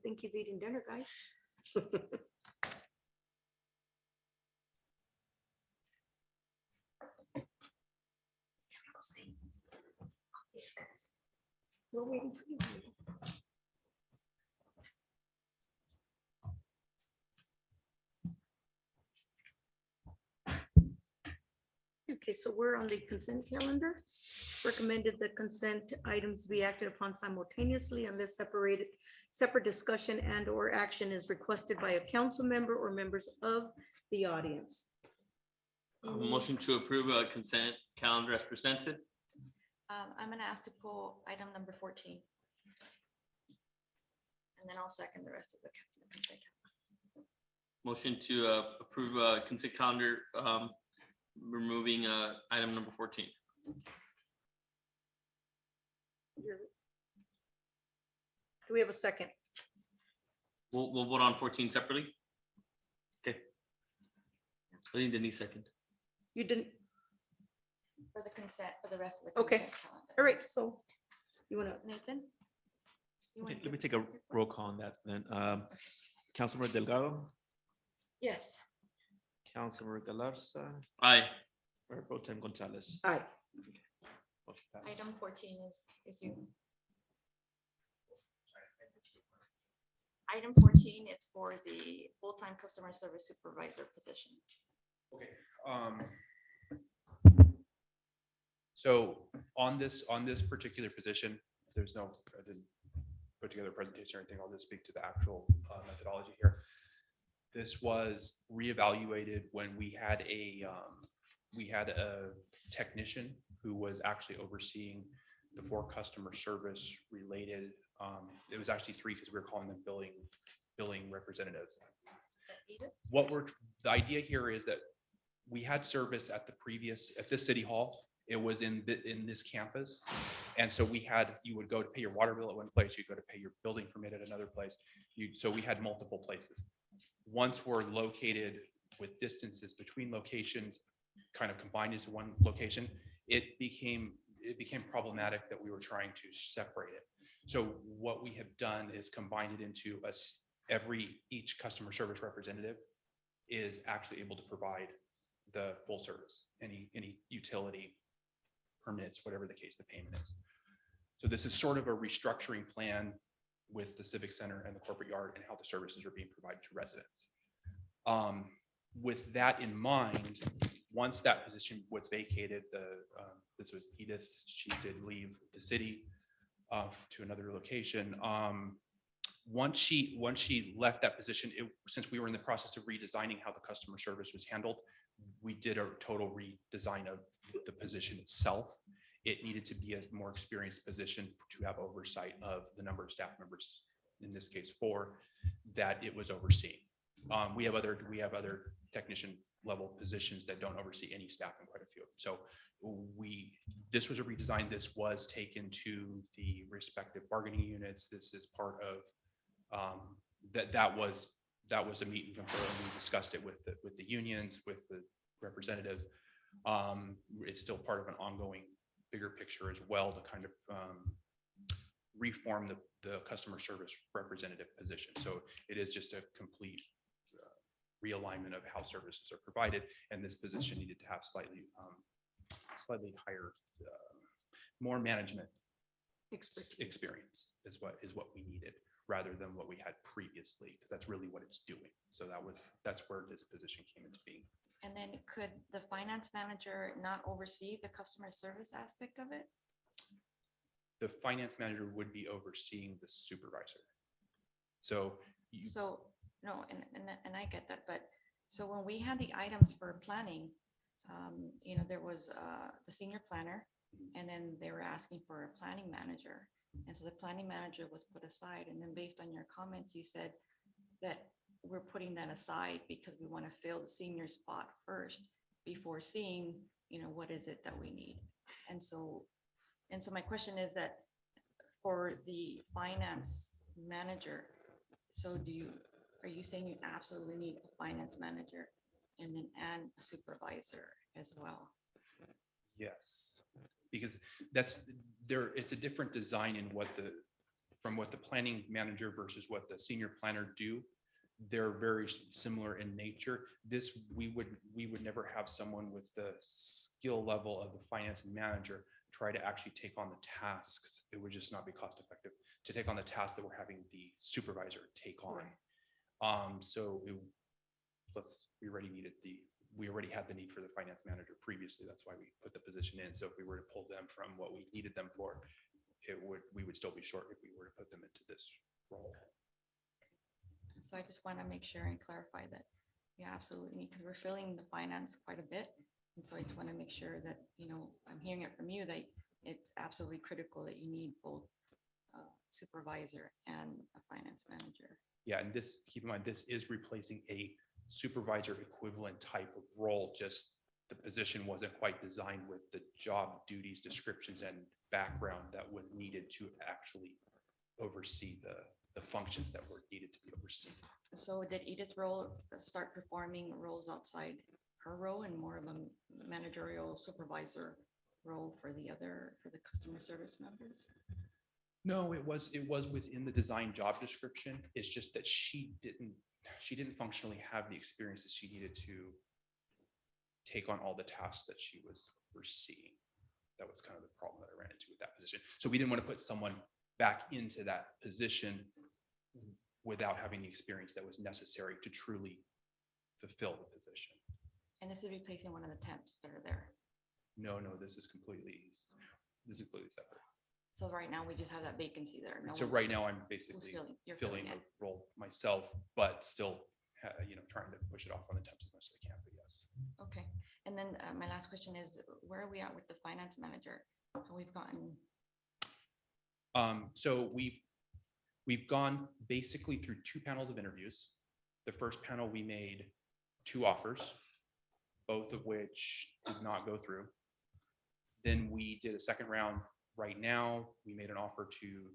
A: think he's eating dinner, guys. We're waiting for you. Okay, so we're on the consent calendar. Recommended that consent items be acted upon simultaneously unless separate discussion and or action is requested by a council member or members of the audience.
E: Motion to approve a consent calendar as presented.
F: I'm gonna ask to pull item number 14. And then I'll second the rest of the consent.
E: Motion to approve consent calendar, removing item number 14.
A: Do we have a second?
E: We'll vote on 14 separately. Okay. I think Denise second.
A: You didn't,
F: For the consent, for the rest of the.
A: okay,
F: consent calendar.
A: all right, so you wanna,
F: Nathan? You wanna
N: Okay, let me
F: give
N: take a roll call on that then. Councilmember Delgado,
A: yes.
N: Councilmember Galarza,
E: Aye.
N: Mayor Pro Tem Gonzalez.
A: Aye.
N: Motion passes.
F: Item 14 is you. Item 14 is for the full-time customer service supervisor position.
J: Okay. So on this particular position, there's no, I didn't put together a presentation or anything. I'll just speak to the actual methodology here. This was reevaluated when we had a technician who was actually overseeing the 4 customer service related. It was actually 3 because we were calling them billing representatives. The idea here is that we had service at this city hall. It was in this campus. And so you would go to pay your water bill at one place, you go to pay your building permit at another place. So we had multiple places. Once we're located with distances between locations kind of combined into one location, it became problematic that we were trying to separate it. So what we have done is combined it into each customer service representative is actually able to provide the full service, any utility permits, whatever the case the payment is. So this is sort of a restructuring plan with the Civic Center and the corporate yard and how the services are being provided to residents. With that in mind, once that position was vacated, this was Edith, she did leave the city to another location. Once she left that position, since we were in the process of redesigning how the customer service was handled, we did a total redesign of the position itself. It needed to be a more experienced position to have oversight of the number of staff members, in this case 4, that it was overseeing. We have other technician level positions that don't oversee any staff in quite a few. So this was a redesign. This was taken to the respective bargaining units. This is part of that was a meet and confer, and we discussed it with the unions, with the representatives. It's still part of an ongoing bigger picture as well to kind of reform the customer service representative position. So it is just a complete realignment of how services are provided, and this position needed to have slightly higher, more management experience is what we needed, rather than what we had previously, because that's really what it's doing. So that's where this position came into being.
F: And then could the finance manager not oversee the customer service aspect of it?
J: The finance manager would be overseeing the supervisor. So
F: no, and I get that, but so when we had the items for planning, there was the senior planner, and then they were asking for a planning manager. And so the planning manager was put aside. And then based on your comments, you said that we're putting that aside because we want to fill the senior spot first before seeing, what is it that we need. And so my question is that for the finance manager, so are you saying you absolutely need a finance manager and a supervisor as well?
J: Yes, because it's a different design in from what the planning manager versus what the senior planner do. They're very similar in nature. We would never have someone with the skill level of the finance manager try to actually take on the tasks. It would just not be cost effective to take on the tasks that we're having the supervisor take on. We already had the need for the finance manager previously. That's why we put the position in. So if we were to pull them from what we needed them for, we would still be short if we were to put them into this role.
F: So I just want to make sure and clarify that we absolutely need, because we're filling the finance quite a bit. And so I just want to make sure that, I'm hearing it from you that it's absolutely critical that you need both a supervisor and a finance manager.
J: Yeah, and keep in mind, this is replacing a supervisor equivalent type of role. Just the position wasn't quite designed with the job duties, descriptions, and background that was needed to actually oversee the functions that were needed to be overseen.
F: So did Edith's role start performing roles outside her role and more of a managerial supervisor role for the customer service members?
J: No, it was within the design job description. It's just that she didn't functionally have the experience that she needed to take on all the tasks that she was overseeing. That was kind of the problem that I ran into with that position. So we didn't want to put someone back into that position without having the experience that was necessary to truly fulfill the position.
F: And this is replacing one of the temps that are there.
J: No, this is completely separate.
F: So right now we just have that vacancy there.
J: So right now I'm basically filling the role myself, but still trying to push it off on the temps as much as they can, but yes.
F: Okay, and then my last question is, where are we at with the finance manager? We've gotten,
J: So we've gone basically through 2 panels of interviews. The first panel, we made 2 offers, both of which did not go through. Then we did a second round. Right now, we made an offer to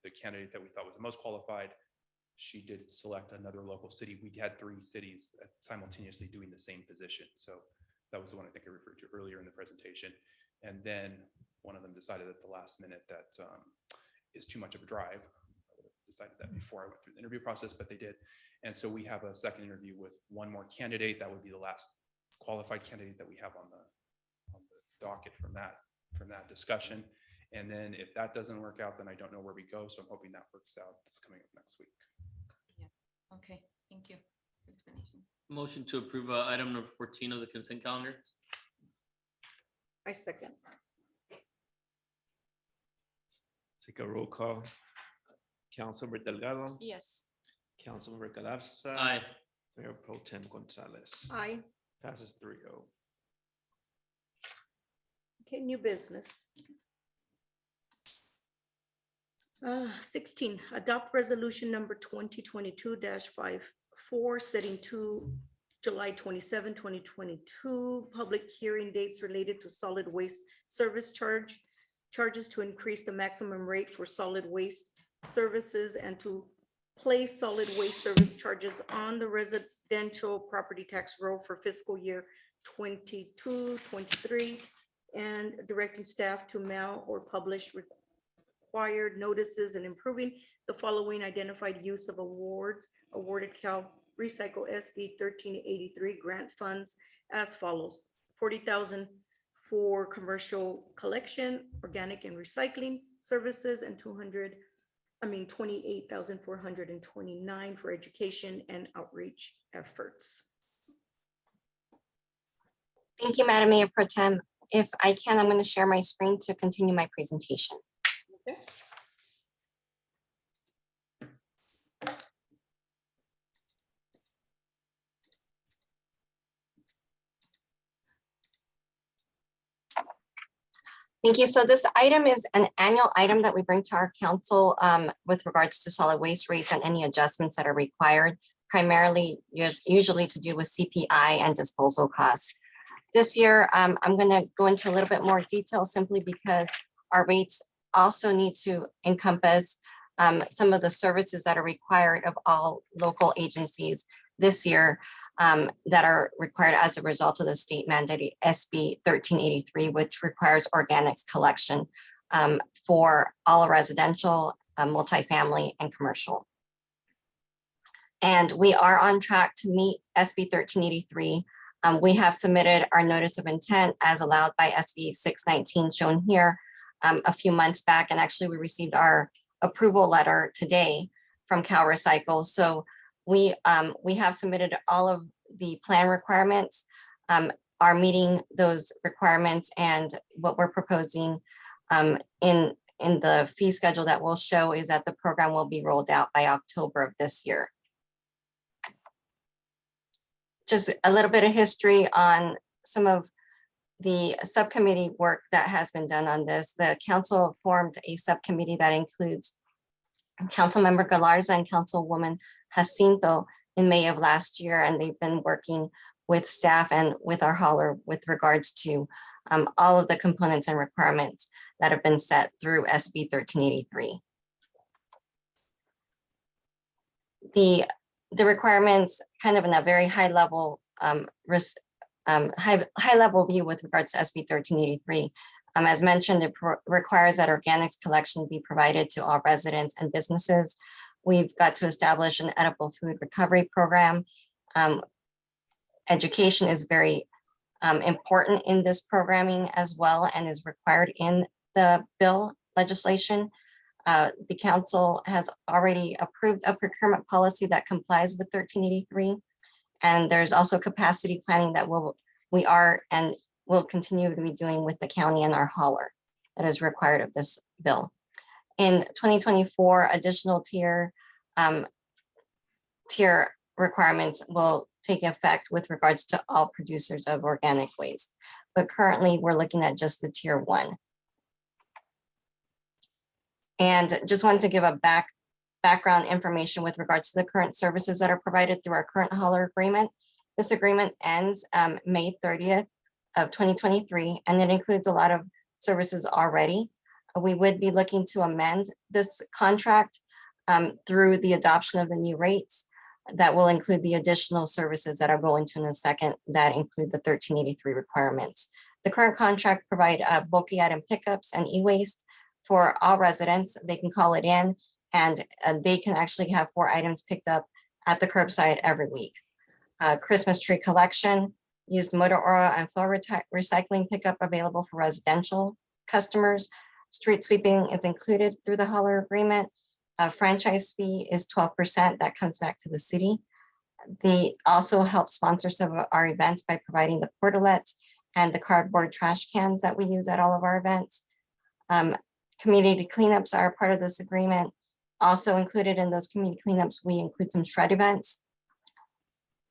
J: the candidate that we thought was the most qualified. She did select another local city. We had 3 cities simultaneously doing the same position. So that was the one I think I referred to earlier in the presentation. And then one of them decided at the last minute that is too much of a drive. I would have decided that before I went through the interview process, but they did. And so we have a second interview with 1 more candidate. That would be the last qualified candidate that we have on the docket from that discussion. And then if that doesn't work out, then I don't know where we go. So I'm hoping that works out. It's coming up next week.
F: okay, thank you for the explanation.
E: Motion to approve item number 14 of the consent calendar.
A: I second.
N: Take a roll call. Councilmember Delgado,
F: Yes.
N: Councilmember Galarza.
E: Aye.
N: Mayor Pro Tem Gonzalez.
A: Aye.
N: Passes 3-0.
A: Okay, new business. 16, adopt resolution number 2022-54, setting July 27, 2022, public hearing dates related to solid waste service charges to increase the maximum rate for solid waste services and to place solid waste service charges on the residential property tax roll for fiscal year 22-23, and directing staff to mail or publish required notices and improving the following identified use of awarded Cal Recycle SB 1383 grant funds as follows: 40,000 for commercial collection, organic and recycling services, and 28,429 for education and outreach efforts.
G: Thank you, Madam Mayor Pro Tem. If I can, I'm going to share my screen to continue my presentation.
A: Okay.
G: Thank you. So this item is an annual item that we bring to our council with regards to solid waste rates and any adjustments that are required, primarily usually to do with CPI and disposal costs. This year, I'm going to go into a little bit more detail simply because our rates also need to encompass some of the services that are required of all local agencies this year that are required as a result of the state mandated SB 1383, which requires organics collection for all residential, multifamily, and commercial. And we are on track to meet SB 1383. We have submitted our notice of intent as allowed by SB 619 shown here a few months back. And actually we received our approval letter today from Cal Recycle. So we have submitted all of the plan requirements, are meeting those requirements, and what we're proposing in the fee schedule that we'll show is that the program will be rolled out by October of this year. Just a little bit of history on some of the subcommittee work that has been done on this. The council formed a subcommittee that includes Councilmember Galarza and Councilwoman Jacinto in May of last year, and they've been working with staff and with our hauler with regards to all of the components and requirements that have been set through SB 1383. The requirements kind of in a very high level high level view with regards to SB 1383. As mentioned, it requires that organics collection be provided to all residents and businesses. We've got to establish an edible food recovery program. Education is very important in this programming as well and is required in the bill legislation. The council has already approved a procurement policy that complies with 1383. And there's also capacity planning that we are and will continue to be doing with the county and our hauler that is required of this bill. In 2024, additional tier requirements will take effect with regards to all producers of organic waste. But currently, we're looking at just the tier 1. And just wanted to give a background information with regards to the current services that are provided through our current hauler agreement. This agreement ends May 30th of 2023, and it includes a lot of services already. We would be looking to amend this contract through the adoption of the new rates that will include the additional services that I'll go into in a second that include the 1383 requirements. The current contract provide bulky item pickups and e-waste for all residents. They can call it in and they can actually have 4 items picked up at the curbside every week. Christmas tree collection, used motor oil and floor recycling pickup available for residential customers. Street sweeping is included through the hauler agreement. A franchise fee is 12% that comes back to the city. They also help sponsor some of our events by providing the portalets and the cardboard trash cans that we use at all of our events. Community cleanups are a part of this agreement. Also included in those community cleanups, we include some shred events.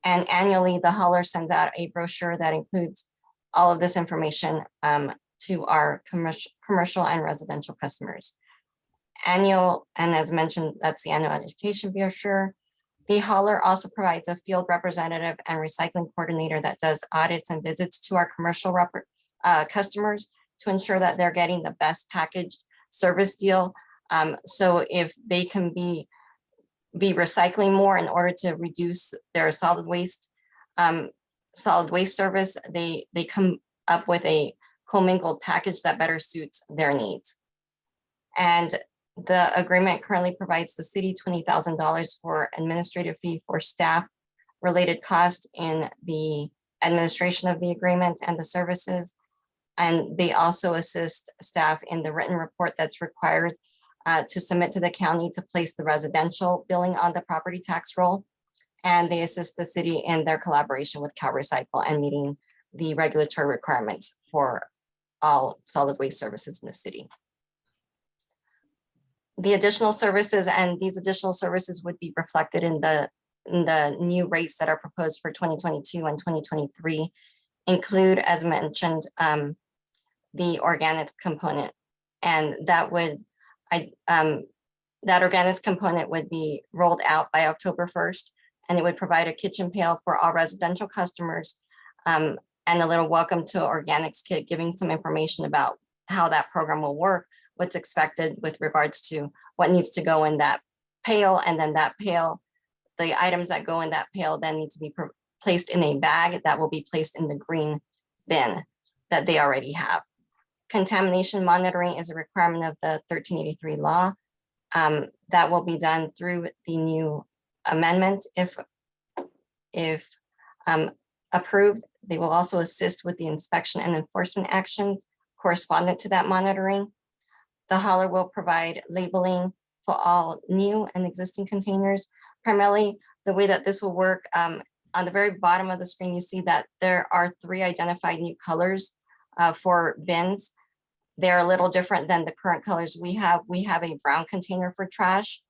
G: And annually, the hauler sends out a brochure that includes all of this information to our commercial and residential customers. Annual, and as mentioned, that's the annual education brochure. The hauler also provides a field representative and recycling coordinator that does audits and visits to our commercial customers to ensure that they're getting the best packaged service deal. So if they can be recycling more in order to reduce their solid waste service, they come up with a commingled package that better suits their needs. And the agreement currently provides the city $20,000 for administrative fee for staff related cost in the administration of the agreement and the services. And they also assist staff in the written report that's required to submit to the county to place the residential billing on the property tax roll. And they assist the city in their collaboration with CalRecycle and meeting the regulatory requirements for all solid waste services in the city. The additional services and these additional services would be reflected in the new rates that are proposed for 2022 and 2023 include, as mentioned, the organics component. And that would, that organics component would be rolled out by October 1st, and it would provide a kitchen pail for all residential customers and a little welcome to organics kit, giving some information about how that program will work, what's expected with regards to what needs to go in that pail, and then that pail, the items that go in that pail then need to be placed in a bag that will be placed in the green bin that they already have. Contamination monitoring is a requirement of the 1383 law. That will be done through the new amendment if approved. They will also assist with the inspection and enforcement actions correspondent to that monitoring. The hauler will provide labeling for all new and existing containers. Primarily, the way that this will work, on the very bottom of the screen, you see that there are 3 identified new colors for bins. They're a little different than the current colors we have. We have a brown container for trash,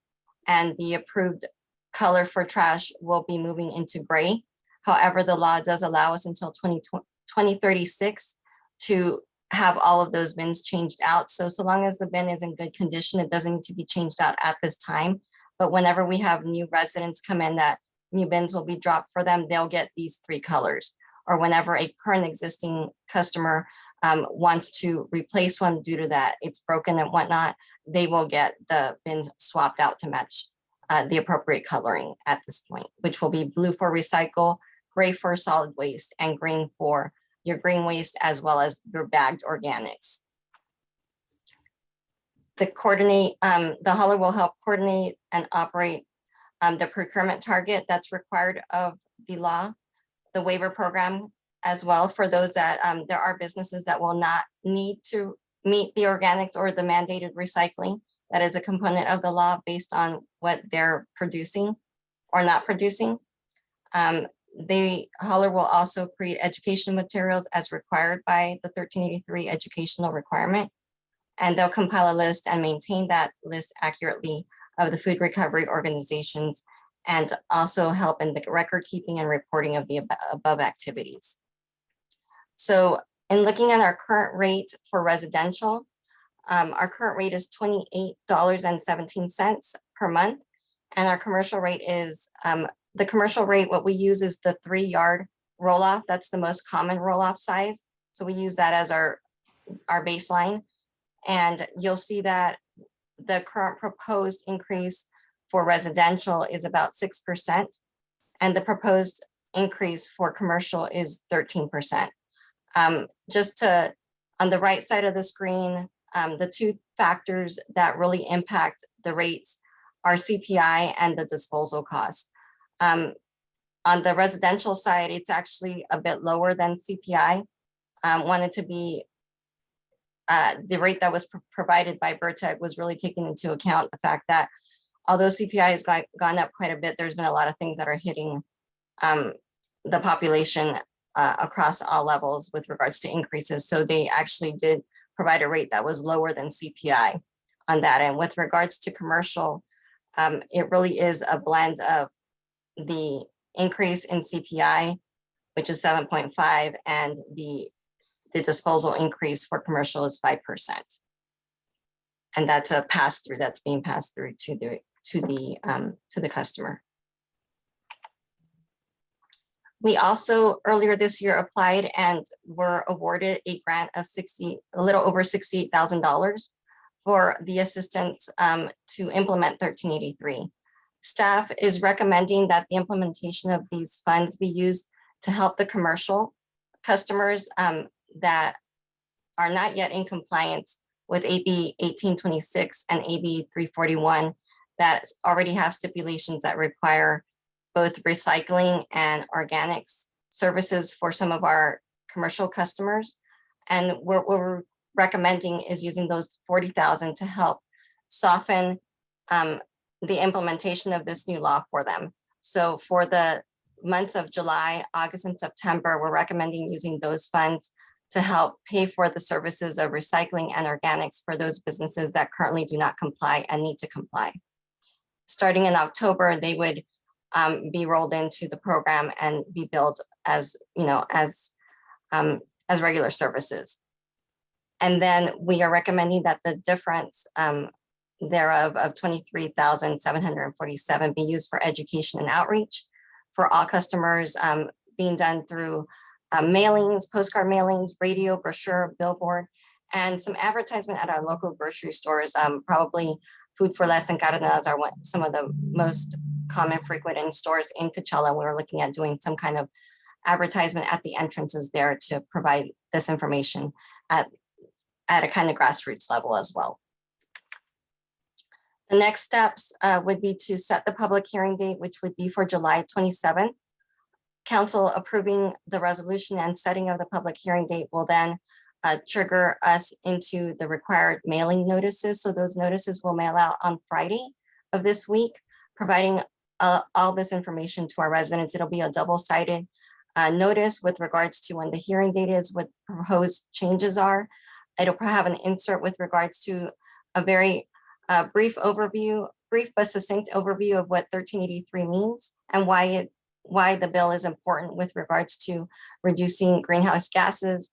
G: and the approved color for trash will be moving into gray. However, the law does allow us until 2036 to have all of those bins changed out. So long as the bin is in good condition, it doesn't need to be changed out at this time. But whenever we have new residents come in that new bins will be dropped for them, they'll get these 3 colors. Or whenever a current existing customer wants to replace one due to that it's broken and whatnot, they will get the bins swapped out to match the appropriate coloring at this point, which will be blue for recycle, gray for solid waste, and green for your green waste, as well as your bagged organics. The hauler will help coordinate and operate the procurement target that's required of the law, the waiver program as well, for those that there are businesses that will not need to meet the organics or the mandated recycling. That is a component of the law based on what they're producing or not producing. The hauler will also create education materials as required by the 1383 educational requirement, and they'll compile a list and maintain that list accurately of the food recovery organizations and also help in the record keeping and reporting of the above activities. So in looking at our current rate for residential, our current rate is $28.17 per month. And our commercial rate is, the commercial rate, what we use is the 3-yard roll-off. That's the most common roll-off size. So we use that as our baseline. And you'll see that the current proposed increase for residential is about 6%. And the proposed increase for commercial is 13%. Just to, on the right side of the screen, the two factors that really impact the rates are CPI and the disposal cost. On the residential side, it's actually a bit lower than CPI. Wanted to be, the rate that was provided by Burtech was really taking into account the fact that although CPI has gone up quite a bit, there's been a lot of things that are hitting the population across all levels with regards to increases. So they actually did provide a rate that was lower than CPI on that. And with regards to commercial, it really is a blend of the increase in CPI, which is 7.5, and the disposal increase for commercial is 5%. And that's a pass through that's being passed through to the customer. We also earlier this year applied and were awarded a grant of a little over $68,000 for the assistance to implement 1383. Staff is recommending that the implementation of these funds be used to help the commercial customers that are not yet in compliance with AB 1826 and AB 341 that already have stipulations that require both recycling and organics services for some of our commercial customers. And what we're recommending is using those 40,000 to help soften the implementation of this new law for them. So for the months of July, August, and September, we're recommending using those funds to help pay for the services of recycling and organics for those businesses that currently do not comply and need to comply. Starting in October, they would be rolled into the program and be billed as, as regular services. And then we are recommending that the difference thereof of 23,747 be used for education and outreach for all customers, being done through mailings, postcard mailings, radio, brochure, billboard, and some advertisement at our local grocery stores. Probably Food for Less and Cardenas are some of the most common frequented stores in Coachella. We're looking at doing some kind of advertisement at the entrances there to provide this information at a kind of grassroots level as well. The next steps would be to set the public hearing date, which would be for July 27th. Council approving the resolution and setting of the public hearing date will then trigger us into the required mailing notices. So those notices will mail out on Friday of this week, providing all this information to our residents. It'll be a double-sided notice with regards to when the hearing date is, what proposed changes are. It'll have an insert with regards to a very brief but succinct overview of what 1383 means and why the bill is important with regards to reducing greenhouse gases,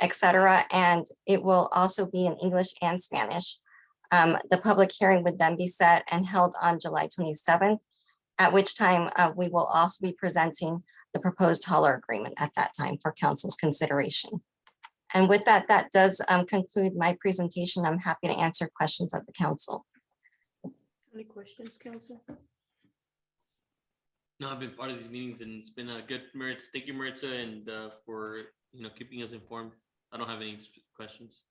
G: etc. And it will also be in English and Spanish. The public hearing would then be set and held on July 27th, at which time we will also be presenting the proposed hauler agreement at that time for council's consideration. And with that, that does conclude my presentation. I'm happy to answer questions of the council.
A: Any questions, council?
E: No, I've been part of these meetings and it's been a good, Maritza. Thank you, Maritza, and for keeping us informed. I don't have any questions.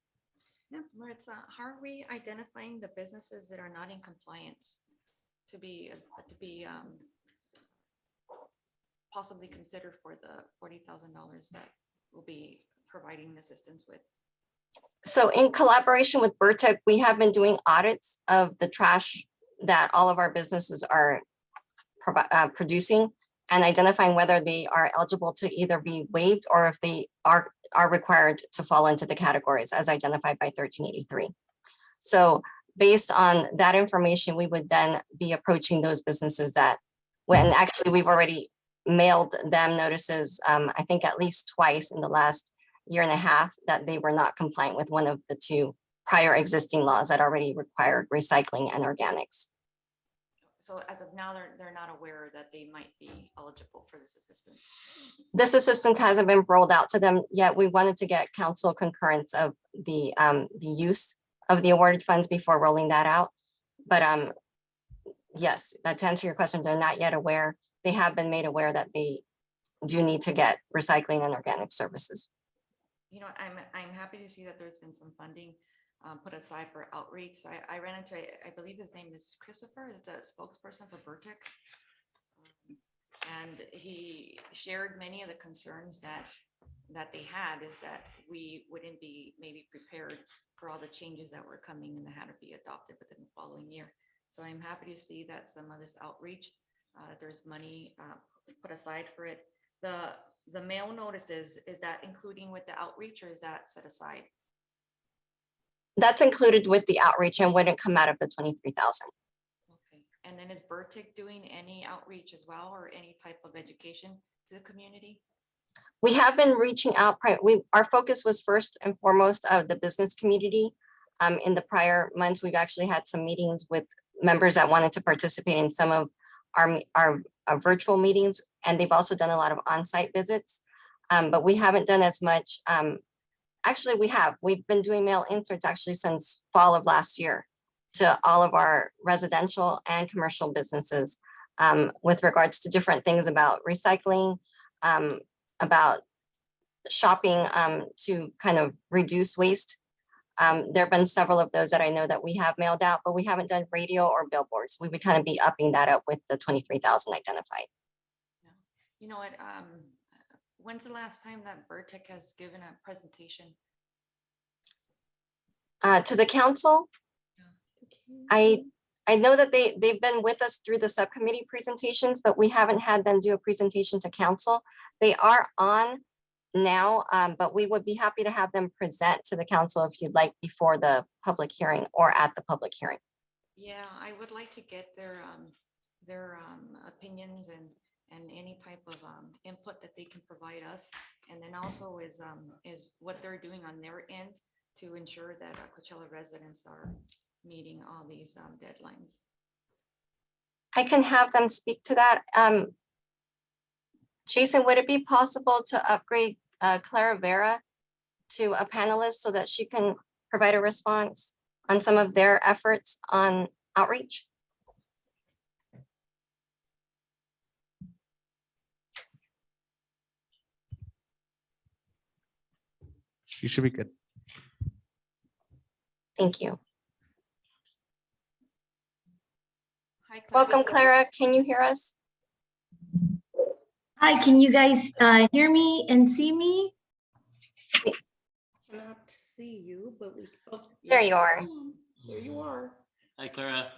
F: Yeah, Maritza, how are we identifying the businesses that are not in compliance to be possibly considered for the $40,000 that will be providing assistance with?
G: So in collaboration with Burtech, we have been doing audits of the trash that all of our businesses are producing and identifying whether they are eligible to either be waived or if they are required to fall into the categories as identified by 1383. So based on that information, we would then be approaching those businesses that When actually we've already mailed them notices, I think at least twice in the last year and a half, that they were not compliant with one of the two prior existing laws that already required recycling and organics.
F: So as of now, they're not aware that they might be eligible for this assistance.
G: This assistance hasn't been rolled out to them yet. We wanted to get council concurrence of the use of the awarded funds before rolling that out. But yes, to answer your question, they're not yet aware. They have been made aware that they do need to get recycling and organic services.
F: You know, I'm happy to see that there's been some funding put aside for outreach. I ran into, I believe his name is Christopher, is the spokesperson for Vertic. And he shared many of the concerns that they had, is that we wouldn't be maybe prepared for all the changes that were coming and that had to be adopted within the following year. So I'm happy to see that some of this outreach, there's money put aside for it. The mail notices, is that including with the outreach, or is that set aside?
G: That's included with the outreach and wouldn't come out of the 23,000.
F: Okay. And then is Vertic doing any outreach as well, or any type of education to the community?
G: We have been reaching out. Our focus was first and foremost of the business community. In the prior months, we've actually had some meetings with members that wanted to participate in some of our virtual meetings, and they've also done a lot of on-site visits. But we haven't done as much. Actually, we've been doing mail inserts actually since fall of last year to all of our residential and commercial businesses with regards to different things about recycling, about shopping to kind of reduce waste. There have been several of those that I know that we have mailed out, but we haven't done radio or billboards. We would kind of be upping that up with the 23,000 identified.
F: You know what? When's the last time that Vertic has given a presentation?
G: To the council, I know that they've been with us through the subcommittee presentations, but we haven't had them do a presentation to council. They are on now, but we would be happy to have them present to the council if you'd like before the public hearing or at the public hearing.
F: Yeah, I would like to get their opinions and any type of input that they can provide us. And then also is what they're doing on their end to ensure that Coachella residents are meeting all these deadlines.
G: I can have them speak to that. Jason, would it be possible to upgrade Clara Vera to a panelist so that she can provide a response on some of their efforts on outreach?
P: You should be good.
G: Thank you.
F: Hi, Clara.
G: Welcome, Clara. Can you hear us?
I: Hi, can you guys hear me and see me?
A: Cannot see you, but we. Oh,
G: There
A: yes.
G: you are.
A: There you are.
E: Hi, Clara.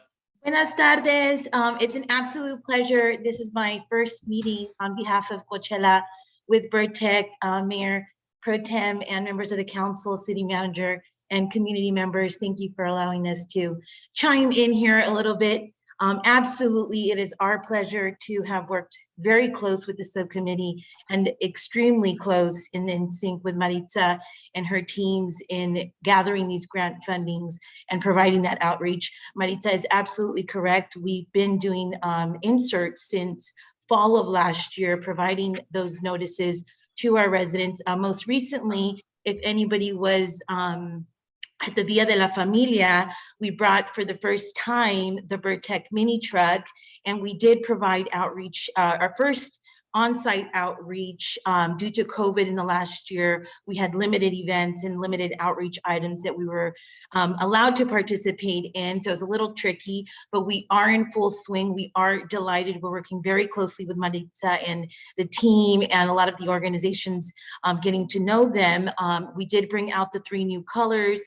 I: Buenas tardes. It's an absolute pleasure. This is my first meeting on behalf of Coachella with Vertic, Mayor Pro Tem, and members of the council, city manager, and community members. Thank you for allowing us to chime in here a little bit. Absolutely, it is our pleasure to have worked very close with the subcommittee and extremely close and in sync with Maritza and her teams in gathering these grant fundings and providing that outreach. Maritza is absolutely correct. We've been doing inserts since fall of last year, providing those notices to our residents. Most recently, if anybody was at the Dia de la Familia, we brought for the first time the Vertic mini truck, and we did provide outreach, our first on-site outreach due to COVID in the last year. We had limited events and limited outreach items that we were allowed to participate in. So it's a little tricky, but we are in full swing. We are delighted. We're working very closely with Maritza and the team and a lot of the organizations, getting to know them. We did bring out the 3 new colors.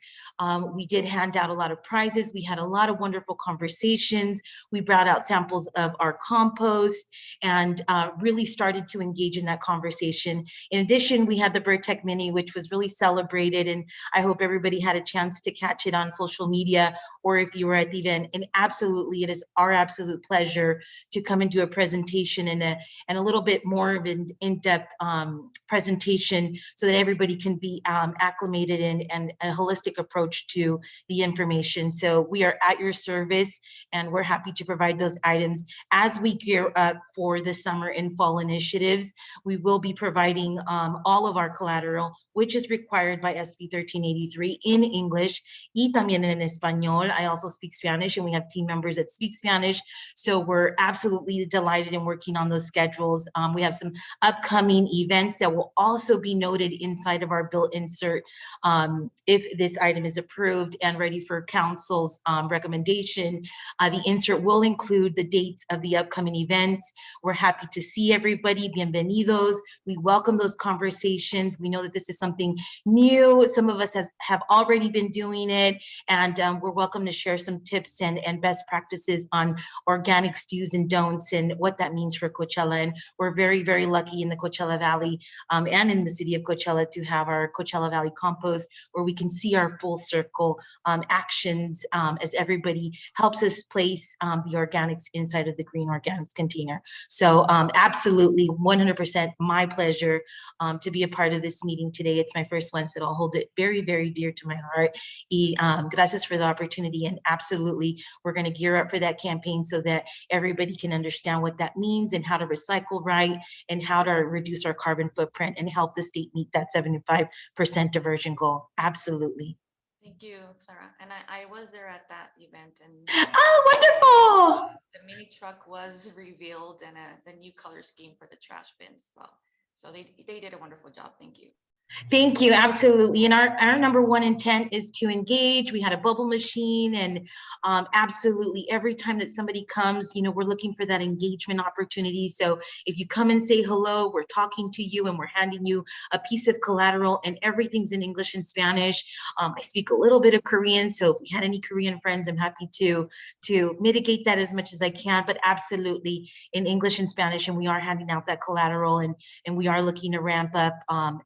I: We did hand out a lot of prizes. We had a lot of wonderful conversations. We brought out samples of our compost and really started to engage in that conversation. In addition, we had the BIRTEC Mini, which was really celebrated, and I hope everybody had a chance to catch it on social media, or if you were at the event. And absolutely, it is our absolute pleasure to come and do a presentation and a little bit more of an in-depth presentation so that everybody can be acclimated and a holistic approach to the information. So we are at your service, and we're happy to provide those items as we gear up for the summer and fall initiatives. We will be providing all of our collateral, which is required by SB 1383 in English y también en español. I also speak Spanish, and we have team members that speak Spanish. So we're absolutely delighted in working on those schedules. We have some upcoming events that will also be noted inside of our bill insert if this item is approved and ready for council's recommendation. The insert will include the dates of the upcoming events. We're happy to see everybody. Bienvenidos. We welcome those conversations. We know that this is something new. Some of us have already been doing it, and we're welcome to share some tips and best practices on organic stews and don'ts and what that means for Coachella. And we're very, very lucky in the Coachella Valley and in the city of Coachella to have our Coachella Valley Compost, where we can see our full circle actions as everybody helps us place the organics inside of the green organics container. So absolutely 100% my pleasure to be a part of this meeting today. It's my first one, so I'll hold it very, very dear to my heart. Y gracias for the opportunity, and absolutely we're going to gear up for that campaign so that everybody can understand what that means and how to recycle right and how to reduce our carbon footprint and help the state meet that 75% diversion goal. Absolutely.
F: Thank you, Clara. And I was there at that event, and
I: Oh, wonderful.
F: the mini truck was revealed, and the new color scheme for the trash bins as well. So they did a wonderful job. Thank you.
I: Thank you, absolutely. And our number one intent is to engage. We had a bubble machine, and absolutely every time that somebody comes, we're looking for that engagement opportunity. So if you come and say hello, we're talking to you and we're handing you a piece of collateral, and everything's in English and Spanish. I speak a little bit of Korean, so if we had any Korean friends, I'm happy to mitigate that as much as I can, but absolutely in English and Spanish. And we are handing out that collateral, and we are looking to ramp up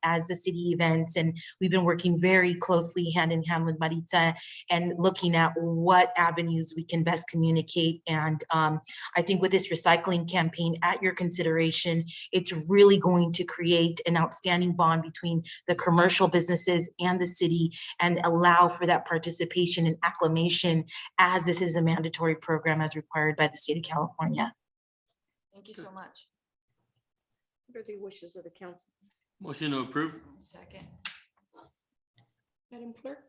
I: as the city events, and we've been working very closely hand in hand with Maritza and looking at what avenues we can best communicate. And I think with this recycling campaign at your consideration, it's really going to create an outstanding bond between the commercial businesses and the city and allow for that participation and acclimation, as this is a mandatory program as required by the state of California.
F: Thank you so much.
A: What are the wishes of the council?
E: Motion to approve.
F: Second.
A: Madam Clerk?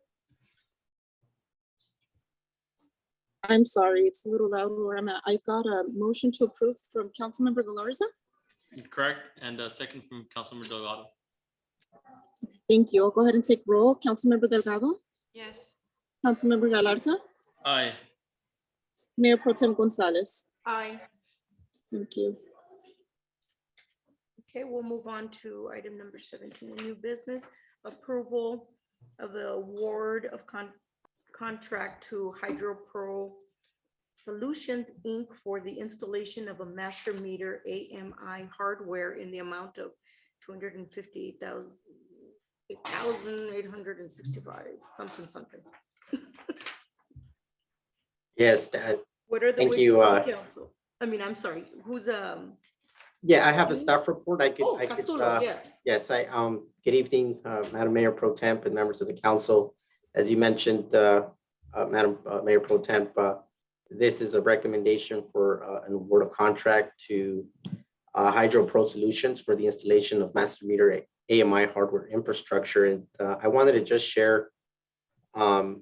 H: I'm sorry, it's a little loud where I'm at. I got a motion to approve from Councilmember Galarza.
E: Correct. And a second from Councilmember Delgado.
H: Thank you. I'll go ahead and take roll. Councilmember Delgado,
F: Yes.
H: Councilmember Galarza,
E: Aye.
H: Mayor Pro Tem Gonzalez.
A: Aye.
H: Thank you.
A: Okay, we'll move on to item number 17, new business, approval of the award of contract to HydroPro Solutions, Inc. for the installation of a master meter AMI hardware in the amount of $258,865, something.
K: Yes, that,
A: What are the
K: thank
A: wishes
K: you.
A: of the council? I'm sorry, who's
K: Yeah, I have a staff report. I could,
A: Castulo, yes.
K: Yes, good evening, Madam Mayor Pro Temp and members of the council. As you mentioned, Madam Mayor Pro Temp, this is a recommendation for an award of contract to HydroPro Solutions for the installation of master meter AMI hardware infrastructure. And I wanted to just share a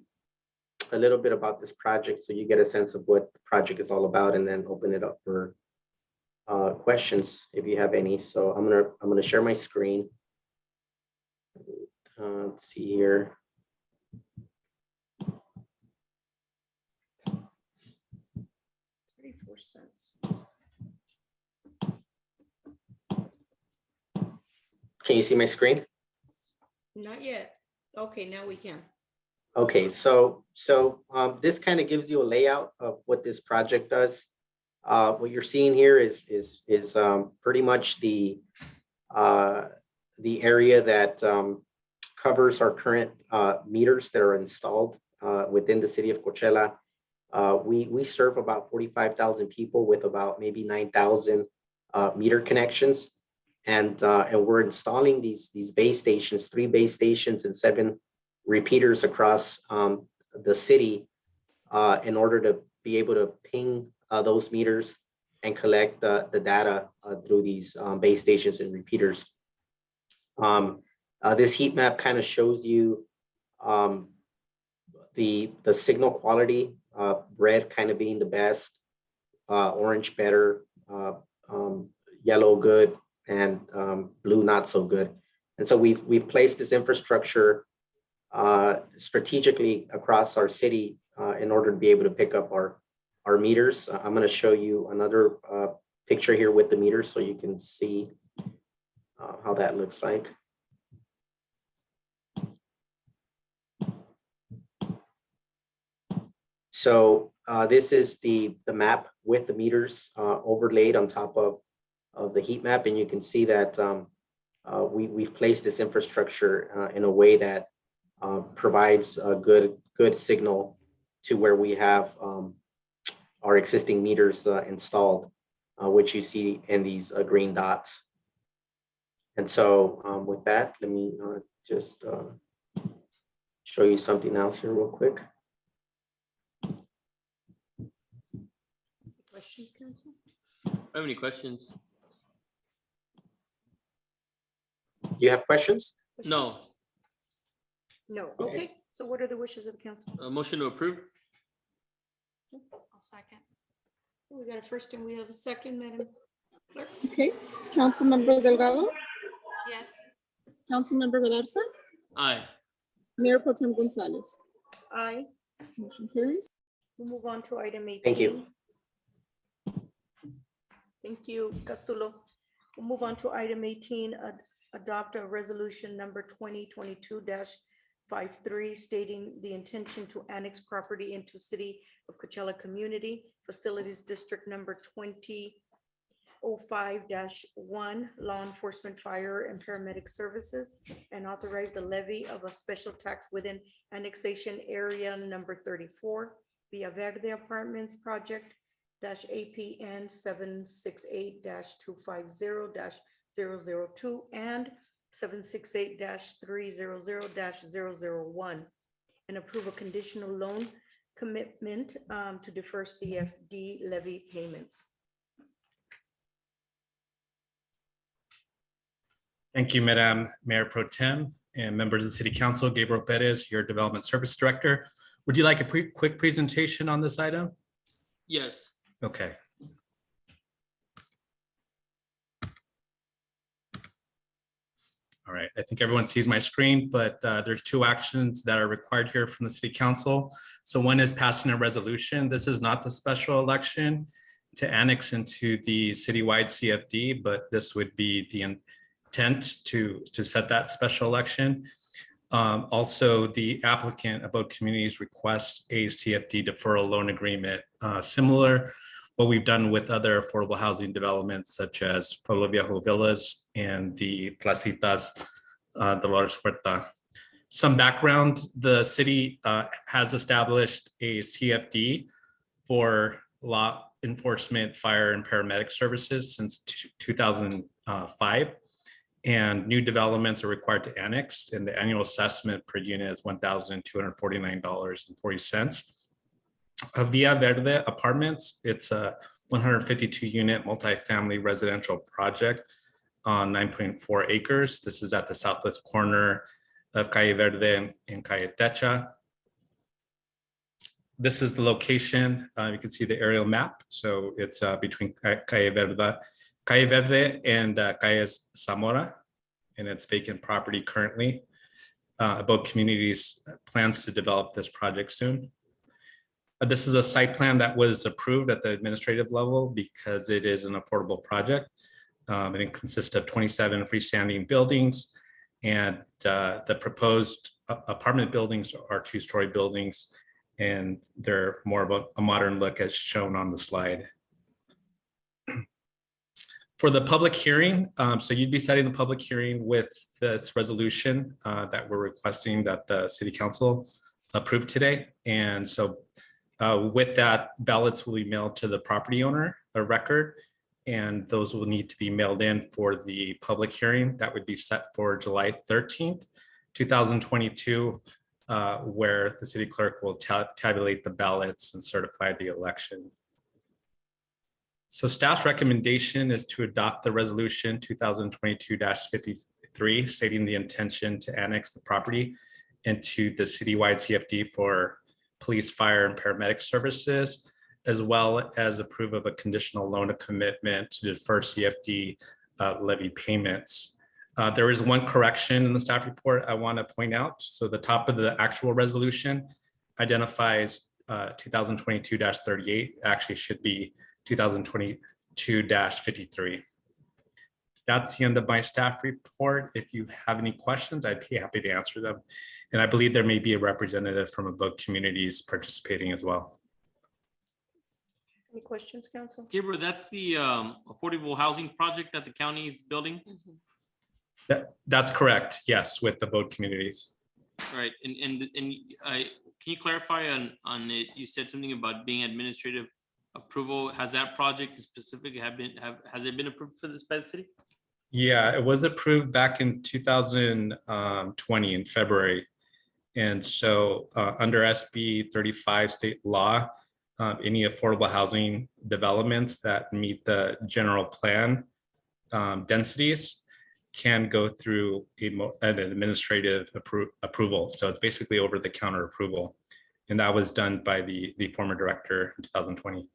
K: little bit about this project so you get a sense of what the project is all about, and then open it up for questions if you have any. So I'm gonna share my screen. Let's see here.
A: 34 cents.
K: Can you see my screen?
A: Not yet. Okay, now we can.
K: Okay, so this kind of gives you a layout of what this project does. What you're seeing here is pretty much the area that covers our current meters that are installed within the city of Coachella. We serve about 45,000 people with about maybe 9,000 meter connections. And we're installing these base stations, 3 base stations and 7 repeaters across the city in order to be able to ping those meters and collect the data through these base stations and repeaters. This heat map kind of shows you the signal quality, red kind of being the best, orange better, yellow good, and blue not so good. And so we've placed this infrastructure strategically across our city in order to be able to pick up our meters. I'm going to show you another picture here with the meters so you can see how that looks like. So this is the map with the meters overlaid on top of the heat map, and you can see that we've placed this infrastructure in a way that provides a good signal to where we have our existing meters installed, which you see in these green dots. And so with that, let me just show you something else here real quick.
A: Questions, council?
E: I have any questions?
K: You have questions?
E: No.
A: No, okay. So what are the wishes of the council?
E: A motion to approve?
F: I'll second.
A: We got a first and we have a second, Madam Clerk.
H: Okay, Councilmember Delgado,
F: Yes.
H: Councilmember Galarza,
E: Aye.
H: Mayor Pro Tem Gonzalez.
A: Aye.
H: Motion carries.
A: We'll move on to item 18.
K: Thank you.
A: Thank you, Castulo. We'll move on to item 18, adopt a resolution number 2022-53 stating the intention to annex property into City of Coachella Community Facilities District number 2005-1, Law Enforcement, Fire, and Paramedic Services, and authorize the levy of a special tax within annexation area number 34, Villa Verde Apartments Project APN 768-250-002 and 768-300-001, and approve a conditional loan commitment to defer CFD levy payments.
L: Thank you, Madam Mayor Pro Tem and members of the City Council. Gabriel Perez, your Development Service Director. Would you like a quick presentation on this item?
E: Yes.
L: Okay. All right, I think everyone sees my screen, but there's 2 actions that are required here from the City Council. So one is passing a resolution. This is not the special election to annex into the citywide CFD, but this would be the intent to set that special election. Also, the applicant, Abode Communities, requests a CFD deferral loan agreement, similar what we've done with other affordable housing developments such as Pueblo Viejo Villas and the Placitas Dolores Huerta. Some background, the city has established a CFD for law enforcement, fire, and paramedic services since 2005. And new developments are required to annex, and the annual assessment per unit is $1,249.40. Villa Verde Apartments, it's a 152 unit multifamily residential project on 9.4 acres. This is at the southwest corner of Calle Verde and Calle Techa. This is the location. You can see the aerial map. So it's between Calle Verde and Calle Zamora, and it's vacant property currently. Abode Communities plans to develop this project soon. This is a site plan that was approved at the administrative level because it is an affordable project. It consists of 27 freestanding buildings, and the proposed apartment buildings are 2-story buildings, and they're more of a modern look as shown on the slide. For the public hearing, so you'd be setting the public hearing with this resolution that we're requesting that the city council approve today. And so with that, ballots will be mailed to the property owner, a record, and those will need to be mailed in for the public hearing. That would be set for July 13th, 2022, where the city clerk will tabulate the ballots and certify the election. So staff's recommendation is to adopt the resolution 2022-53, stating the intention to annex the property into the citywide CFD for police, fire, and paramedic services, as well as approve of a conditional loan of commitment to defer CFD levy payments. There is one correction in the staff report I want to point out. So the top of the actual resolution identifies 2022-38, actually should be 2022-53. That's the end of my staff report. If you have any questions, I'd be happy to answer them. And I believe there may be a representative from Abode Communities participating as well.
A: Any questions, council?
E: Gabriel, that's the affordable housing project that the county is building?
L: That's correct, yes, with Abode Communities.
E: Right, and can you clarify on it? You said something about being administrative approval. Has that project specifically has it been approved for this by the city?
L: Yeah, it was approved back in 2020 in February. And so under SB 35 state law, any affordable housing developments that meet the general plan densities can go through an administrative approval. So it's basically over the counter approval. And that was done by the former director in 2020.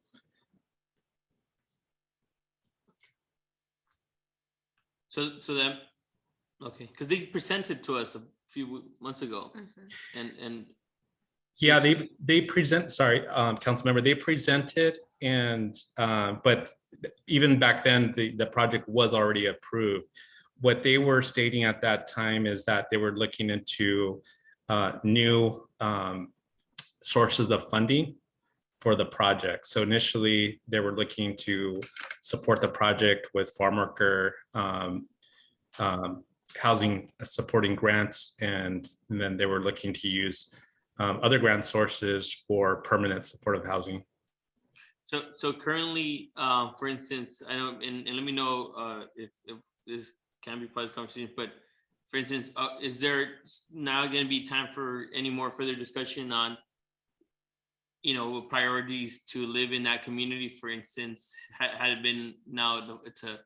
E: So that, okay, because they presented to us a few months ago, and
L: yeah, they present. Sorry, council member, they presented, and but even back then, the project was already approved. What they were stating at that time is that they were looking into new sources of funding for the project. So initially, they were looking to support the project with farm worker housing supporting grants, and then they were looking to use other grant sources for permanent supportive housing.
E: So currently, for instance, I know, and let me know if this can be part of this conversation, but for instance, is there now going to be time for any more further discussion on, you know, priorities to live in that community? For instance, had it been now it's a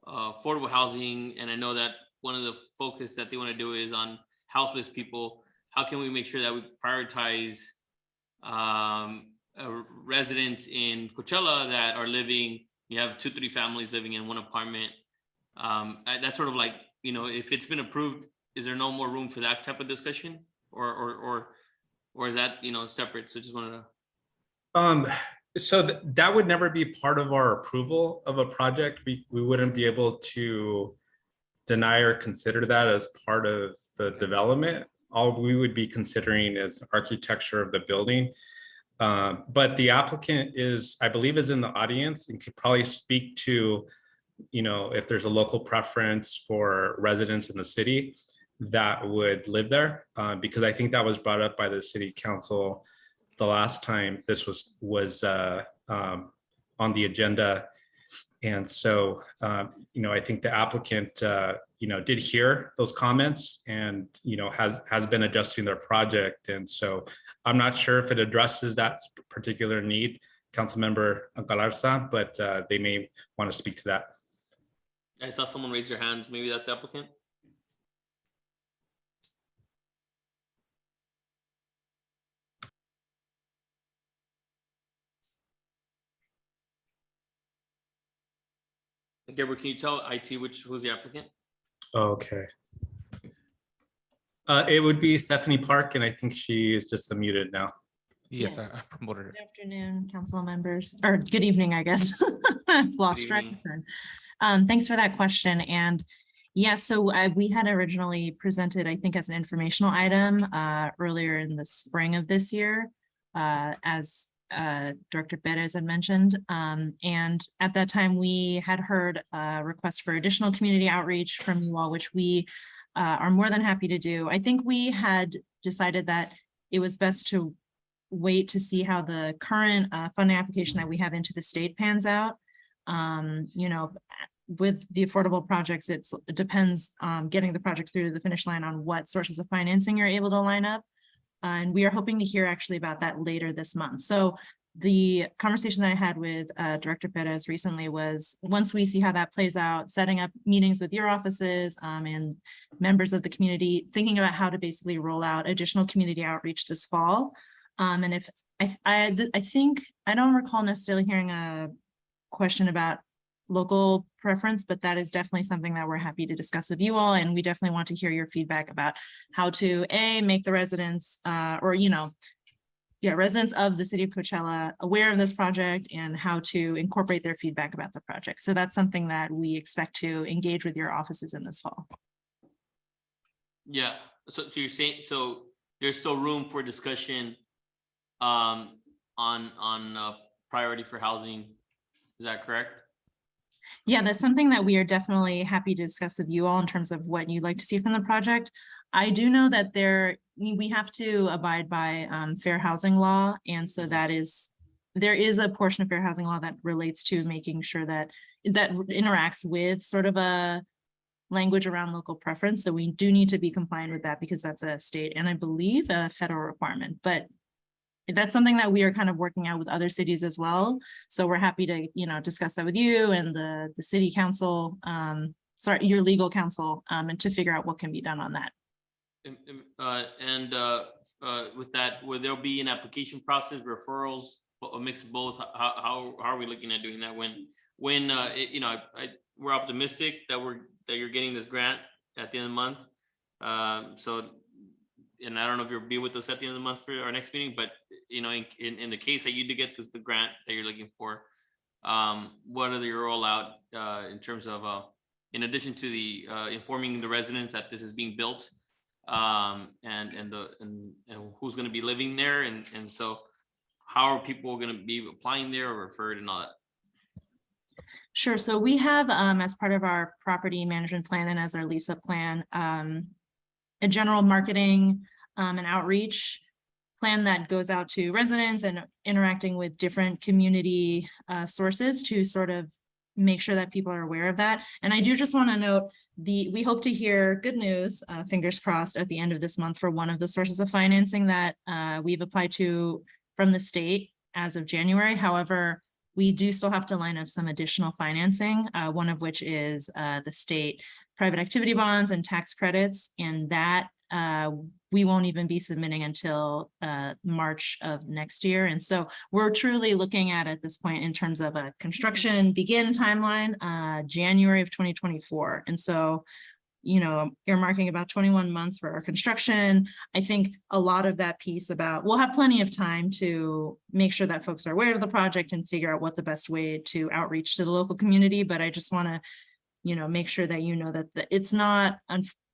E: affordable housing, and I know that one of the focus that they want to do is on houseless people. How can we make sure that we prioritize residents in Coachella that are living, you have 2-3 families living in one apartment? That's sort of like, you know, if it's been approved, is there no more room for that type of discussion, or is that, you know, separate? So just wanted
L: to. So that would never be part of our approval of a project. We wouldn't be able to deny or consider that as part of the development. All we would be considering is architecture of the building. But the applicant is, I believe, is in the audience and could probably speak to, you know, if there's a local preference for residents in the city that would live there, because I think that was brought up by the city council the last time this was on the agenda. And so, you know, I think the applicant, you know, did hear those comments and, you know, has been adjusting their project. And so I'm not sure if it addresses that particular need, Councilmember Galarza, but they may want to speak to that.
E: I saw someone raise their hands. Maybe that's the applicant. Gabriel, can you tell IT who's the applicant?
L: Okay. It would be Stephanie Park, and I think she is just unmuted now.
M: Yes,
L: I
M: promoted her. Good afternoon, council members, or good evening, I guess. I've lost track of turn. Thanks for that question. And yeah, so we had originally presented, I think, as an informational item earlier in the spring of this year as Director Perez had mentioned. And at that time, we had heard requests for additional community outreach from you all, which we are more than happy to do. I think we had decided that it was best to wait to see how the current funding application that we have into the state pans out. You know, with the affordable projects, it depends getting the project through to the finish line on what sources of financing you're able to line up. And we are hoping to hear actually about that later this month. So the conversation that I had with Director Perez recently was, once we see how that plays out, setting up meetings with your offices and members of the community, thinking about how to basically roll out additional community outreach this fall. And if I think, I don't recall necessarily hearing a question about local preference, but that is definitely something that we're happy to discuss with you all. And we definitely want to hear your feedback about how to make the residents residents of the city of Coachella aware of this project and how to incorporate their feedback about the project. So that's something that we expect to engage with your offices in this fall.
E: Yeah, so you're saying, so there's still room for discussion on priority for housing, is that correct?
M: Yeah, that's something that we are definitely happy to discuss with you all in terms of what you'd like to see from the project. I do know that we have to abide by fair housing law. And so there is a portion of fair housing law that relates to making sure that interacts with sort of a language around local preference. So we do need to be compliant with that because that's a state and I believe a federal requirement, but that's something that we are kind of working out with other cities as well. So we're happy to, discuss that with you and the city council, your legal counsel, and to figure out what can be done on that.
E: With that, will there be an application process, referrals, a mix of both? How are we looking at doing that? We're optimistic that you're getting this grant at the end of the month. And I don't know if you'll be with us at the end of the month for our next meeting, but in the case that you do get the grant that you're looking for, what are your rollout in terms of in addition to the informing the residents that this is being built, and who's going to be living there, and so how are people going to be applying there or referred and all that?
M: Sure. So we have, as part of our property management plan and as our lease-up plan, a general marketing and outreach plan that goes out to residents and interacting with different community sources to sort of make sure that people are aware of that. And I do just want to note, we hope to hear good news, fingers crossed, at the end of this month for one of the sources of financing that we've applied to from the state as of January. However, we do still have to line up some additional financing, one of which is the state private activity bonds and tax credits, and that we won't even be submitting until March of next year. And so we're truly looking at this point in terms of a construction begin timeline, January of 2024. And so, earmarking about 21 months for our construction. I think a lot of that piece we'll have plenty of time to make sure that folks are aware of the project and figure out what the best way to outreach to the local community. But I just want to, make sure that that it's not,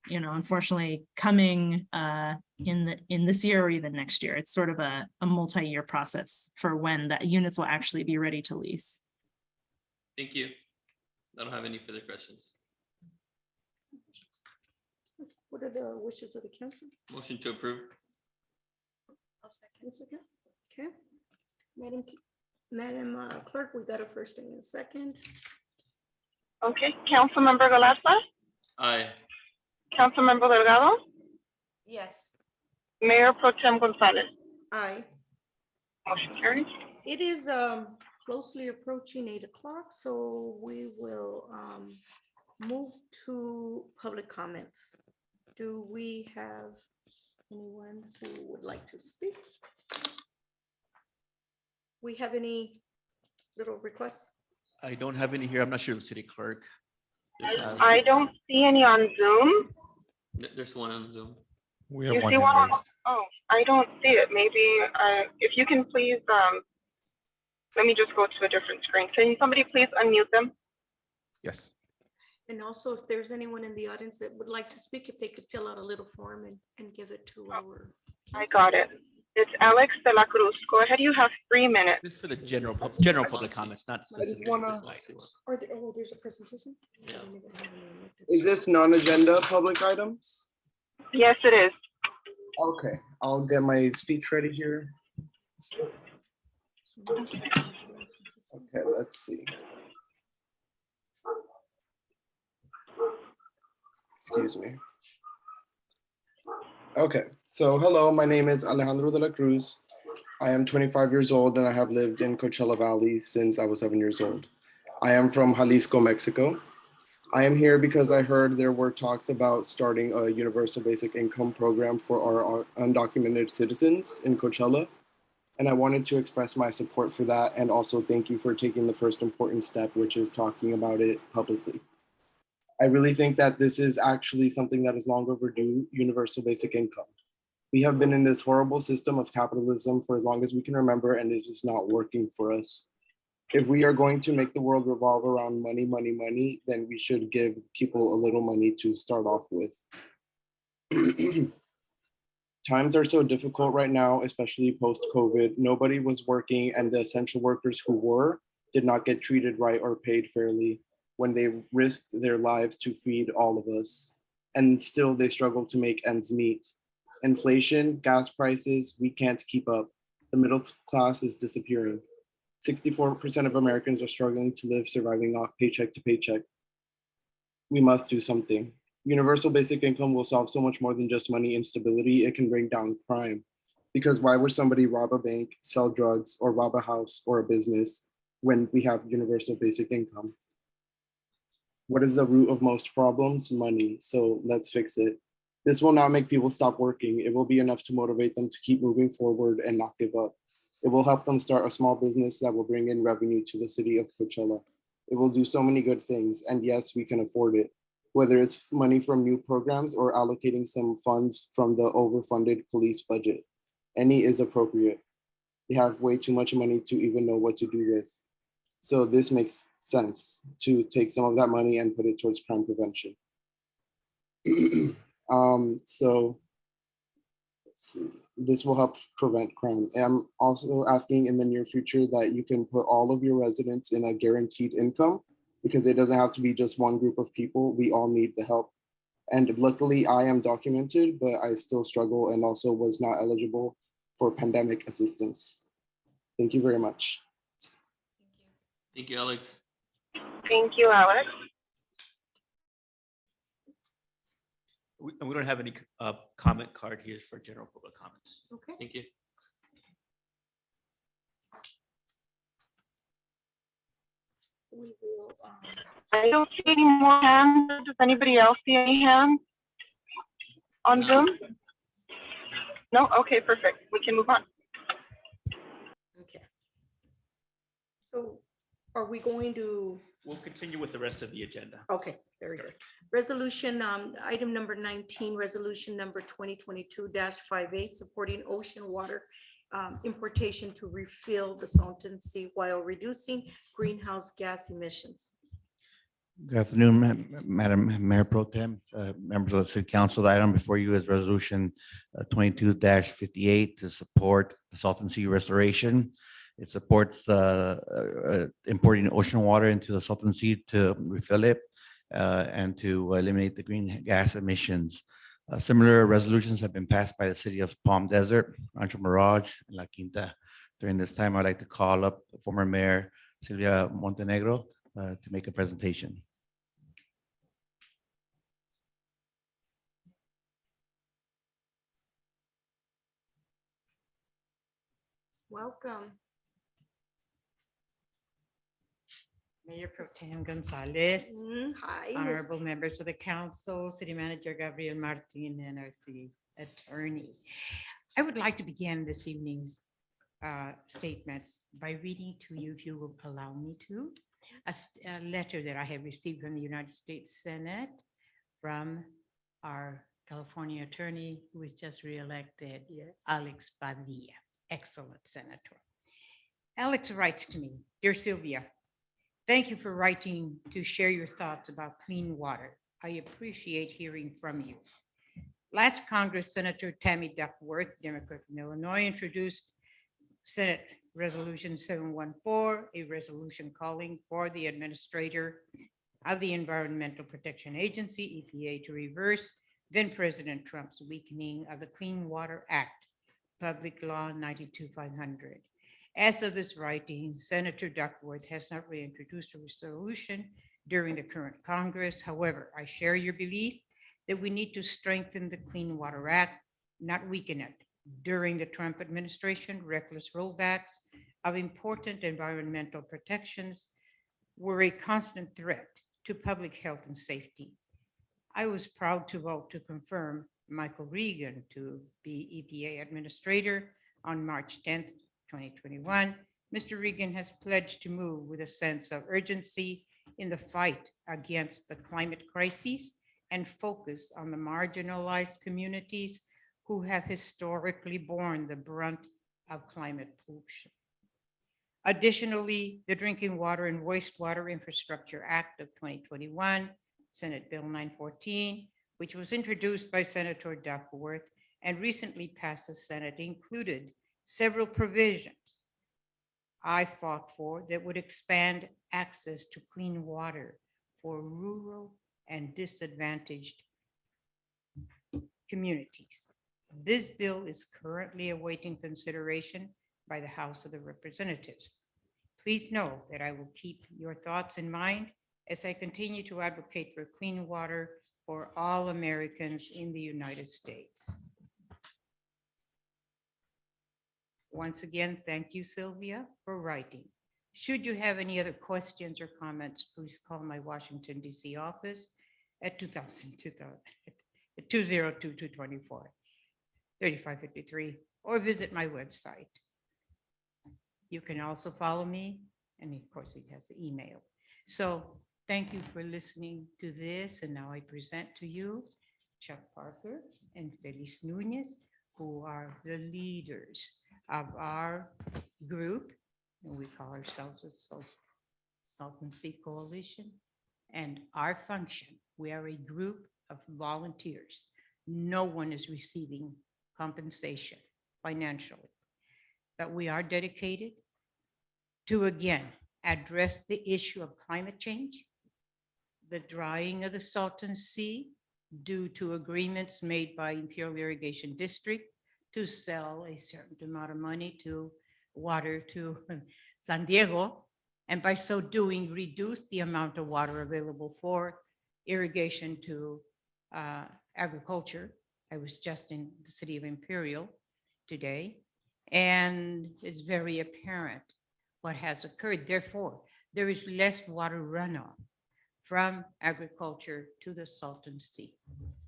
M: unfortunately coming in this year or even next year. It's sort of a multi-year process for when that units will actually be ready to lease.
E: Thank you. I don't have any further questions.
A: What are the wishes of the council?
E: Motion to approve.
A: I'll second. Okay. Madam Clerk, we got a first and a second.
O: Okay, Councilmember Galarza,
E: Aye.
O: Councilmember Delgado,
F: Yes.
O: Mayor Pro Tem Gonzalez.
A: Aye.
O: Motion carries.
A: It is closely approaching 8 o'clock, so we will move to public comments. Do we have anyone who would like to speak? We have any little requests?
N: I don't have any here. I'm not sure the city clerk.
O: I don't see any on Zoom.
E: There's one on Zoom.
N: We
O: You see one on, oh, I don't see it. Maybe if you can please, let me just go to a different screen. Can somebody please unmute them?
J: Yes.
A: And also, if there's anyone in the audience that would like to speak, if they could fill out a little form and give it to our.
O: I got it. It's Alex de la Cruz. Go ahead, you have 3 minutes.
N: This is for the general public comments, not specific.
A: There's a presentation?
U: Is this non-agenda public items?
O: Yes, it is.
U: Okay, I'll get my speech ready here. Okay, let's see. Excuse me. Okay, so hello, my name is Alejandro de la Cruz. I am 25 years old and I have lived in Coachella Valley since I was 7 years old. I am from Jalisco, Mexico. I am here because I heard there were talks about starting a universal basic income program for our undocumented citizens in Coachella. And I wanted to express my support for that and also thank you for taking the first important step, which is talking about it publicly. I really think that this is actually something that is long overdue, universal basic income. We have been in this horrible system of capitalism for as long as we can remember, and it is not working for us. If we are going to make the world revolve around money, money, money, then we should give people a little money to start off with. Times are so difficult right now, especially post-COVID. Nobody was working, and the essential workers who were did not get treated right or paid fairly when they risked their lives to feed all of us. And still they struggle to make ends meet. Inflation, gas prices, we can't keep up. The middle class is disappearing. 64% of Americans are struggling to live, surviving off paycheck to paycheck. We must do something. Universal basic income will solve so much more than just money instability. It can bring down crime. Because why would somebody rob a bank, sell drugs, or rob a house or a business when we have universal basic income? What is the root of most problems? Money. So let's fix it. This will not make people stop working. It will be enough to motivate them to keep moving forward and not give up. It will help them start a small business that will bring in revenue to the city of Coachella. It will do so many good things. And yes, we can afford it. Whether it's money from new programs or allocating some funds from the overfunded police budget. Any is appropriate. They have way too much money to even know what to do with. So this makes sense to take some of that money and put it towards crime prevention. So let's see. This will help prevent crime. I'm also asking in the near future that you can put all of your residents in a guaranteed income, because it doesn't have to be just one group of people. We all need the help. And luckily I am documented, but I still struggle and also was not eligible for pandemic assistance. Thank you very much.
E: Thank you, Alex.
O: Thank you, Alex.
N: We don't have any comment card here for general public comments.
A: Okay.
E: Thank you.
O: I don't see any more hands. Does anybody else see any hands on Zoom? No? Okay, perfect. We can move on.
A: Okay. So are we going to?
N: We'll continue with the rest of the agenda.
A: Okay, very good. Resolution, item number 19, resolution number 2022-58, supporting ocean water importation to refill the Salton Sea while reducing greenhouse gas emissions.
V: Good afternoon, Madam Mayor Pro Tem, members of the City Council. The item before you is resolution 22-58 to support the Salton Sea restoration. It supports importing ocean water into the Salton Sea to refill it and to eliminate the green gas emissions. Similar resolutions have been passed by the city of Palm Desert, Rancho Mirage, and La Quinta. During this time, I'd like to call up former Mayor Silvia Montenegro to make a presentation.
A: Welcome.
W: Mayor Pro Tem Gonzalez.
A: Hi.
W: Honorable members of the council, City Manager Gabriel Martin, and our city attorney. I would like to begin this evening's statements by reading to you, if you will allow me to, a letter that I have received from the United States Senate from our California attorney who was just reelected, Alex Padilla, excellent senator. Alex writes to me, "Dear Sylvia, thank you for writing to share your thoughts about clean water. I appreciate hearing from you. Last Congress, Senator Tammy Duckworth, Democrat from Illinois, introduced Senate Resolution 714, a resolution calling for the administrator of the Environmental Protection Agency, EPA, to reverse then President Trump's weakening of the Clean Water Act, Public Law 92-500. As of this writing, Senator Duckworth has not reintroduced a resolution during the current Congress. However, I share your belief that we need to strengthen the Clean Water Act, not weaken it. During the Trump administration, reckless rollbacks of important environmental protections were a constant threat to public health and safety. I was proud to vote to confirm Michael Regan to be EPA administrator on March 10th, 2021. Mr. Regan has pledged to move with a sense of urgency in the fight against the climate crisis and focus on the marginalized communities who have historically borne the brunt of climate pollution. Additionally, the Drinking Water and Wastewater Infrastructure Act of 2021, Senate Bill 914, which was introduced by Senator Duckworth and recently passed the Senate, included several provisions I fought for that would expand access to clean water for rural and disadvantaged communities. This bill is currently awaiting consideration by the House of the Representatives. Please know that I will keep your thoughts in mind as I continue to advocate for clean water for all Americans in the United States. Once again, thank you, Sylvia, for writing. Should you have any other questions or comments, please call my Washington, D.C. office at 202-224-3553, or visit my website. You can also follow me, and of course, it has the email. So thank you for listening to this, and now I present to you Chuck Parker and Feliz Nunez, who are the leaders of our group, and we call ourselves a Salton Sea Coalition. And our function, we are a group of volunteers. No one is receiving compensation financially, but we are dedicated to, again, address the issue of climate change, the drying of the Salton Sea due to agreements made by Imperial Irrigation District to sell a certain amount of money to water to San Diego, and by so doing, reduce the amount of water available for irrigation to agriculture. I was just in the city of Imperial today, and it's very apparent what has occurred. Therefore, there is less water runoff from agriculture to the Salton Sea.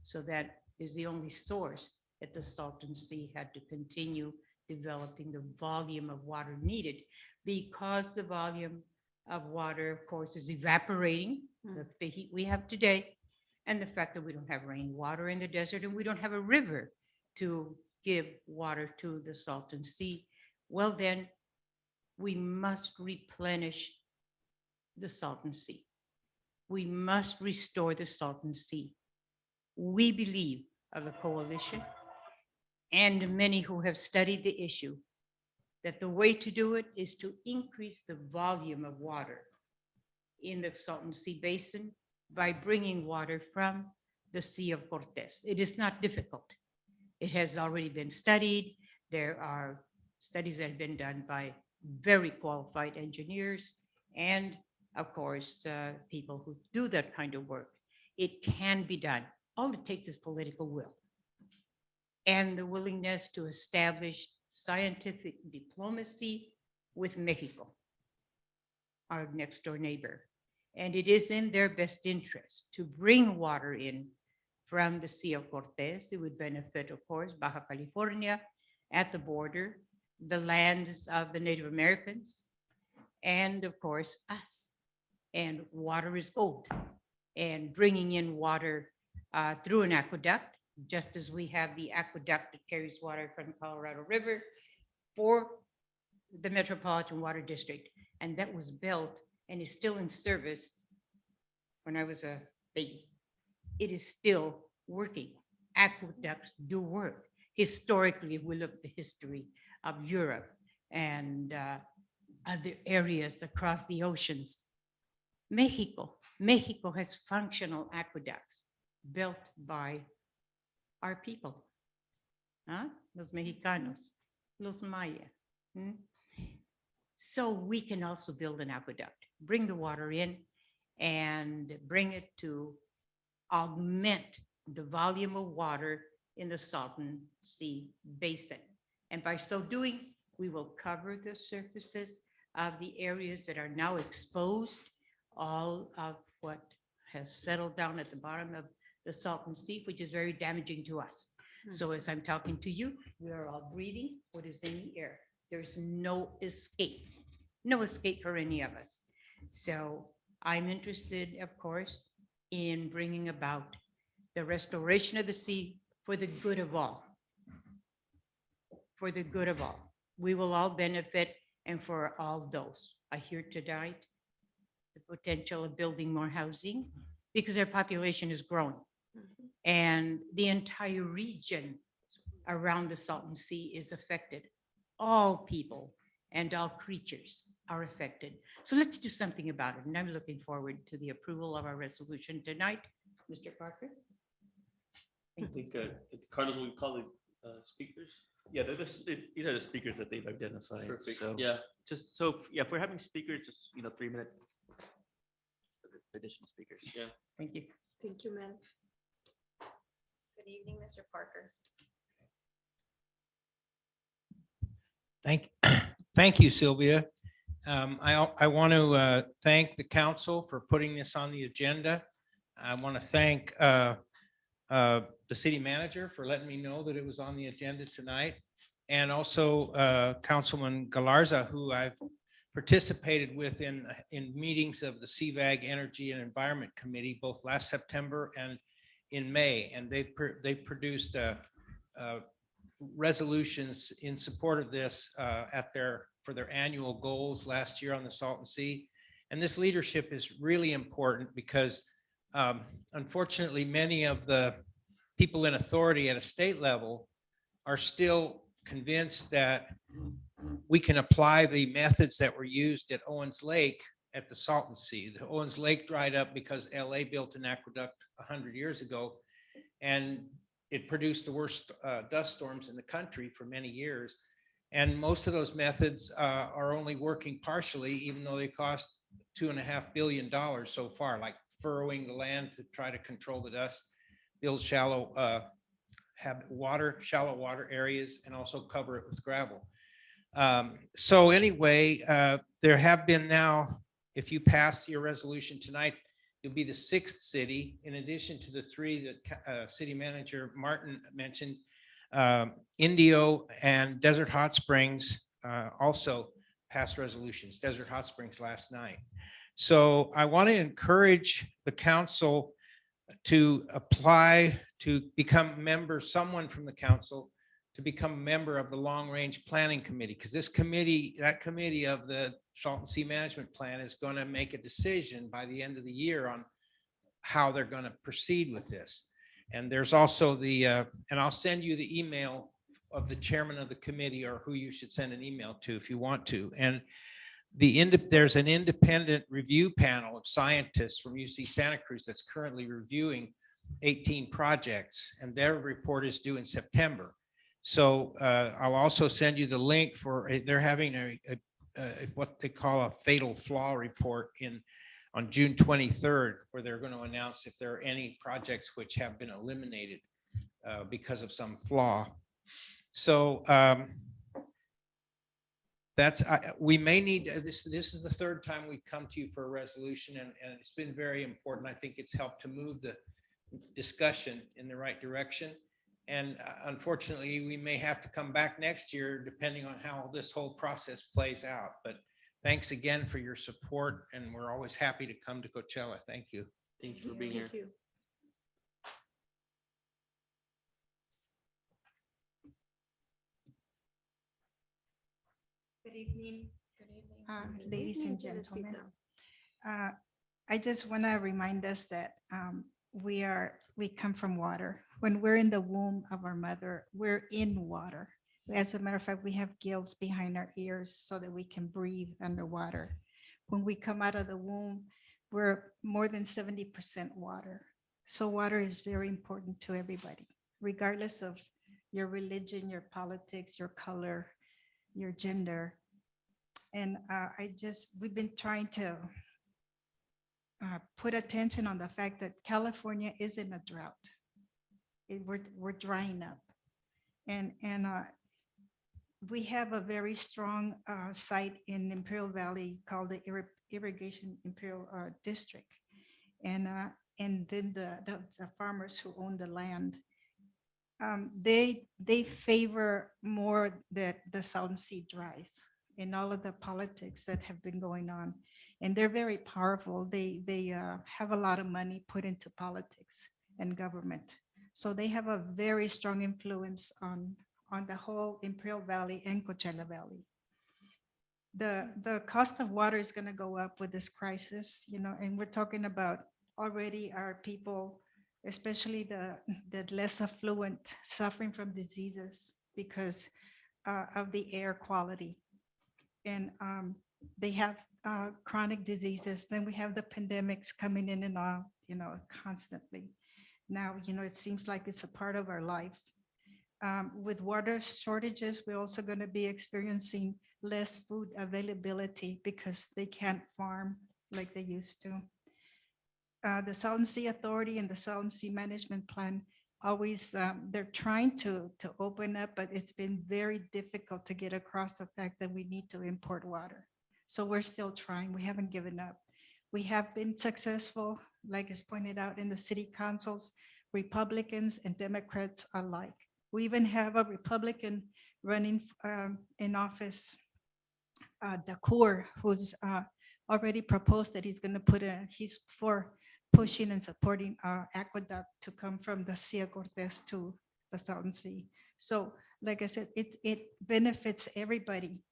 W: So that is the only source that the Salton Sea had to continue developing the volume of water needed, because the volume of water, of course, is evaporating, the heat we have today, and the fact that we don't have rainwater in the desert and we don't have a river to give water to the Salton Sea. Well, then we must replenish the Salton Sea. We must restore the Salton Sea. We believe of the coalition and many who have studied the issue that the way to do it is to increase the volume of water in the Salton Sea Basin by bringing water from the Sea of Cortez. It is not difficult. It has already been studied. There are studies that have been done by very qualified engineers and, of course, people who do that kind of work. It can be done. All it takes is political will and the willingness to establish scientific diplomacy with Mexico, our next door neighbor. And it is in their best interest to bring water in from the Sea of Cortez. It would benefit, of course, Baja California at the border, the lands of the Native Americans, and of course, us. And water is gold. And bringing in water through an aqueduct, just as we have the aqueduct that carries water from the Colorado River for the Metropolitan Water District. And that was built and is still in service when I was a baby. It is still working. aqueducts do work. Historically, if we look at the history of Europe and other areas across the oceans, Mexico has functional aqueducts built by our people. Huh? Los mexicanos, los Maya. So we can also build an aqueduct, bring the water in and bring it to augment the volume of water in the Salton Sea Basin. And by so doing, we will cover the surfaces of the areas that are now exposed, all of what has settled down at the bottom of the Salton Sea, which is very damaging to us. So as I'm talking to you, we are all breathing what is in the air. There's no escape for any of us. So I'm interested, of course, in bringing about the restoration of the sea for the good of all. For the good of all. We will all benefit, and for all those. I hear tonight the potential of building more housing because our population is growing. And the entire region around the Salton Sea is affected. All people and all creatures are affected. So let's do something about it. And I'm looking forward to the approval of our resolution tonight. Mr. Parker?
E: I think Carlos, we call the speakers.
N: Yeah, these are the speakers that they've identified.
E: Perfect.
N: So
E: Yeah.
N: just so, yeah, if we're having speakers, just, 3 minutes. Additional speakers.
E: Yeah.
W: Thank you.
H: Thank you, ma'am.
G: Good evening, Mr. Parker.
R: Thank you, Sylvia. I want to thank the council for putting this on the agenda. I want to thank the city manager for letting me know that it was on the agenda tonight. And also Councilman Galarza, who I've participated with in meetings of the CVAG Energy and Environment Committee, both last September and in May. And they produced resolutions in support of this for their annual goals last year on the Salton Sea. And this leadership is really important because unfortunately, many of the people in authority at a state level are still convinced that we can apply the methods that were used at Owens Lake at the Salton Sea. The Owens Lake dried up because LA built an aqueduct 100 years ago, and it produced the worst dust storms in the country for many years. And most of those methods are only working partially, even though they cost $2.5 billion so far, like furrowing the land to try to control the dust, build shallow water areas, and also cover it with gravel. So anyway, there have been now, if you pass your resolution tonight, you'll be the 6th city, in addition to the 3 that City Manager Martin mentioned. Indio and Desert Hot Springs also passed resolutions. Desert Hot Springs last night. So I want to encourage the council to apply to become members, someone from the council to become a member of the Long Range Planning Committee, because this committee, that committee of the Salton Sea Management Plan is going to make a decision by the end of the year on how they're going to proceed with this. And there's also and I'll send you the email of the chairman of the committee, or who you should send an email to if you want to. And there's an independent review panel of scientists from UC Santa Cruz that's currently reviewing 18 projects, and their report is due in September. So I'll also send you the link for, they're having what they call a fatal flaw report on June 23rd, where they're going to announce if there are any projects which have been eliminated because of some flaw. So we may need, this is the 3rd time we've come to you for a resolution, and it's been very important. I think it's helped to move the discussion in the right direction. And unfortunately, we may have to come back next year depending on how this whole process plays out. But thanks again for your support, and we're always happy to come to Coachella. Thank you.
E: Thank you for being here.
S: Good evening. Ladies and gentlemen.
C: Teresita.
S: I just want to remind us that
Q: we come from water. When we're in the womb of our mother, we're in water. As a matter of fact, we have gills behind our ears so that we can breathe underwater. When we come out of the womb, we're more than 70% water. So water is very important to everybody, regardless of your religion, your politics, your color, your gender. And we've been trying to put attention on the fact that California is in a drought. We're drying up. And we have a very strong site in Imperial Valley called the Irrigation Imperial District. And then the farmers who own the land, they favor more that the Southern Sea dries in all of the politics that have been going on. And they're very powerful. They have a lot of money put into politics and government. So they have a very strong influence on the whole Imperial Valley and Coachella Valley. The cost of water is going to go up with this crisis, and we're talking about already our people, especially the less affluent, suffering from diseases because of the air quality. And they have chronic diseases. Then we have the pandemics coming in and out, constantly. Now, it seems like it's a part of our life. With water shortages, we're also going to be experiencing less food availability because they can't farm like they used to. The Southern Sea Authority and the Southern Sea Management Plan always, they're trying to open up, but it's been very difficult to get across the fact that we need to import water. So we're still trying. We haven't given up. We have been successful, like is pointed out in the city councils, Republicans and Democrats alike. We even have a Republican running in office, Dacour, who's already proposed that he's going to he's for pushing and supporting aqueduct to come from the Cia Cortez to the Southern Sea. So like I said, it benefits everybody.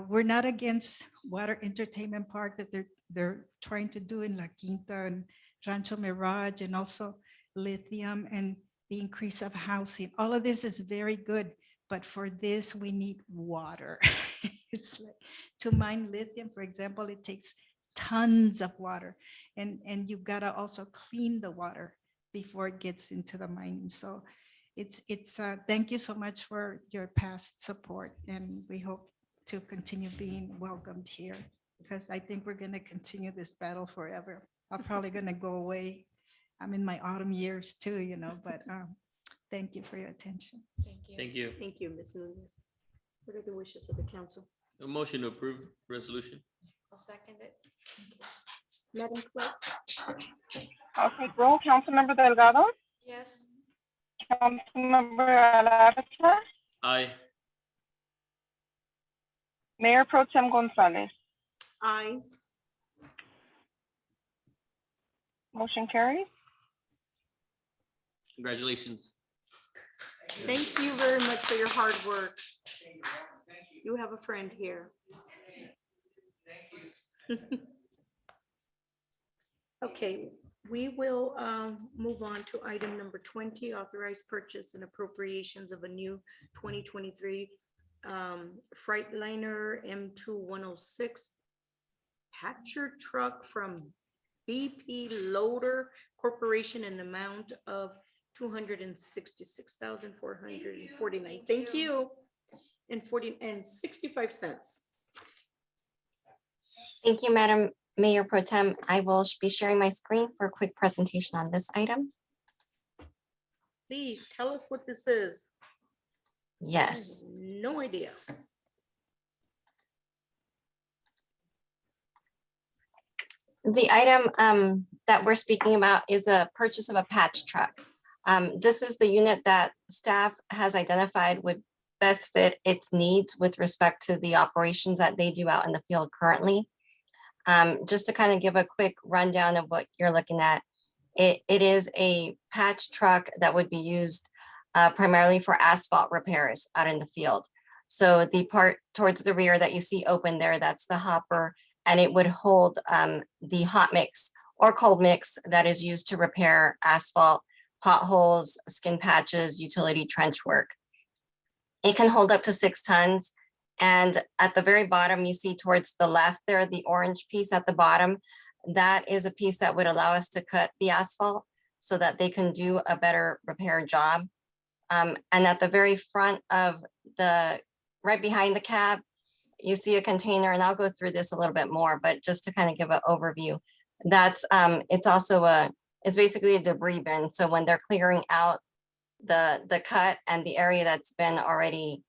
Q: We're not against water entertainment park that they're trying to do in La Quinta and Rancho Mirage, and also lithium and the increase of housing. All of this is very good, but for this we need water. It's like to mine lithium, for example, it takes tons of water, and you've got to also clean the water before it gets into the mining. So it's thank you so much for your past support, and we hope to continue being welcomed here, because I think we're going to continue this battle forever. I'm probably going to go away. I'm in my autumn years too, but thank you for your attention.
E: Thank you.
A: Thank you, Ms. Nunez. What are the wishes of the council?
E: A motion to approve resolution.
G: I'll second it.
A: Madam Clerk?
O: I'll take roll. Councilmember Delgado,
G: Yes.
O: Councilmember Alarza,
E: Aye.
O: Mayor Pro Tem Gonzalez.
A: Aye.
O: Motion carries.
E: Congratulations.
A: Thank you very much for your hard work. You have a friend here. Okay, we will move on to item number 20, authorized purchase and appropriations of a new 2023 Freightliner M2106 Patcher truck from BP Loader Corporation in the amount of $266,449. Thank you. And 65 cents.
G: Thank you, Madam Mayor Pro Tem. I will be sharing my screen for a quick presentation on this item.
A: Please tell us what this is.
G: Yes.
A: No idea.
G: The item that we're speaking about is a purchase of a patch truck. This is the unit that staff has identified would best fit its needs with respect to the operations that they do out in the field currently. Just to kind of give a quick rundown of what you're looking at, it is a patch truck that would be used primarily for asphalt repairs out in the field. So the part towards the rear that you see open there, that's the hopper, and it would hold the hot mix or cold mix that is used to repair asphalt, potholes, skin patches, utility trench work. It can hold up to 6 tons. And at the very bottom, you see towards the left there, the orange piece at the bottom, that is a piece that would allow us to cut the asphalt so that they can do a better repair job. And at the very front of right behind the cab, you see a container, and I'll go through this a little bit more, but just to kind of give an overview, that's, it's basically a debris bin. So when they're clearing out the cut and the area that's been already,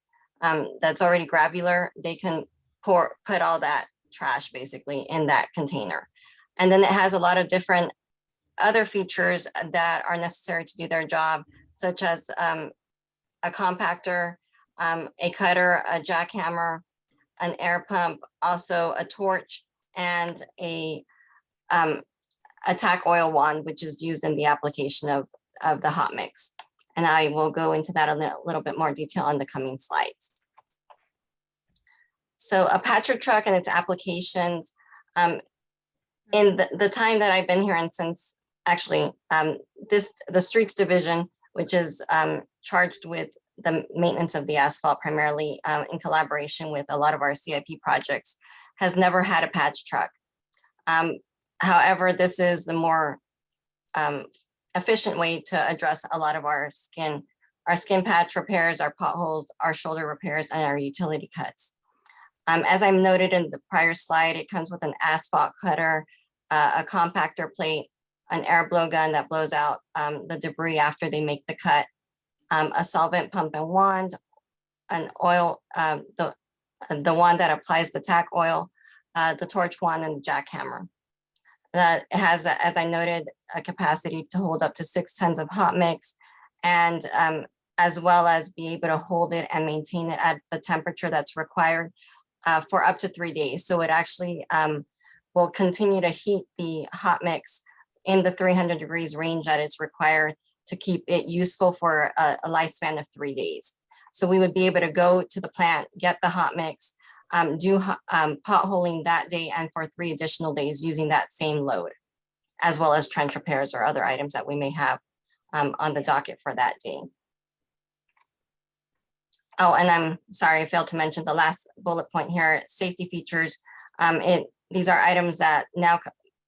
G: that's already gravular, they can put all that trash basically in that container. And then it has a lot of different other features that are necessary to do their job, such as a compactor, a cutter, a jackhammer, an air pump, also a torch, and a tack oil wand, which is used in the application of the hot mix. And I will go into that a little bit more detail on the coming slides. So a patcher truck and its applications, in the time that I've been here, and since actually the streets division, which is charged with the maintenance of the asphalt primarily in collaboration with a lot of our CIP projects, has never had a patch truck. However, this is the more efficient way to address a lot of our skin patch repairs, our potholes, our shoulder repairs, and our utility cuts. As I noted in the prior slide, it comes with an asphalt cutter, a compactor plate, an air blow gun that blows out the debris after they make the cut, a solvent pump and wand, an oil, the wand that applies the tack oil, the torch wand, and the jackhammer. That has, as I noted, a capacity to hold up to 6 tons of hot mix, and as well as be able to hold it and maintain it at the temperature that's required for up to 3 days. So it actually will continue to heat the hot mix in the 300 degrees range that is required to keep it useful for a lifespan of 3 days. So we would be able to go to the plant, get the hot mix, do potholing that day and for 3 additional days using that same load, as well as trench repairs or other items that we may have on the docket for that day. Oh, and I'm sorry, I failed to mention the last bullet point here, safety features. These are items that now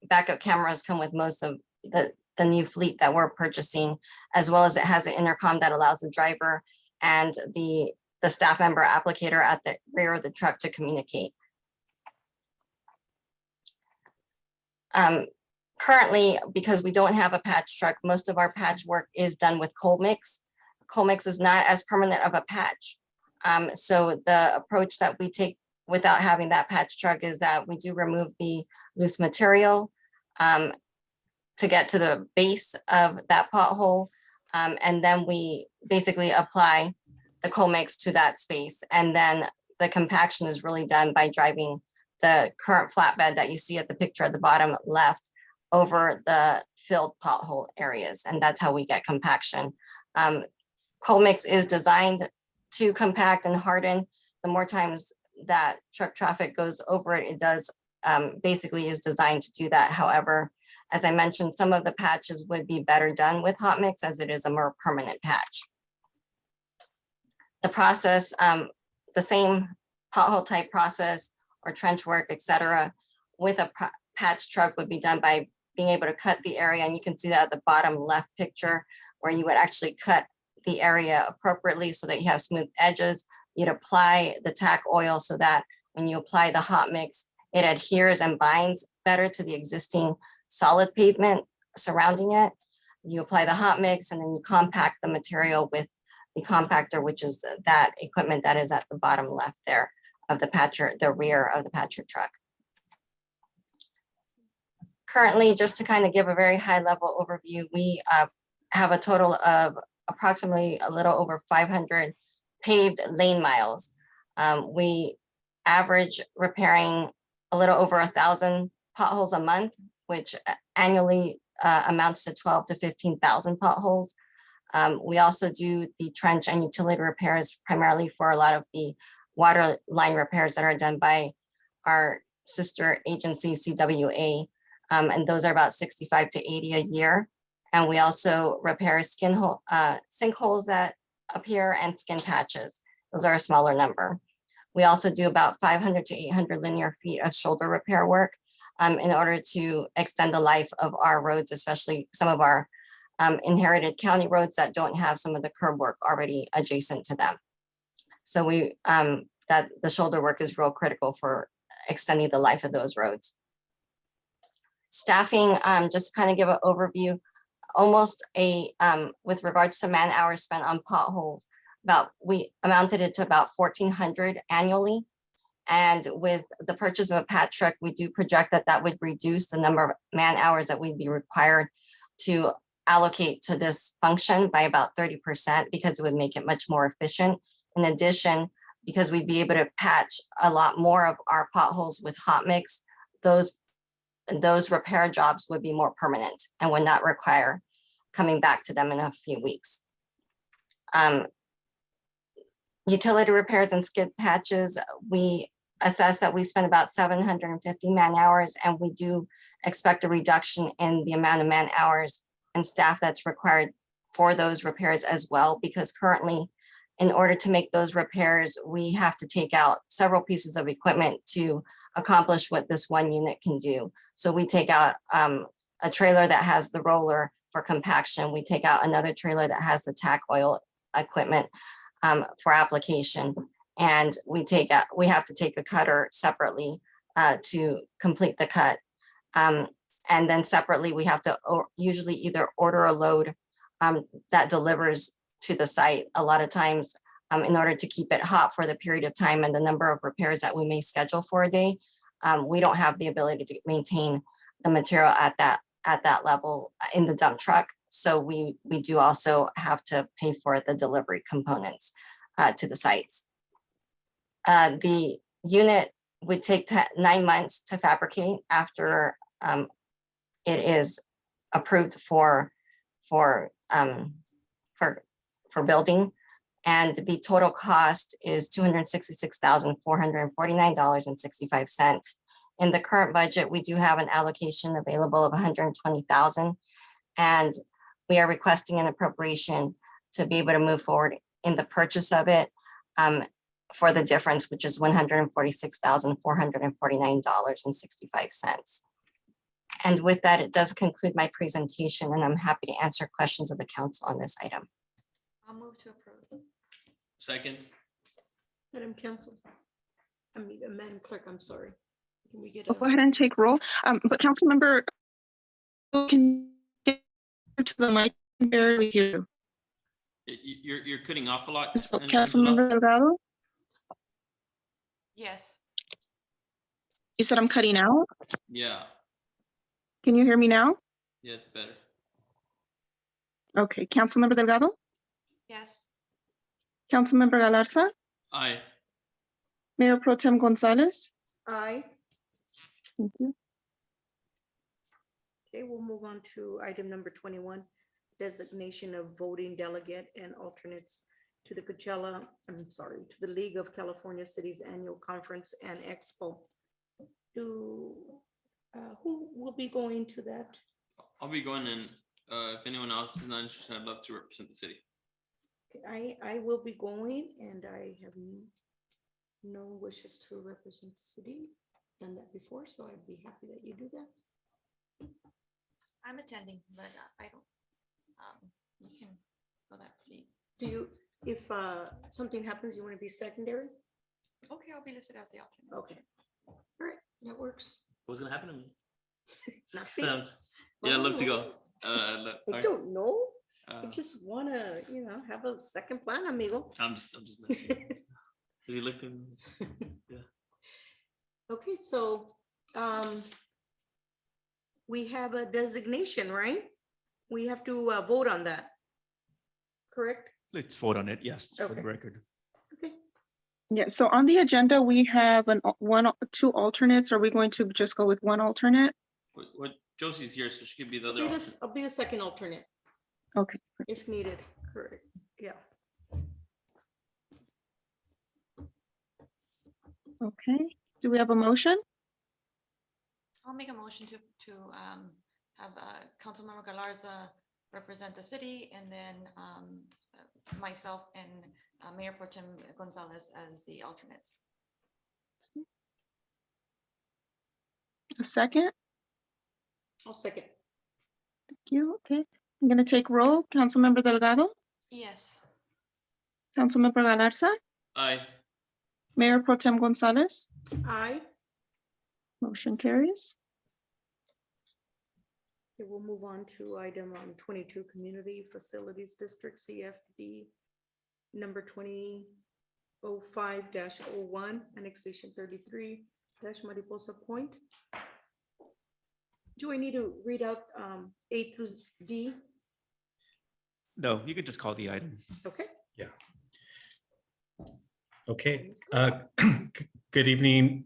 G: backup cameras come with most of the new fleet that we're purchasing, as well as it has an intercom that allows the driver and the staff member applicator at the rear of the truck to communicate. Currently, because we don't have a patch truck, most of our patch work is done with cold mix. Cold mix is not as permanent of a patch. So the approach that we take without having that patch truck is that we do remove the loose material to get to the base of that pothole. And then we basically apply the cold mix to that space. And then the compaction is really done by driving the current flatbed that you see at the picture at the bottom left over the filled pothole areas. And that's how we get compaction. Cold mix is designed to compact and harden. The more times that truck traffic goes over it, it does basically is designed to do that. However, as I mentioned, some of the patches would be better done with hot mix as it is a more permanent patch. The process, the same pothole type process or trench work, etc., with a patch truck would be done by being able to cut the area. And you can see that at the bottom left picture where you would actually cut the area appropriately so that you have smooth edges. You'd apply the tack oil so that when you apply the hot mix, it adheres and binds better to the existing solid pavement surrounding it. You apply the hot mix and then you compact the material with the compactor, which is that equipment that is at the bottom left there of the patcher, the rear of the patcher truck. Currently, just to kind of give a very high level overview, we have a total of approximately a little over 500 paved lane miles. We average repairing a little over 1,000 potholes a month, which annually amounts to 12 to 15,000 potholes. We also do the trench and utility repairs primarily for a lot of the water line repairs that are done by our sister agency, CWA. And those are about 65 to 80 a year. And we also repair sinkholes that appear and skin patches. Those are a smaller number. We also do about 500 to 800 linear feet of shoulder repair work in order to extend the life of our roads, especially some of our inherited county roads that don't have some of the curb work already adjacent to them. So that the shoulder work is real critical for extending the life of those roads. Staffing, just to kind of give an overview, almost with regards to man hours spent on potholes, we amounted it to about 1,400 annually. And with the purchase of a patch truck, we do project that would reduce the number of man hours that we'd be required to allocate to this function by about 30% because it would make it much more efficient. In addition, because we'd be able to patch a lot more of our potholes with hot mix, those repair jobs would be more permanent and would not require coming back to them in a few weeks. Utility repairs and skid patches, we assess that we spend about 750 man hours, and we do expect a reduction in the amount of man hours and staff that's required for those repairs as well, because currently, in order to make those repairs, we have to take out several pieces of equipment to accomplish what this one unit can do. So we take out a trailer that has the roller for compaction. We take out another trailer that has the tack oil equipment for application. And we have to take a cutter separately to complete the cut. And then separately, we have to usually either order a load that delivers to the site. A lot of times, in order to keep it hot for the period of time and the number of repairs that we may schedule for a day, we don't have the ability to maintain the material at that level in the dump truck. So we do also have to pay for the delivery components to the sites. The unit would take 9 months to fabricate after it is approved for building. And the total cost is $266,449.65. In the current budget, we do have an allocation available of $120,000, and we are requesting an appropriation to be able to move forward in the purchase of it for the difference, which is $146,449.65. And with that, it does conclude my presentation, and I'm happy to answer questions of the council on this item.
F: I'll move to approve.
E: Second.
A: Madam Clerk, I'm sorry. Can we get
H: I'll go ahead and take roll. But Councilmember, can get to the mic, I can barely hear you.
E: You're cutting off a lot.
H: So Councilmember Delgado,
F: Yes.
H: you said I'm cutting out.
E: Yeah,
H: Can you hear me now?
E: yeah, it's better.
H: Okay, Councilmember Delgado,
F: Yes.
H: Councilmember Galarza,
E: Aye.
H: Mayor Pro Tem Gonzalez.
A: Aye.
H: Thank you.
A: Okay, we'll move on to item number 21, designation of voting delegate and alternates to the to the League of California Cities Annual Conference and Expo. Who will be going to that?
E: I'll be going, and if anyone else is not interested, I'd love to represent the city.
A: I will be going, and I have no wishes to represent the city. Done that before, so I'd be happy that you do that.
F: I'm attending, but I don't, you can fill that seat.
A: Do you, if something happens, you want to be secondary?
F: Okay, I'll be listed as the alternate.
A: Okay. All right, that works.
E: What's gonna happen to me?
A: Nothing.
E: Yeah, I'd love to go.
A: I don't know. I just want to, have a second plan, amigo.
E: I'm just messing. Have you looked in? Yeah.
A: Okay, so we have a designation, right? We have to vote on that. Correct?
N: Let's vote on it, yes, for the
A: Okay.
N: record.
H: Yeah, so on the agenda, we have two alternates. Are we going to just go with one alternate?
E: What Josie's here, so she could be the other.
A: I'll
E: alternate.
A: be the second alternate
H: Okay.
A: if needed. Correct. Yeah.
H: Okay, do we have a motion?
F: I'll make a motion to have Councilmember Galarza represent the city, and then myself and Mayor Pro Tem Gonzalez as the alternates.
H: A second?
A: I'll second.
H: Thank you. Okay, I'm gonna take roll. Councilmember Delgado,
F: Yes.
H: Councilmember Galarza,
E: Aye.
H: Mayor Pro Tem Gonzalez,
A: Aye.
H: motion carries.
A: Okay, we'll move on to item 22, Community Facilities District, CFD, number 2005-01, annexation 33, Mariposa Point. Do I need to read out A through D?
N: No, you could just call the item.
A: Okay.
L: Yeah. Okay, good evening,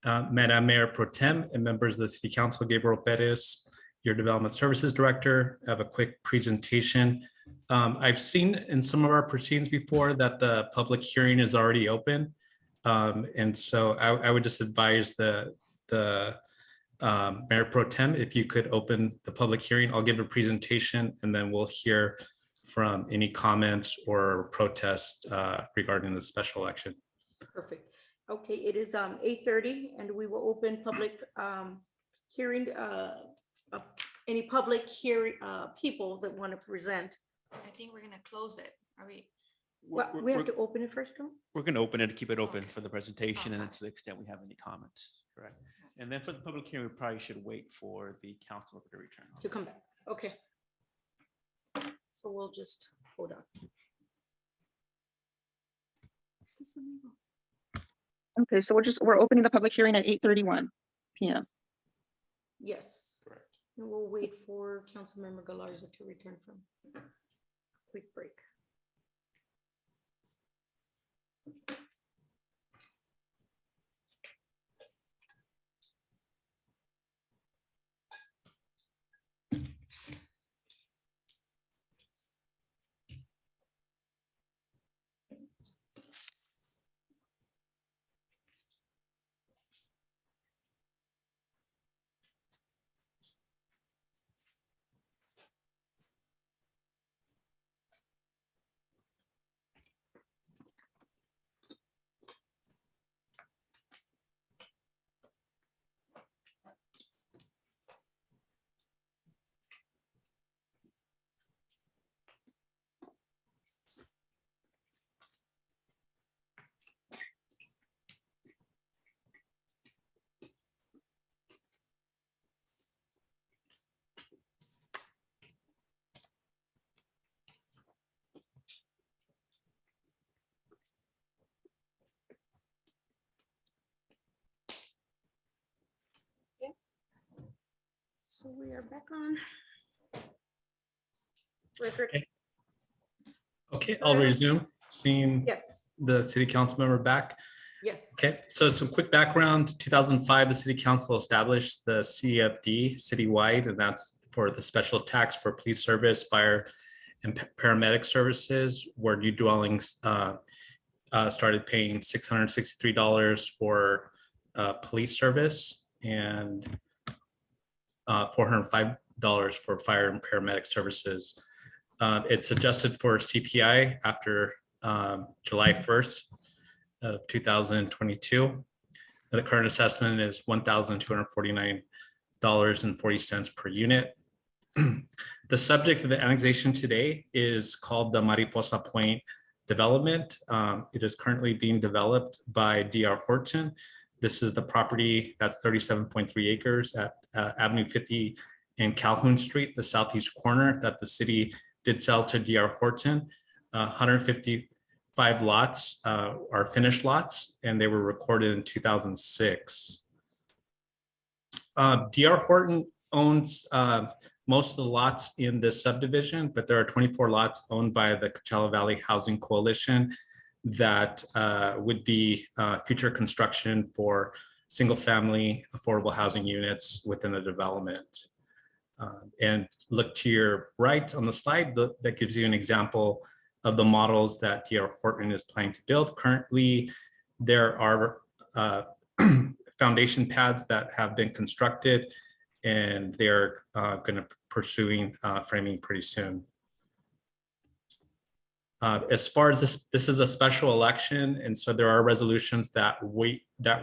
L: Madam Mayor Pro Tem and members of the City Council. Gabriel Perez, your Development Services Director. I have a quick presentation. I've seen in some of our proceedings before that the public hearing is already open. And so I would just advise the Mayor Pro Tem, if you could open the public hearing. I'll give a presentation and then we'll hear from any comments or protests regarding the special election.
A: Perfect. Okay, it is 8:30 and we will open public hearing, any public hearing, people that want to present.
F: I think we're gonna close it. Are we?
A: Well, we have to open it first, though?
N: We're going to open it, keep it open for the presentation and then to the extent we have any comments, correct? And then for the public hearing, we probably should wait for the council to return.
A: To come back, okay. So we'll just, hold on.
H: Okay, so we're opening the public hearing at 8:31 PM.
A: Yes. Correct. And we'll wait for Councilmember Galarza to return from a quick break. So we are back on record.
L: Okay, I'll resume. Seeing
A: Yes.
L: the city council member back.
A: Yes.
L: Okay, so some quick background. 2005, the city council established the CFD citywide, and that's for the special tax for police service, fire, and paramedic services, where new dwellings started paying $663 for police service and $405 for fire and paramedic services. It's adjusted for CPI after July 1st of 2022. The current assessment is $1,249.40 per unit. The subject of the annexation today is called the Mariposa Point development. It is currently being developed by D.R. Horton. This is the property that's 37.3 acres at Avenue 50 and Calhoun Street, the southeast corner that the city did sell to D.R. Horton. 155 lots are finished lots, and they were recorded in 2006. D.R. Horton owns most of the lots in this subdivision, but there are 24 lots owned by the Coachella Valley Housing Coalition that would be future construction for single-family affordable housing units within the development. And look to your right on the slide, that gives you an example of the models that D.R. Horton is planning to build. Currently, there are foundation pads that have been constructed, and they're going to pursuing framing pretty soon. As far as this is a special election, and so there are resolutions that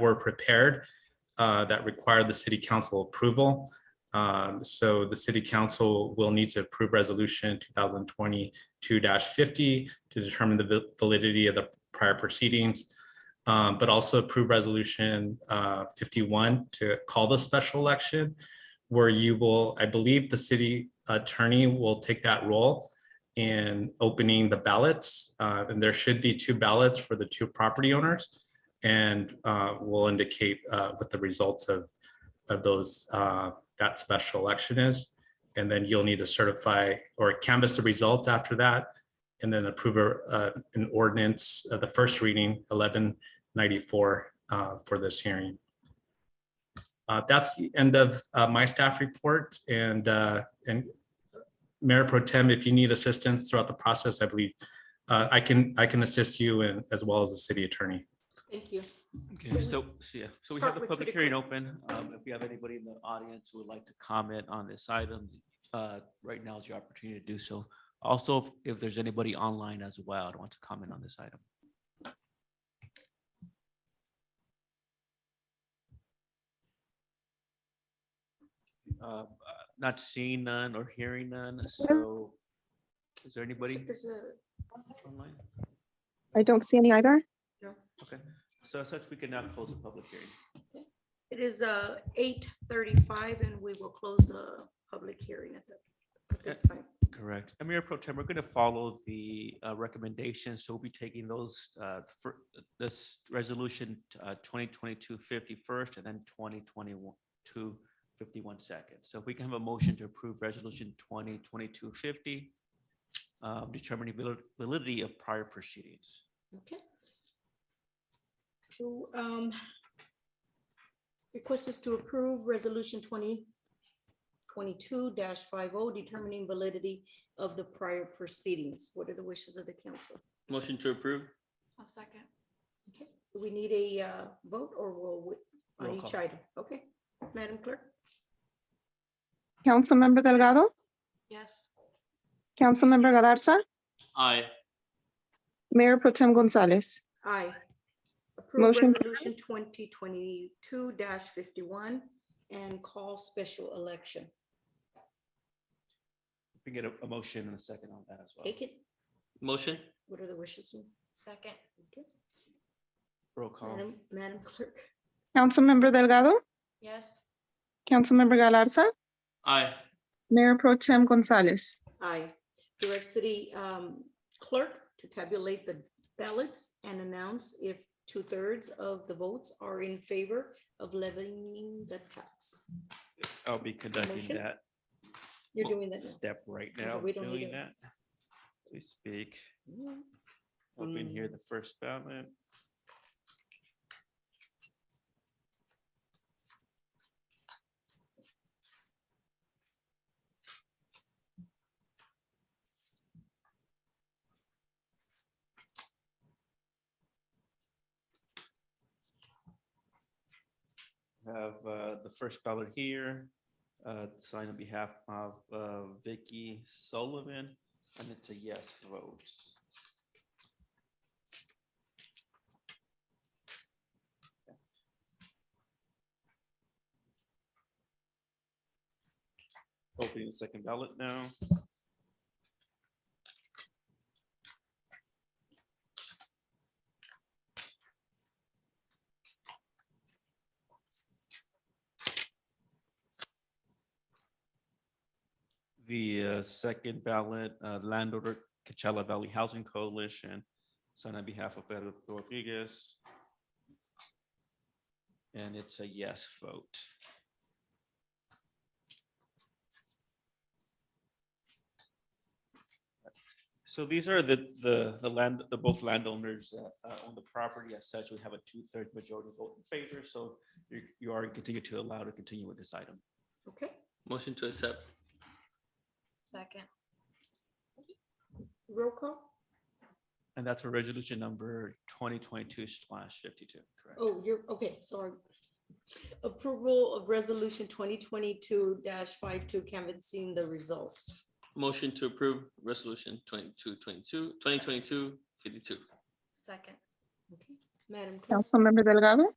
L: were prepared that require the city council approval. So the city council will need to approve resolution 2022-50 to determine the validity of the prior proceedings, but also approve resolution 51 to call the special election, where you will, I believe the city attorney will take that role in opening the ballots. And there should be 2 ballots for the 2 property owners, and we'll indicate what the results of those that special election is. And then you'll need to certify or canvass the results after that, and then approve an ordinance, the first reading 1194 for this hearing. That's the end of my staff report, and Mayor Pro Tem, if you need assistance throughout the process, I believe I can assist you, and as well as the city attorney.
A: Thank you.
N: Okay, so we
A: start
N: have the
A: with
N: public
A: city
N: hearing
A: clerk.
N: open. If we have anybody in the audience who would like to comment on this item, right now is your opportunity to do so. Also, if there's anybody online as well that wants to comment on this item. Not seeing none or hearing none, so is there anybody
A: There's a,
N: online?
H: I don't see any either.
A: no.
N: Okay, so as such, we can now close the public hearing.
A: It is 8:35, and we will close the public hearing at this time.
N: Correct. And Mayor Pro Tem, we're going to follow the recommendations. So we'll be taking those for this resolution 2022-50 first, and then 2022-51 second. So if we can have a motion to approve resolution 2022-50, determining validity of prior proceedings.
A: Okay. So request is to approve resolution 2022-50, determining validity of the prior proceedings. What are the wishes of the council?
E: Motion to approve.
A: I'll second. Okay, do we need a vote, or will we on
N: Roll
A: each
N: call.
A: item? Okay, Madam Clerk?
H: Councilmember Delgado,
A: Yes.
H: Councilmember Galarza,
E: Aye.
H: Mayor Pro Tem Gonzalez.
A: Aye. Approve
H: Motion
A: resolution 2022-51 and call special election.
N: We can get a motion and a second on that as well.
A: Take it.
E: Motion.
A: What are the wishes? Second. Okay.
N: Roll call.
A: Madam Clerk?
H: Councilmember Delgado,
A: Yes.
H: Councilmember Galarza,
E: Aye.
H: Mayor Pro Tem Gonzalez.
A: Aye. Direct city clerk to tabulate the ballots and announce if 2/3 of the votes are in favor of levying the tax.
N: I'll be conducting
A: Motion?
N: that
A: You're doing that now.
N: step right
A: Okay,
N: now,
A: we don't need
N: doing
A: it.
N: that as we speak. Open here the first ballot. Have the first ballot here, signed on behalf of Vicky Sullivan, and it's a yes vote. Opening the second ballot now. The second ballot, landowner Coachella Valley Housing Coalition, signed on behalf of Pedro Rodriguez. And it's a yes vote. So these are the both landowners on the property. As such, we have a 2/3 majority vote in favor. So you are continue to allow to continue with this item.
A: Okay.
E: Motion to accept.
A: Second. Roll call?
N: And that's for resolution number 2022/52, correct?
A: Oh, you're, okay, sorry. Approval of resolution 2022-52 canvassing the results.
E: Motion to approve resolution 2022 52.
F: Second.
A: Okay. Madam Clerk?
H: Councilmember Delgado,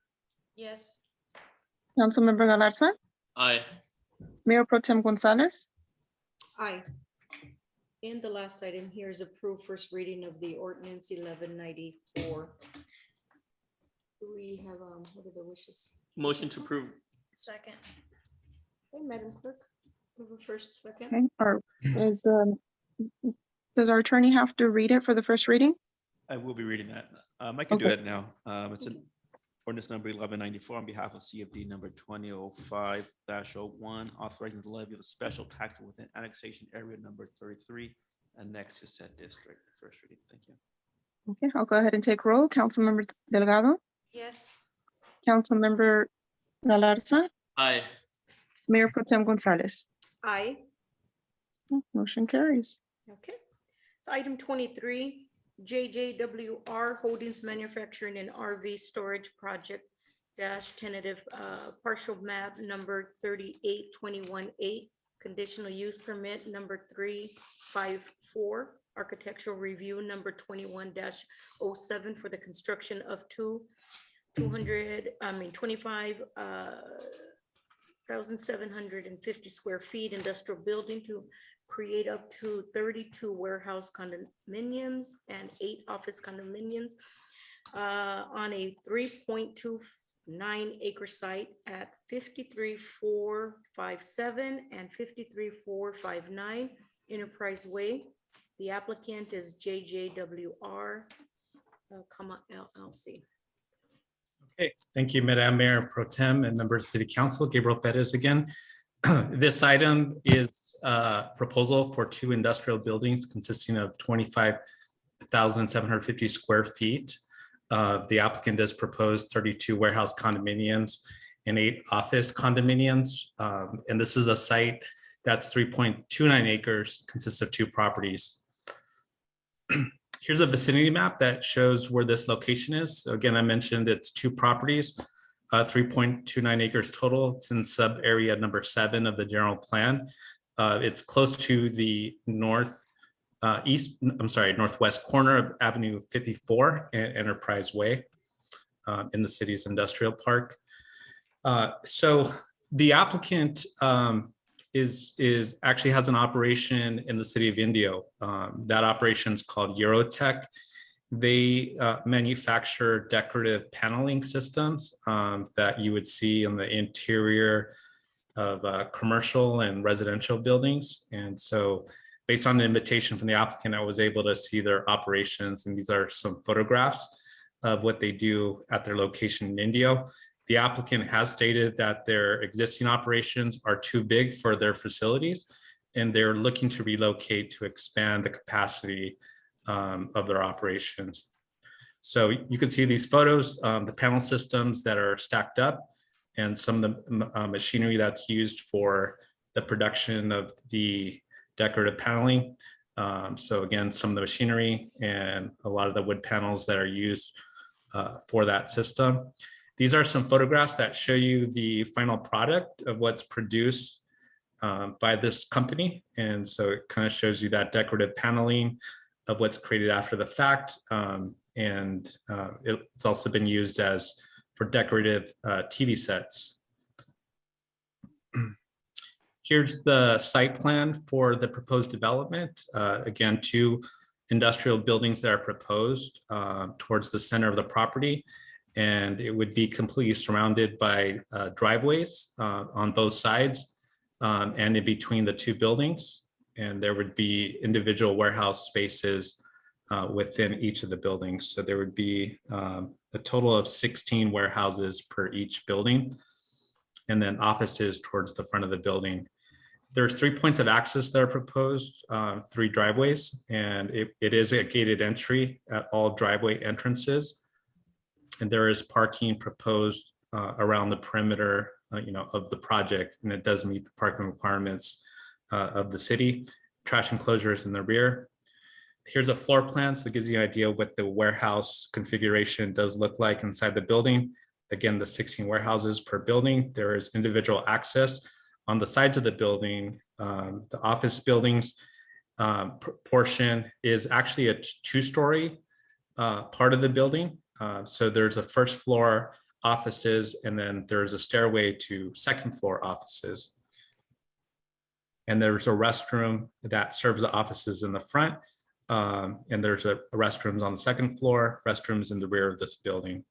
F: Yes.
H: Councilmember Galarza,
E: Aye.
H: Mayor Pro Tem Gonzalez,
A: Aye. And the last item here is approve first reading of the ordinance 1194. Do we have, what are the wishes?
E: Motion to approve.
F: Second.
A: Okay, Madam Clerk, move a first, second.
H: okay, does our attorney have to read it for the first reading?
N: I will be reading that. I can do
H: Okay.
N: that now. It's an ordinance number 1194 on behalf of CFD number 2005-01, authorizing the levy of a special tax within annexation area number 33 and next to said district. First reading. Thank you.
H: Okay, I'll go ahead and take roll. Councilmember Delgado,
F: Yes.
H: Councilmember Galarza,
E: Aye.
H: Mayor Pro Tem Gonzalez.
A: Aye.
H: Motion carries.
A: Okay. So item 23, JJWR Holdings Manufacturing and RV Storage Project dash tentative partial map number 38218, conditional use permit number 354, architectural review number 21-07 for the construction of 25,750 square feet industrial building to create up to 32 warehouse condominiums and 8 office condominiums on a 3.29 acre site at 53457 and 53459 Enterprise Way. The applicant is JJWR, LLC.
L: Okay, thank you, Madam Mayor Pro Tem and members of City Council. Gabriel Perez again. This item is a proposal for 2 industrial buildings consisting of 25,750 square feet. The applicant has proposed 32 warehouse condominiums and 8 office condominiums. And this is a site that's 3.29 acres, consists of 2 properties. Here's a vicinity map that shows where this location is. So again, I mentioned it's 2 properties. 3.29 acres total. It's in sub area number 7 of the general plan. It's close to the northwest corner of Avenue 54 and Enterprise Way in the city's industrial park. So the applicant is actually has an operation in the city of Indio. That operation is called Eurotech. They manufacture decorative paneling systems that you would see in the interior of commercial and residential buildings. And so based on the invitation from the applicant, I was able to see their operations. And these are some photographs of what they do at their location in Indio. The applicant has stated that their existing operations are too big for their facilities, and they're looking to relocate to expand the capacity of their operations. So you can see these photos, the panel systems that are stacked up and some of the machinery that's used for the production of the decorative paneling. So again, some of the machinery and a lot of the wood panels that are used for that system. These are some photographs that show you the final product of what's produced by this company. And so it kind of shows you that decorative paneling of what's created after the fact. It's also been used as for decorative TV sets. Here's the site plan for the proposed development. Again, 2 industrial buildings that are proposed towards the center of the property. And it would be completely surrounded by driveways on both sides and in between the 2 buildings. And there would be individual warehouse spaces within each of the buildings. So there would be a total of 16 warehouses per each building, and then offices towards the front of the building. There's 3 points of access that are proposed, 3 driveways, and it is a gated entry at all driveway entrances. And there is parking proposed around the perimeter, of the project, and it does meet the parking requirements of the city. Trash enclosures in the rear. Here's a floor plan, so it gives you an idea of what the warehouse configuration does look like inside the building. again, the 16 warehouses per building. There is individual access on the sides of the building. The office buildings portion is actually a two-story part of the building. So there's a first floor offices, and then there's a stairway to second floor offices. And there's a restroom that serves the offices in the front. And there's a restrooms on the second floor, restrooms in the rear of this building.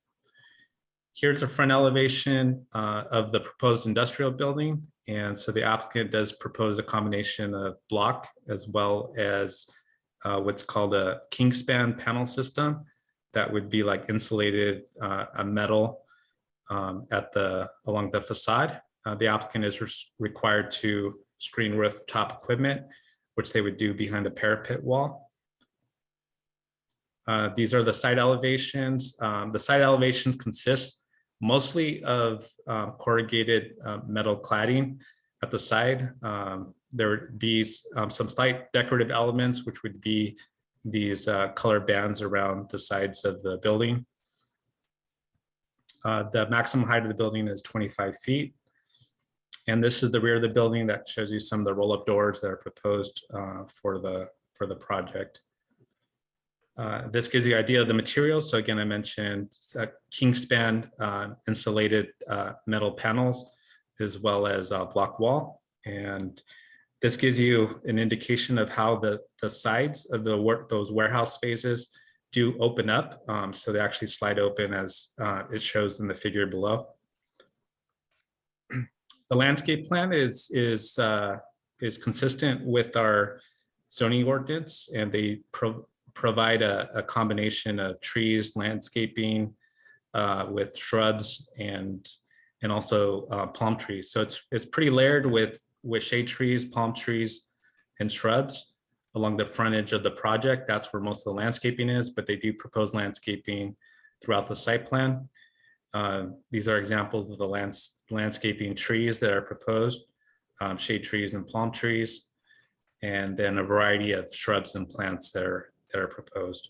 L: Here's a front elevation of the proposed industrial building. And so the applicant does propose a combination of block as well as what's called a Kingspan panel system that would be like insulated a metal along the facade. The applicant is required to screen rooftop equipment, which they would do behind a parapet wall. These are the site elevations. The site elevations consist mostly of corrugated metal cladding at the side. There would be some slight decorative elements, which would be these color bands around the sides of the building. The maximum height of the building is 25 feet. And this is the rear of the building that shows you some of the roll-up doors that are proposed for the project. This gives you an idea of the materials. So again, I mentioned Kingspan insulated metal panels, as well as block wall. And this gives you an indication of how the sides of those warehouse spaces do open up. So they actually slide open as it shows in the figure below. The landscape plan is consistent with our zoning ordinance, and they provide a combination of trees, landscaping with shrubs and also palm trees. So it's pretty layered with shade trees, palm trees, and shrubs along the frontage of the project. That's where most of the landscaping is, but they do propose landscaping throughout the site plan. These are examples of the landscaping trees that are proposed, shade trees and palm trees, and then a variety of shrubs and plants that are proposed.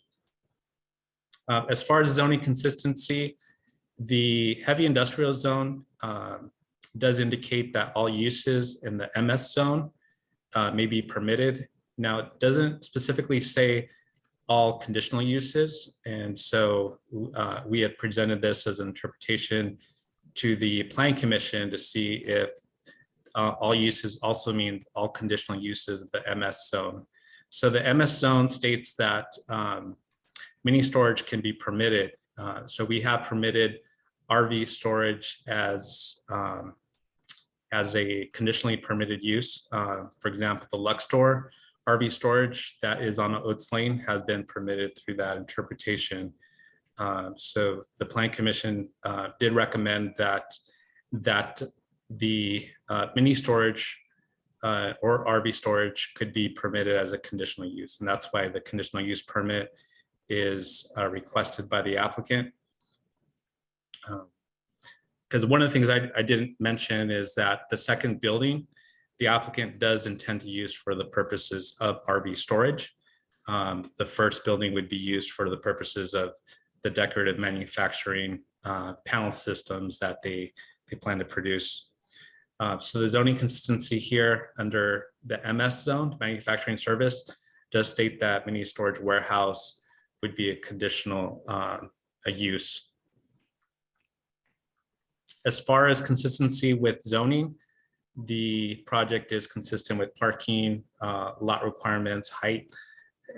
L: As far as zoning consistency, the heavy industrial zone does indicate that all uses in the MS zone may be permitted. Now, it doesn't specifically say all conditional uses. And so we had presented this as an interpretation to the Planning Commission to see if all uses also mean all conditional uses of the MS zone. So the MS zone states that mini storage can be permitted. So we have permitted RV storage as a conditionally permitted use. For example, the Lux Store RV storage that is on Oats Lane has been permitted through that interpretation. So the Plan Commission did recommend that the mini storage or RV storage could be permitted as a conditional use. And that's why the conditional use permit is requested by the applicant. Because one of the things I didn't mention is that the second building, the applicant does intend to use for the purposes of RV storage. The first building would be used for the purposes of the decorative manufacturing panel systems that they plan to produce. So the zoning consistency here under the MS zone, manufacturing service, does state that mini storage warehouse would be a conditional a use. As far as consistency with zoning, the project is consistent with parking, lot requirements, height,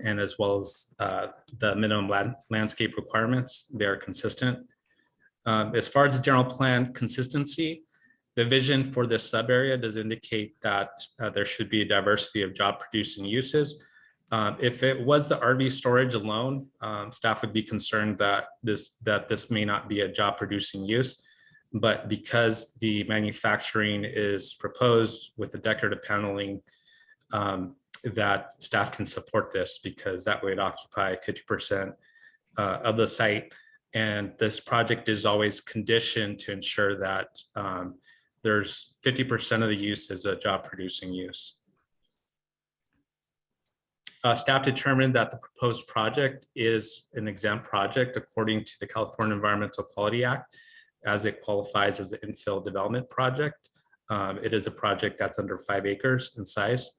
L: and as well as the minimum landscape requirements. They are consistent. As far as the general plan consistency, the vision for this sub area does indicate that there should be a diversity of job producing uses. If it was the RV storage alone, staff would be concerned that this may not be a job producing use. But because the manufacturing is proposed with the decorative paneling, that staff can support this because that would occupy 50% of the site. And this project is always conditioned to ensure that there's 50% of the use is a job producing use. Staff determined that the proposed project is an exempt project according to the California Environmental Quality Act. as it qualifies as an infill development project. It is a project that's under 5 acres in size.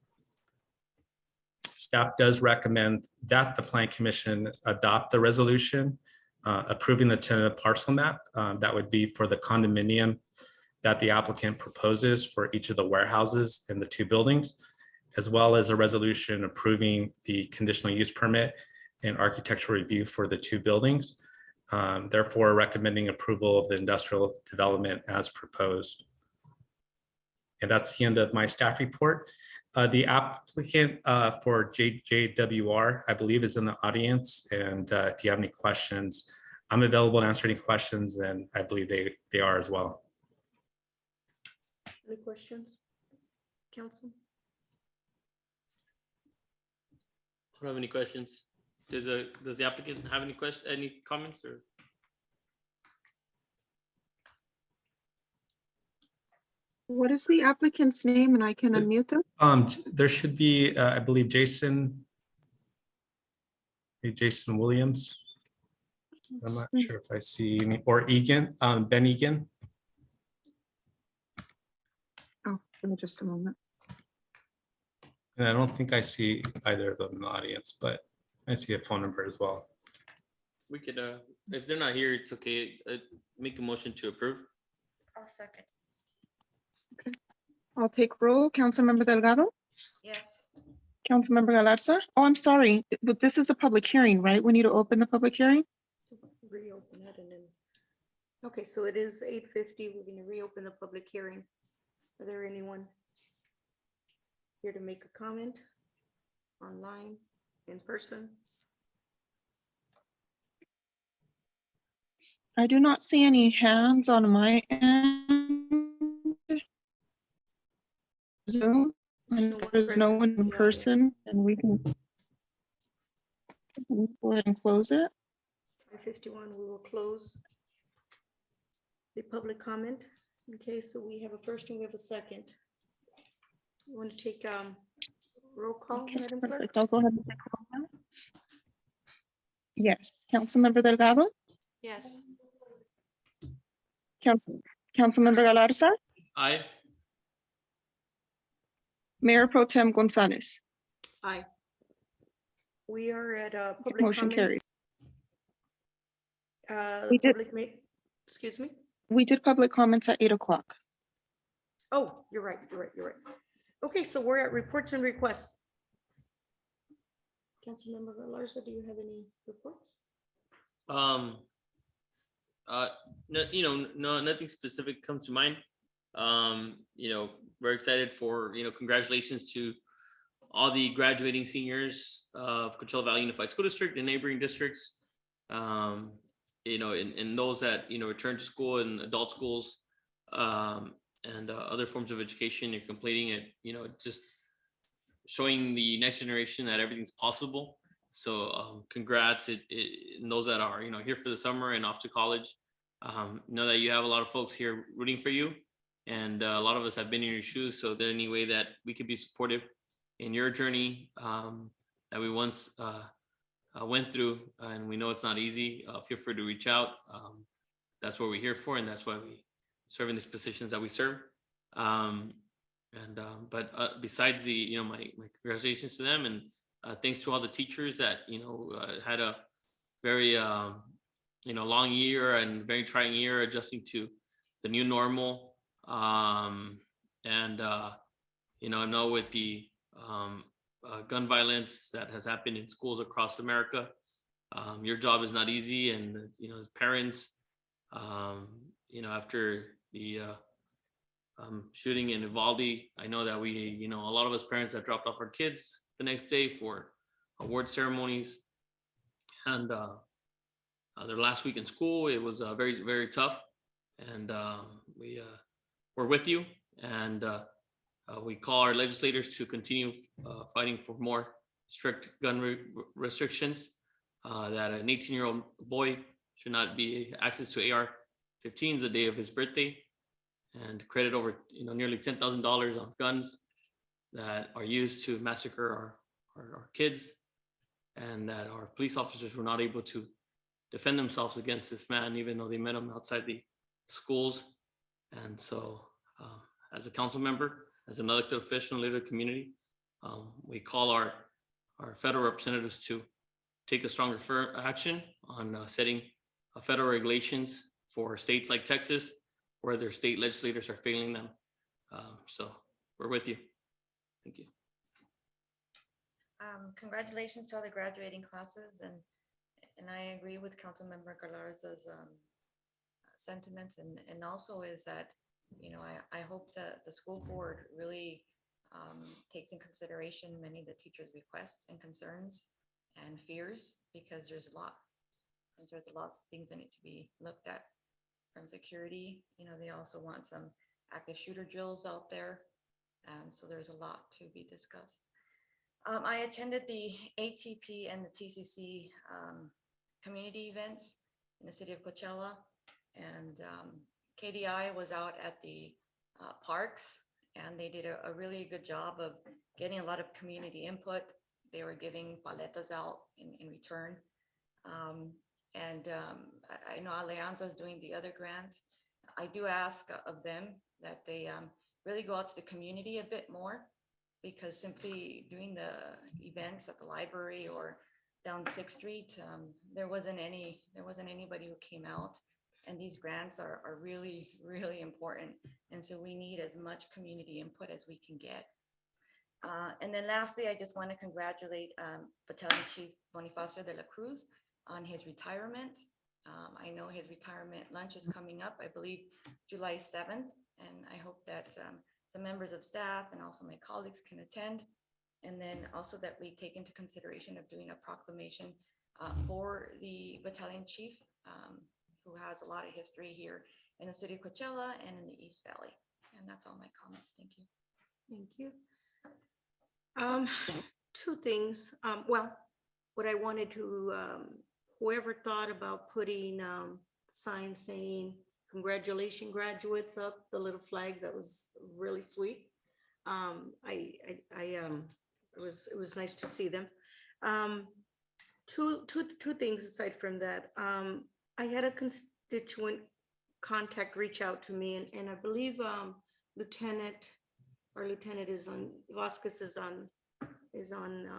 L: Staff does recommend that the Plan Commission adopt the resolution approving the tentative parcel map. That would be for the condominium that the applicant proposes for each of the warehouses in the 2 buildings, as well as a resolution approving the conditional use permit and architectural review for the 2 buildings. Therefore, recommending approval of the industrial development as proposed. And that's the end of my staff report. The applicant for JJWR, I believe, is in the audience. And if you have any questions, I'm available to answer any questions, and I believe they are as well.
A: Any questions, council?
E: I don't have any questions. Does the applicant have any any comments or?
H: What is the applicant's name, and I can unmute them?
L: There should be, I believe, Jason Williams. I'm not sure if I see any, or Egan, Ben Egan.
H: Oh, give me just a moment.
L: And I don't think I see either of them in the audience, but I see a phone number as well.
E: We could, if they're not here, it's okay. Make a motion to approve.
A: I'll second.
H: I'll take roll. Councilmember Delgado,
A: Yes.
H: Councilmember Galarza. Oh, I'm sorry, but this is a public hearing, right? We need to open the public hearing.
A: Reopen it and then. Okay, so it is 8:50. We're going to reopen the public hearing. Are there anyone here to make a comment? Online, in person?
H: I do not see any hands on my end. Zoom, and there's no one in person, and we can go ahead and close it.
A: 5:51, we will close the public comment. Okay, so we have a first and we have a second. You want to take roll call,
H: Okay,
A: Madam Clerk?
H: perfect. I'll go ahead and take roll now. Yes, Councilmember Delgado,
A: Yes.
H: Councilmember Galarza,
E: Aye.
H: Mayor Pro Tem Gonzalez.
A: Aye. We are at public
H: Motion carried.
A: comments.
H: We did-
A: Excuse me?
H: We did public comments at 8 o'clock.
A: Oh, you're right. Okay, so we're at reports and requests. Councilmember Galarza, do you have any reports?
E: No, nothing specific comes to mind. We're excited for, congratulations to all the graduating seniors of Coachella Valley Unified School District and neighboring districts. And those that, return to school in adult schools and other forms of education, you're completing it, just showing the next generation that everything's possible. So congrats and those that are, here for the summer and off to college. Know that you have a lot of folks here rooting for you. And a lot of us have been in your shoes. So there any way that we could be supportive in your journey that we once went through, and we know it's not easy, feel free to reach out. That's what we're here for, and that's why we serve in these positions that we serve. But besides the, my congratulations to them, and thanks to all the teachers that, had a very, long year and very trying year adjusting to the new normal. I know with the gun violence that has happened in schools across America, your job is not easy, and as parents, after the shooting in Uvalde, I know that we, a lot of us parents have dropped off our kids the next day for award ceremonies, and their last week in school, it was very, very tough, and we're with you, and we call our legislators to continue fighting for more strict gun restrictions, that an 18-year-old boy should not be access to AR-15s the day of his birthday, and credit over nearly $10,000 on guns that are used to massacre our kids, and that our police officers were not able to defend themselves against this man, even though they met him outside the schools. And so as a council member, as an elected official and leader of the community, we call our federal representatives to take a stronger action on setting federal regulations for states like Texas, where their state legislators are failing them. So we're with you. Thank you.
F: Congratulations to all the graduating classes, and I agree with Councilmember Galarza's sentiments, and also is that, you know, I hope that the school board really takes in consideration many of the teachers' requests and concerns and fears, because there's a lot of things that need to be looked at from security. You know, they also want some active shooter drills out there, and so there's a lot to be discussed. I attended the ATP and the TCC community events in the city of Coachella, and KDI was out at the parks, and they did a really good job of getting a lot of community input. They were giving paletas out in return. I know Alianza is doing the other grant. I do ask of them that they really go out to the community a bit more, because simply doing the events at the library or down 6th Street, there wasn't anybody who came out. And these grants are really, really important. And so we need as much community input as we can get. And then lastly, I just want to congratulate Battalion Chief Bonifacio de la Cruz on his retirement. I know his retirement lunch is coming up, I believe July 7th. And I hope that some members of staff and also my colleagues can attend. And then also that we take into consideration of doing a proclamation for the battalion chief, who has a lot of history here in the city of Coachella and in the East Valley. And that's all my comments. Thank you.
A: Thank you. Two things. Well, what I wanted to, whoever thought about putting signs saying, "Congratulations, graduates," up, the little flags, that was really sweet. It was nice to see them. Two things aside from that. I had a constituent contact reach out to me, and I believe Lieutenant Vasquez is on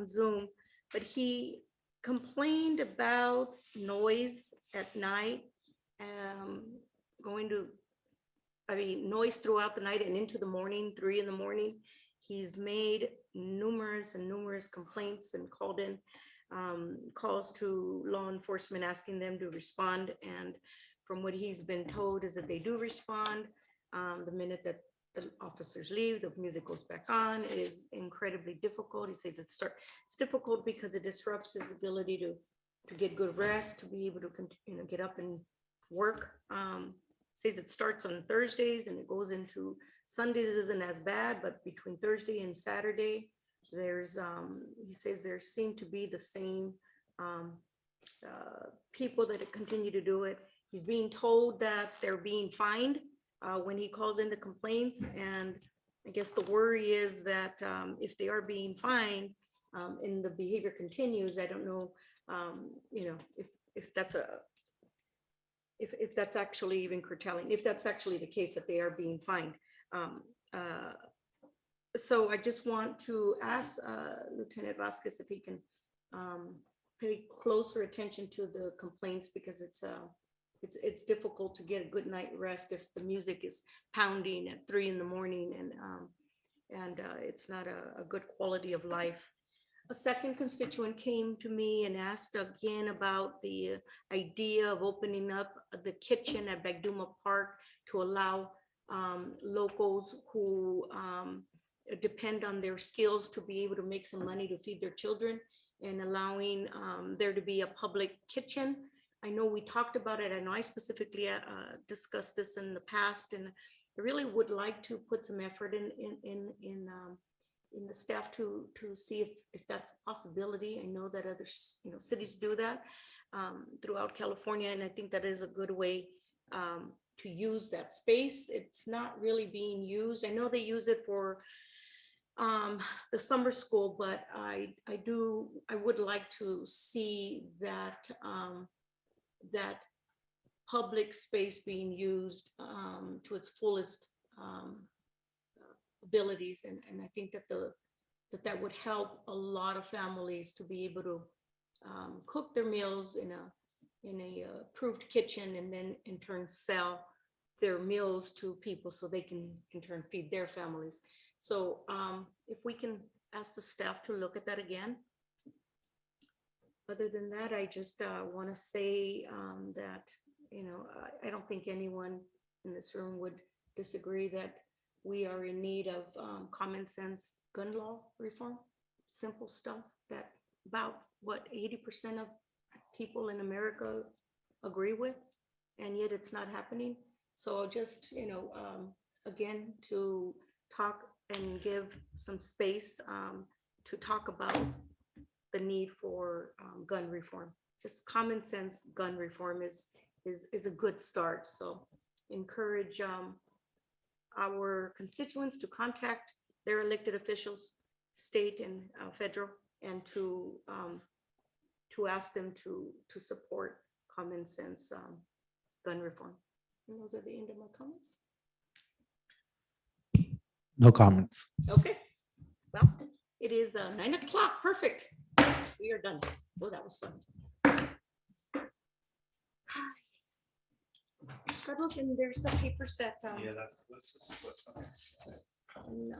A: Zoom, but he complained about noise at night, noise throughout the night and into the morning, 3 a.m. He's made numerous complaints and called in calls to law enforcement asking them to respond. And from what he's been told is that they do respond. The minute that the officers leave, the music goes back on. It is incredibly difficult. He says it's difficult because it disrupts his ability to get good rest, to be able to get up and work. Says it starts on Thursdays and it goes into Sundays. Isn't as bad, but between Thursday and Saturday, there's he says there seem to be the same people that continue to do it. He's being told that they're being fined when he calls in the complaints, and I guess the worry is that if they are being fined and the behavior continues, I don't know, if that's actually even curtailing, if that's actually the case that they are being fined. So I just want to ask Lieutenant Vasquez if he can pay closer attention to the complaints, because it's difficult to get a good night rest if the music is pounding at 3 a.m. and it's not a good quality of life. A second constituent came to me and asked again about the idea of opening up the kitchen at Bagduma Park to allow locals who depend on their skills to be able to make some money to feed their children, and allowing there to be a public kitchen. I know we talked about it. I know I specifically discussed this in the past, and I really would like to put some effort in the staff to see if that's a possibility. I know that other cities do that throughout California, and I think that is a good way to use that space. It's not really being used. I know they use it for the summer school, but I would like to see that that public space being used to its fullest abilities. And I think that that would help a lot of families to be able to cook their meals in a approved kitchen, and then in turn sell their meals to people so they can in turn feed their families. So if we can ask the staff to look at that again. Other than that, I just want to say that, I don't think anyone in this room would disagree that we are in need of common sense gun law reform. Simple stuff that about what 80% of people in America agree with, and yet it's not happening. So just, again, to talk and give some space to talk about the need for gun reform. Just common sense gun reform is a good start. So encourage our constituents to contact their elected officials, state and federal, and to ask them to support common sense gun reform. And those are the end of my comments.
V: No comments.
A: Okay, well, it is 9 o'clock. Perfect. We are done. Oh, that was fun. Carlos, and there's the papers that.
J: Yeah, that's.
A: And,